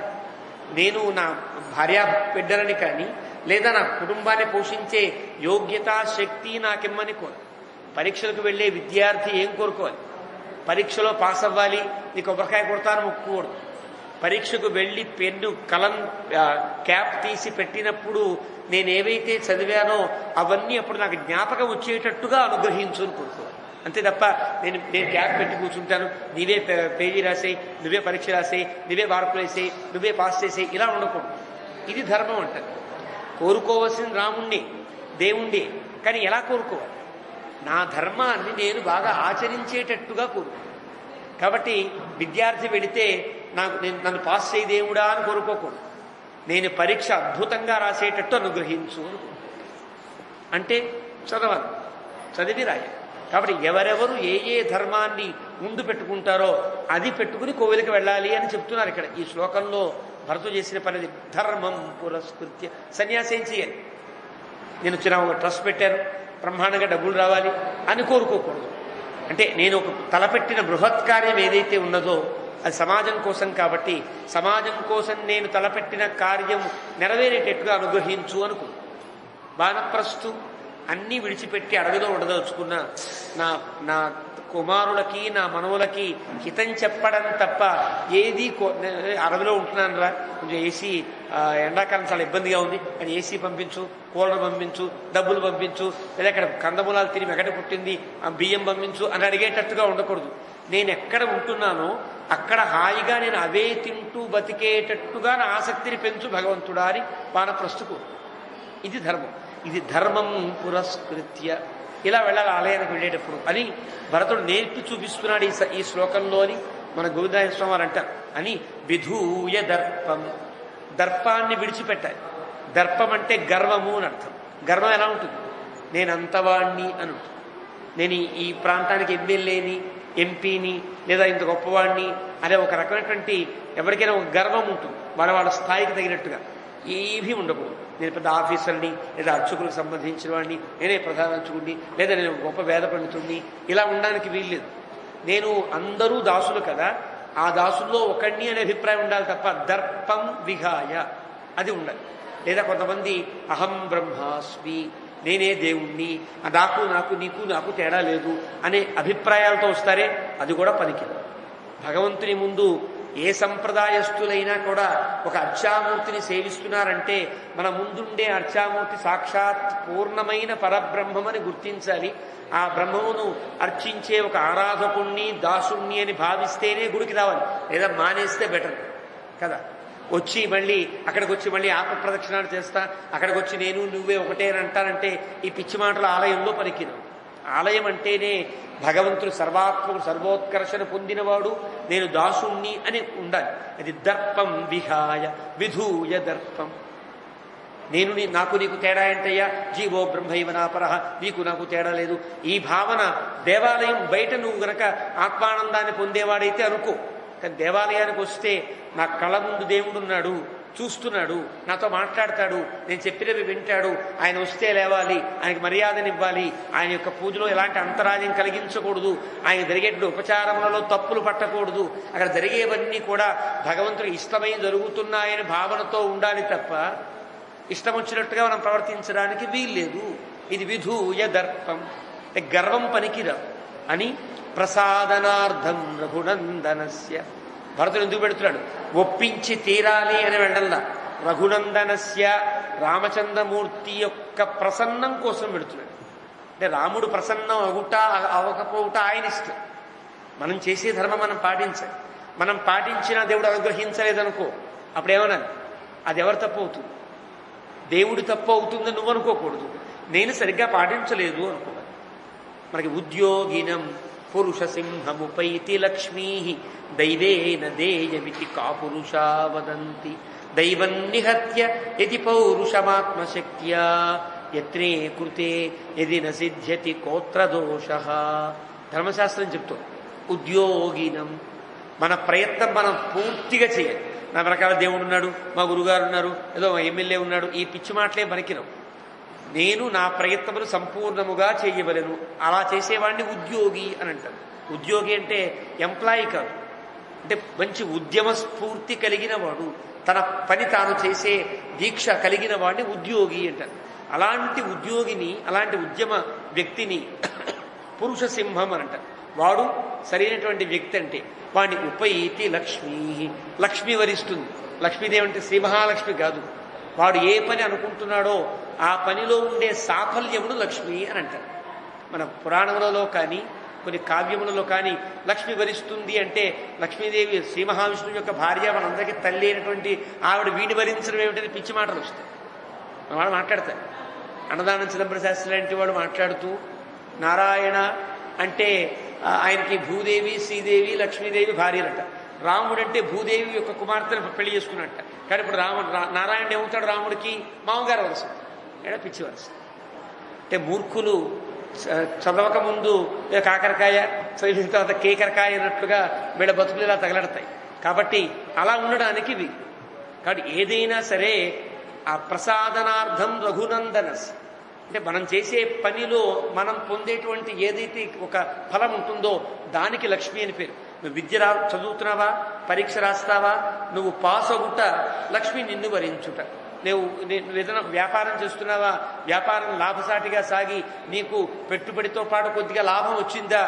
నేను నా భార్య బిడ్డలని కానీ లేదా నా కుటుంబాన్ని పోషించే యోగ్యత, శక్తి నాకిమ్మని కోరాలి. పరీక్షలకు వెళ్ళే విద్యార్థి ఏం కోరుకోవాలి? పరీక్షలో పాస్ అవ్వాలి, నీ కొబ్బరికాయ కొడతాను మొక్కుకూడదు. పరీక్షకు వెళ్ళి పెన్ను క్యాప్ తీసి పెట్టినప్పుడు నేనేవైతే చదివానో అవన్నీ అప్పుడు నాకు జ్ఞాపకం వచ్చేటట్టుగా అనుగ్రహించు అని కోరుకోవాలి. అంతే తప్ప నేను క్యాప్ పెట్టి కూర్చుంటాను, నీవే పేజీ రాసేయి, నువ్వే పరీక్ష రాసేయి, నువ్వే మార్కులు వేసేయి, నువ్వే పాస్ చేసేయి, ఇలా ఉండకూడదు. ఇది ధర్మం అంటారు. కోరుకోవాల్సిన రాముణ్ణి, దేవుణ్ణి. కానీ ఎలా కోరుకోవాలి? నా ధర్మాన్ని నేను బాగా ఆచరించేటట్టుగా కోరుకో. కాబట్టి విద్యార్థి వెళితే నన్ను పాస్ చేయి దేవుడా అని కోరుకోకూడదు. నేను పరీక్ష అద్భుతంగా రాసేటట్టు అనుగ్రహించు అనుకో. అంటే చదవాలి, చదివి రాయాలి. కాబట్టి ఎవరెవరు ఏ ధర్మాన్ని ముందు పెట్టుకుంటారో అది పెట్టుకుని కోవిలకి వెళ్ళాలి అని చెప్తున్నారు ఇక్కడ ఈ శ్లోకంలో. భరతుడు చేసిన పనిది ధర్మం పురస్కృత్య. సన్యాసి ఏం చేయాలి? నేను చిన్న ఒక ట్రస్ట్ పెట్టాను, బ్రహ్మాండంగా డబ్బులు రావాలి అని కోరుకోకూడదు. అంటే నేను ఒక తలపెట్టిన బృహత్ కార్యం ఏదైతే ఉన్నదో అది సమాజం కోసం కాబట్టి సమాజం కోసం నేను తలపెట్టిన కార్యం నెరవేరేటట్టుగా అనుగ్రహించు అనుకో. వానప్రస్థు అన్నీ విడిచిపెట్టి అడవిలో ఉండదలుచుకున్న నా కుమారులకి, నా మనవులకి హితం చెప్పడం తప్ప ఏది అడవిలో ఉంటున్నాను రా, కొంచెం ఏసీ, ఎండాకాలం చాలా ఇబ్బందిగా ఉంది అని ఏసీ పంపించు, కూలర్ పంపించు, డబ్బులు పంపించు, లేదా అక్కడ కందమూలాలు తిని వెగట పుట్టింది బియ్యం పంపించు అని అడిగేటట్టుగా ఉండకూడదు. నేను ఎక్కడ ఉంటున్నానో అక్కడ హాయిగా నేను అవే తింటూ బతికేటట్టుగా నా ఆసక్తిని పెంచు భగవంతుడా అని వానప్రస్థుకు. ఇది ధర్మం. ఇది ధర్మం పురస్కృత్య. ఇలా వెళ్ళాలి ఆలయానికి వెళ్ళేటప్పుడు అని భరతుడు నేర్పి చూపిస్తున్నాడు ఈ శ్లోకంలో అని మన గోవిందరాయ స్వామి వారు అంటారు. అని విధూయ దర్పం. దర్పాన్ని విడిచిపెట్టాలి. దర్పం అంటే గర్వము అని అర్థం. గర్వం ఎలా ఉంటుంది? నేను అంతవాణ్ణి అని ఉంటుంది. నేను ఈ ప్రాంతానికి ఎమ్మెల్యేని, ఎంపీని, లేదా ఇంత గొప్పవాణ్ణి అనే ఒక రకమైనటువంటి ఎవరికైనా ఒక గర్వం ఉంటుంది వాళ్ళ స్థాయికి తగినట్టుగా. ఏమీ ఉండకూడదు. నేను పెద్ద ఆఫీసర్ని, లేదా అర్చకులకు సంబంధించిన వాడిని, నేనే ప్రధాన అర్చకుడిని, లేదా నేను గొప్ప వేద పండితుడిని, ఇలా ఉండడానికి వీల్లేదు. నేను అందరూ దాసులు కదా, ఆ దాసుల్లో ఒకడిని అనే అభిప్రాయం ఉండాలి తప్ప దర్పం విహాయ అది ఉండాలి. లేదా కొంతమంది అహం బ్రహ్మాస్మి, నేనే దేవుణ్ణి, నాకు నాకు నీకు నాకు తేడా లేదు అనే అభిప్రాయాలతో వస్తారే, అది కూడా పనికిరాదు. భగవంతుని ముందు ఏ సంప్రదాయస్తులైనా కూడా ఒక అర్చామూర్తిని సేవిస్తున్నారంటే మన ముందుండే అర్చామూర్తి సాక్షాత్ పూర్ణమైన పరబ్రహ్మమని గుర్తించాలి. ఆ బ్రహ్మమును అర్చించే ఒక ఆరాధకుణ్ణి దాసుణ్ణి అని భావిస్తేనే గుడికి రావాలి, లేదా మానేస్తే బెటర్ కదా. వచ్చి మళ్ళీ అక్కడికి వచ్చి మళ్ళీ ఆత్మ ప్రదక్షిణాలు చేస్తా, అక్కడికి వచ్చి నేను నువ్వే ఒకటే అని అంటానంటే ఈ పిచ్చి మాటలు ఆలయంలో పనికిరావు. ఆలయం అంటేనే భగవంతుడు సర్వాత్మకుడు, సర్వోత్కర్షణ పొందినవాడు, నేను దాసుణ్ణి అని ఉండాలి. అది దర్పం విహాయ విధూయ దర్పం. నేను నాకు నీకు తేడా ఏంటయ్యా, జీవో బ్రహ్మైవ నాపరః, నీకు నాకు తేడా లేదు. ఈ భావన దేవాలయం బయట నువ్వు గనక ఆత్మానందాన్ని పొందేవాడైతే అనుకో. కానీ దేవాలయానికి వస్తే నా కళ్ళ ముందు దేవుడు ఉన్నాడు, చూస్తున్నాడు, నాతో మాట్లాడతాడు, నేను చెప్పినవి వింటాడు, ఆయన వస్తే లేవాలి, ఆయనకు మర్యాదనివ్వాలి, ఆయన యొక్క పూజలో ఎలాంటి అంతరాయం కలిగించకూడదు, ఆయన జరిగేటువంటి ఉపచారములలో తప్పులు పట్టకూడదు, అక్కడ జరిగేవన్నీ కూడా భగవంతుడికి ఇష్టమై జరుగుతున్నాయని భావనతో ఉండాలి తప్ప ఇష్టం వచ్చినట్టుగా మనం ప్రవర్తించడానికి వీల్లేదు. ఇది విధూయ దర్పం, గర్వం పనికిరా అని ప్రసాదనార్థం రఘునందనస్య. భరతుడు ఎందుకు పెడుతున్నాడు, ఒప్పించి తీరాలి అని వెళ్ళల్లా, రఘునందనస్య రామచంద్రమూర్తి యొక్క ప్రసన్నం కోసం పెడుతున్నాడు. అంటే రాముడు ప్రసన్నం అగుట అవ్వకపోవుట ఆయన ఇష్టం. మనం చేసే ధర్మం మనం పాటించాలి. మనం పాటించిన దేవుడు అనుగ్రహించలేదనుకో, అప్పుడేమన్నాను, అది ఎవరు తప్పు అవుతుంది? దేవుడు తప్పు అవుతుందని నువ్వు అనుకోకూడదు, నేను సరిగ్గా పాటించలేదు అనుకోవాలి. మనకి ఉద్యోగినం పురుష సింహముపైతి లక్ష్మీ దైవేన దేయమితి కాపురుషా వదంతి దైవం నిహత్య యది పౌరుషమాత్మశక్త్యా యత్నే కృతే యది న సిద్ధ్యతి కోత్రదోషః. ధర్మశాస్త్రం చెప్తుంది ఉద్యోగినం, మన ప్రయత్నం మనం పూర్తిగా చేయాలి. నా రకాల దేవుడు ఉన్నాడు, మా గురుగారు ఉన్నారు, ఏదో ఎమ్మెల్యే ఉన్నాడు, ఈ పిచ్చి మాటలే పనికిరావు. నేను నా ప్రయత్నములు సంపూర్ణముగా చేయవలను, అలా చేసేవాడిని ఉద్యోగి అని అంటారు. ఉద్యోగి అంటే ఎంప్లాయీ కాదు, అంటే మంచి ఉద్యమ స్ఫూర్తి కలిగిన వాడు, తన పని తాను చేసే దీక్ష కలిగిన వాడిని ఉద్యోగి అంటారు. అలాంటి ఉద్యోగిని, అలాంటి ఉద్యమ వ్యక్తిని పురుష సింహం అని అంటారు. వాడు సరైనటువంటి వ్యక్తి. అంటే వాడిని ఉపైతి లక్ష్మీ, లక్ష్మి వరిస్తుంది. లక్ష్మీదేవి అంటే శ్రీ మహాలక్ష్మి కాదు, వాడు ఏ పని అనుకుంటున్నాడో ఆ పనిలో ఉండే సాఫల్యమును లక్ష్మి అని అంటారు. మన పురాణములలో కానీ కొన్ని కావ్యములలో కానీ లక్ష్మి వరిస్తుంది అంటే లక్ష్మీదేవి శ్రీ మహావిష్ణువు యొక్క భార్య, మనందరికీ తల్లి అయినటువంటి ఆవిడ వీడి వరించడం ఏమిటని పిచ్చి మాటలు వస్తాయి. వాడు మాట్లాడతారు. అన్నదానం చిదంబర శాస్త్రి లాంటి వాడు మాట్లాడుతూ నారాయణ అంటే ఆయనకి భూదేవి, శ్రీదేవి, లక్ష్మీదేవి భార్యలట. రాముడు అంటే భూదేవి యొక్క కుమార్తెను పెళ్లి చేసుకున్నట్ట. కానీ ఇప్పుడు నారాయణ ఏమవుతాడు, రాముడికి మామగారు వరుస, ఏడా పిచ్చి వరుస. అంటే మూర్ఖులు చదవక ముందు కాకరకాయ, చదివిన తర్వాత కేకరకాయ అన్నట్లుగా వీళ్ళ బతుకులు ఇలా తగలడతాయి. కాబట్టి అలా ఉండడానికి ఇవి. కాబట్టి ఏదైనా సరే ఆ ప్రసాదనార్థం రఘునందనస్, అంటే మనం చేసే పనిలో మనం పొందేటువంటి ఏదైతే ఒక ఫలం ఉంటుందో దానికి లక్ష్మి అని పేరు. నువ్వు విద్య చదువుతున్నావా, పరీక్ష రాస్తావా, నువ్వు పాస్ అవుట లక్ష్మి నిన్ను వరించుట. నువ్వు ఏదైనా వ్యాపారం చేస్తున్నావా, వ్యాపారం లాభసాటిగా సాగి నీకు పెట్టుబడితో పాటు కొద్దిగా లాభం వచ్చిందా,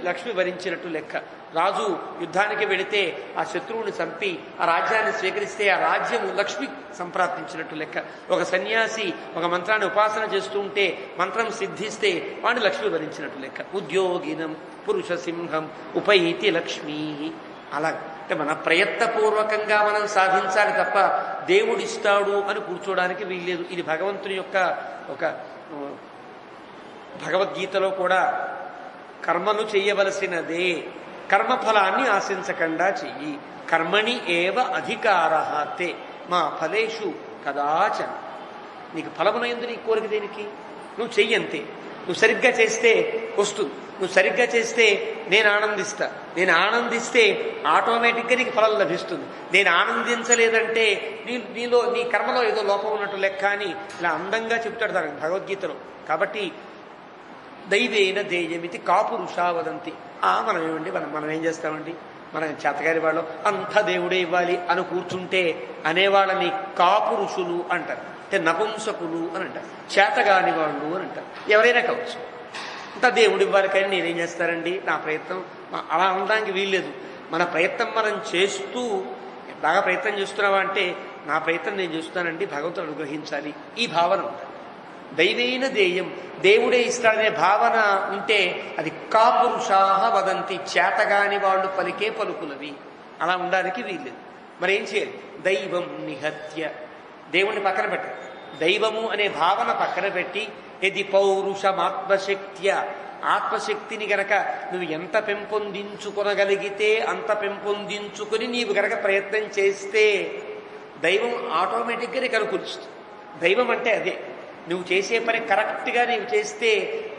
లక్ష్మి వరించినట్టు లెక్క. రాజు యుద్ధానికి వెళితే ఆ శత్రువుని చంపి ఆ రాజ్యాన్ని స్వీకరిస్తే ఆ రాజ్యం లక్ష్మి సంప్రాప్తించినట్టు లెక్క. ఒక సన్యాసి ఒక మంత్రాన్ని ఉపాసన చేస్తూ ఉంటే మంత్రం సిద్ధిస్తే వాడిని లక్ష్మి వరించినట్టు లెక్క. ఉద్యోగినం పురుష సింహం ఉపైతి లక్ష్మీ. అలా అంటే మన ప్రయత్నపూర్వకంగా మనం సాధించాలి తప్ప దేవుడిస్తాడు అని కూర్చోడానికి వీల్లేదు. ఇది భగవంతుని యొక్క ఒక భగవద్గీతలో కూడా కర్మను చెయ్యవలసినదే, కర్మఫలాన్ని ఆశించకుండా చెయ్యి. కర్మణి ఏవ అధికారః తే మా ఫలేషు కదాచన. నీకు ఫలమునందు నీ కోరిక దేనికి? నువ్వు చెయ్యంతే. నువ్వు సరిగ్గా చేస్తే వస్తుంది. నువ్వు సరిగ్గా చేస్తే నేను ఆనందిస్తా. నేను ఆనందిస్తే ఆటోమేటిక్గా నీకు ఫలం లభిస్తుంది. నేను ఆనందించలేదంటే నీలో నీ కర్మలో ఏదో లోపం ఉన్నట్టు లెక్క అని ఇలా అందంగా చెప్తాడు దానికి భగవద్గీతలో. కాబట్టి దైవేన దేయమితి కాపురుషా వదంతి. మనం ఏమండి, మనం ఏం చేస్తామండి, మనం చేతగారి వాళ్ళు అంత దేవుడే ఇవ్వాలి అని కూర్చుంటే అనేవాళ్ళని కాపురుషులు అంటారు. అంటే నపుంసకులు అని అంటారు, చేతగాని వాళ్ళు అని అంటారు. ఎవరైనా కావచ్చు. అంతా దేవుడి ఇవ్వాలి, కానీ నేనేం చేస్తారండి, నా ప్రయత్నం అలా అనడానికి వీల్లేదు. మన ప్రయత్నం మనం చేస్తూ, బాగా ప్రయత్నం చేస్తున్నావా అంటే నా ప్రయత్నం నేను చేస్తున్నానండి, భగవంతుడు అనుగ్రహించాలి, ఈ భావన ఉంటుంది. దైవైన దేయం, దేవుడే ఇస్తాడనే భావన ఉంటే అది కాపురుషాహ వదంతి, చేతగాని వాళ్ళు పలికే పలుకులవి. అలా ఉండడానికి వీల్లేదు. మరి ఏం చేయాలి? దైవం నిహత్య, దేవుణ్ణి పక్కన పెట్టాలి. దైవము అనే భావన పక్కన పెట్టి, ఇది పౌరుషమాత్మశక్త్య, ఆత్మశక్తిని గనక నువ్వు ఎంత పెంపొందించుకొనగలిగితే అంత పెంపొందించుకొని నీవు గనక ప్రయత్నం చేస్తే దైవం ఆటోమేటిక్గా నీకు అనుకూలిస్తుంది. దైవం అంటే అదే, నువ్వు చేసే పని కరెక్ట్గా నీవు చేస్తే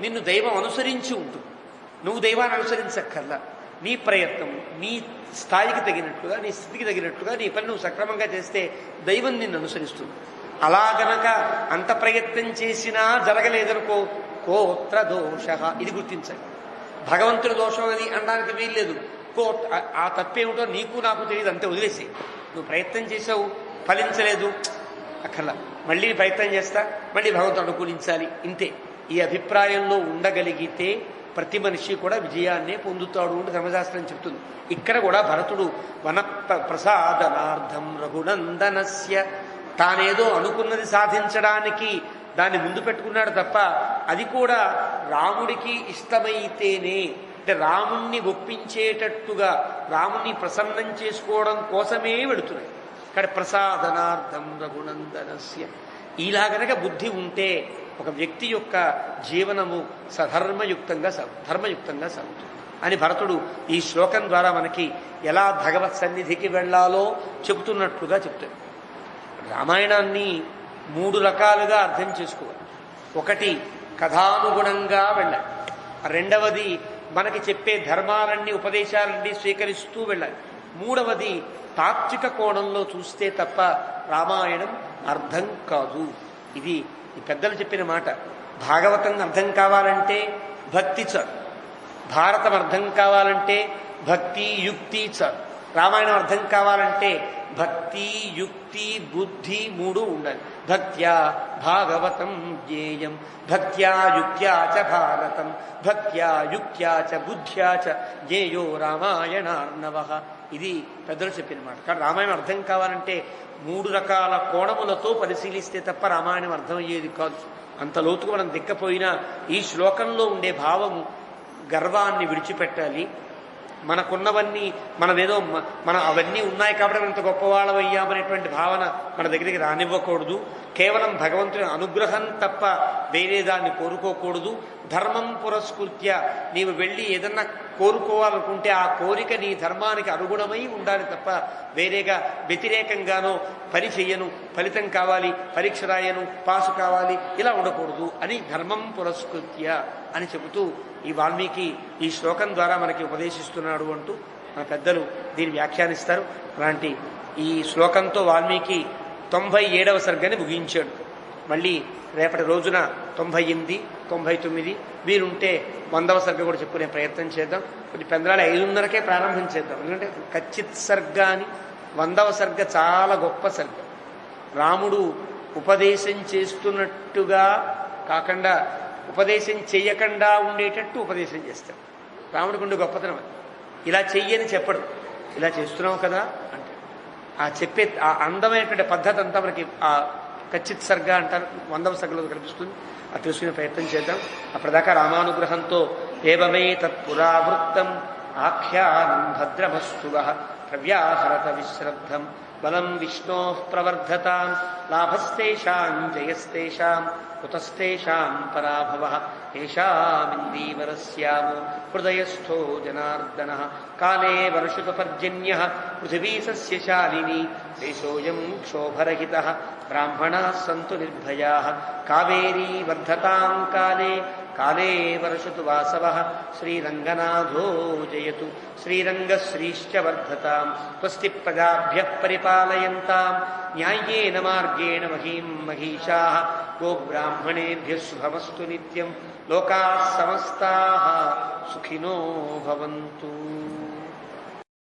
నిన్ను దైవం అనుసరించి ఉంటుంది. నువ్వు దైవాన్ని అనుసరించక్కర్లా. నీ ప్రయత్నం నీ స్థాయికి తగినట్లుగా, నీ స్థితికి తగినట్లుగా నీ పని నువ్వు సక్రమంగా చేస్తే దైవం నిన్ను అనుసరిస్తుంది. అలా గనక అంత ప్రయత్నం చేసినా జరగలేదనుకో, కోత్ర దోష, ఇది గుర్తించండి. భగవంతుడి దోషం అని అనడానికి వీల్లేదు. ఆ తప్పేమిటో నీకు నాకు తెలియదు, అంతే, వదిలేసి. నువ్వు ప్రయత్నం చేసావు, ఫలించలేదు, అక్కర్లా, మళ్ళీ ప్రయత్నం చేస్తా, మళ్ళీ భగవంతుడు అనుకూలించాలి, ఇంతే. ఈ అభిప్రాయంలో ఉండగలిగితే ప్రతి మనిషి కూడా విజయాన్నే పొందుతాడు అని ధర్మశాస్త్రం చెప్తుంది. ఇక్కడ కూడా భరతుడు వన ప్రసాదనార్థం రఘునందనస్య, తానేదో అనుకున్నది సాధించడానికి దాన్ని ముందు పెట్టుకున్నాడు తప్ప, అది కూడా రాముడికి ఇష్టమైతేనే, అంటే రాముణ్ణి ఒప్పించేటట్టుగా, రాముణ్ణి ప్రసన్నం చేసుకోవడం కోసమే వెళుతున్నాయి. ఇక్కడ ప్రసాదనార్థం రఘునందనస్య. ఇలా గనక బుద్ధి ఉంటే ఒక వ్యక్తి యొక్క జీవనము ధర్మయుక్తంగా సాగుతుంది అని భరతుడు ఈ శ్లోకం ద్వారా మనకి ఎలా భగవత్ సన్నిధికి వెళ్ళాలో చెబుతున్నట్లుగా చెప్తాడు. రామాయణాన్ని 3 రకాలుగా అర్థం చేసుకోవాలి. ఒకటి, కథానుగుణంగా వెళ్ళాలి. రెండవది, మనకి చెప్పే ధర్మాలన్నీ ఉపదేశాలన్నీ స్వీకరిస్తూ వెళ్ళాలి. మూడవది, తాత్విక కోణంలో చూస్తే తప్ప రామాయణం అర్థం కాదు. ఇది ఈ పెద్దలు చెప్పిన మాట. భాగవతం అర్థం కావాలంటే భక్తి చాలు, భారతం అర్థం కావాలంటే భక్తి యుక్తి చాలు, రామాయణం అర్థం కావాలంటే భక్తి యుక్తి బుద్ధి 3 ఉండాలి. భక్త్యా భాగవతం జ్ఞేయం, భక్త్యా యుక్త్యా చ భారతం, భక్త్యా యుక్త్యా చ బుద్ధ్యా చ జ్ఞేయో రామాయణార్ణవః. ఇది పెద్దలు చెప్పిన మాట. కానీ రామాయణం అర్థం కావాలంటే 3 రకాల కోణములతో పరిశీలిస్తే తప్ప రామాయణం అర్థమయ్యేది కాదు. అంత లోతుకు మనం దిక్కపోయినా ఈ శ్లోకంలో ఉండే భావము, గర్వాన్ని విడిచిపెట్టాలి. మనకున్నవన్నీ మనం అవన్నీ ఉన్నాయి కాబట్టి మనం ఇంత గొప్పవాళ్ళం అయ్యామనేటువంటి భావన మన దగ్గరికి రానివ్వకూడదు. కేవలం భగవంతుని అనుగ్రహం తప్ప వేరే దాన్ని కోరుకోకూడదు. ధర్మం పురస్కృత్య, నీవు వెళ్ళి ఏదన్నా కోరుకోవాలనుకుంటే ఆ కోరిక నీ ధర్మానికి అనుగుణమై ఉండాలి తప్ప వేరేగా వ్యతిరేకంగానో పని చెయ్యను, ఫలితం కావాలి, పరీక్ష రాయను, పాసు కావాలి, ఇలా ఉండకూడదు అని ధర్మం పురస్కృత్య అని చెబుతూ ఈ వాల్మీకి ఈ శ్లోకం ద్వారా మనకి ఉపదేశిస్తున్నాడు అంటూ మన పెద్దలు దీన్ని వ్యాఖ్యానిస్తారు. అలాంటి ఈ శ్లోకంతో వాల్మీకి 97వ సర్గని ముగించాడు. మళ్ళీ రేపటి రోజున 98, 99 వీరుంటే 100వ సర్గ కూడా చెప్పుకునే ప్రయత్నం చేద్దాం. కొంచెం పెందరాలు 5:30కే ప్రారంభం చేద్దాం. ఎందుకంటే ఖచ్చిత్ సర్గ అని 100వ సర్గ చాలా గొప్ప సర్గ. రాముడు ఉపదేశం చేస్తున్నట్టుగా కాకుండా ఉపదేశం చెయ్యకుండా ఉండేటట్టు ఉపదేశం చేస్తాడు. రాముడికి ఉండే గొప్పతనం అది. ఇలా చెయ్యని చెప్పడు, ఇలా చేస్తున్నావు కదా అంటే ఆ చెప్పే ఆ అందమైనటువంటి పద్ధతి అంతా మనకి ఆ ఖచ్చిత్ సర్గ అంటారు, 100వ సర్గలో కనిపిస్తుంది. అది తెలుసుకునే ప్రయత్నం చేద్దాం. అప్పటిదాకా రామానుగ్రహంతో ఏవమే తత్పురావృత్తం ఆఖ్యానం భద్రమస్తువః ప్రవ్యాహరత విశ్రద్ధం బలం విష్ణో ప్రవర్ధతాం లాభస్తేషాం జయస్తేషాం కుతస్తేషాం పరాభవః ఏషామిందీవరస్యామో హృదయస్థో జనార్దనః కాలే వర్షుతపర్జన్యః పృథివీ సస్యశాలినీ దేశోऽయం క్షోభరహితః బ్రాహ్మణాः సంతు నిర్భయాः కావేరీ వర్ధతాం కాలే కాలే వర్షతు వాసవః శ్రీరంగనాథో జయతు శ్రీరంగశ్రీశ్చ వర్ధతాం స్వస్తి ప్రజాభ్యః పరిపాలయంతాం న్యాయ్యేన మార్గేణ మహీం మహిషాః గోబ్రాహ్మణేభ్యः శుభమస్తు నిత్యం లోకాः సమస్తాः సుఖినో భవంతు.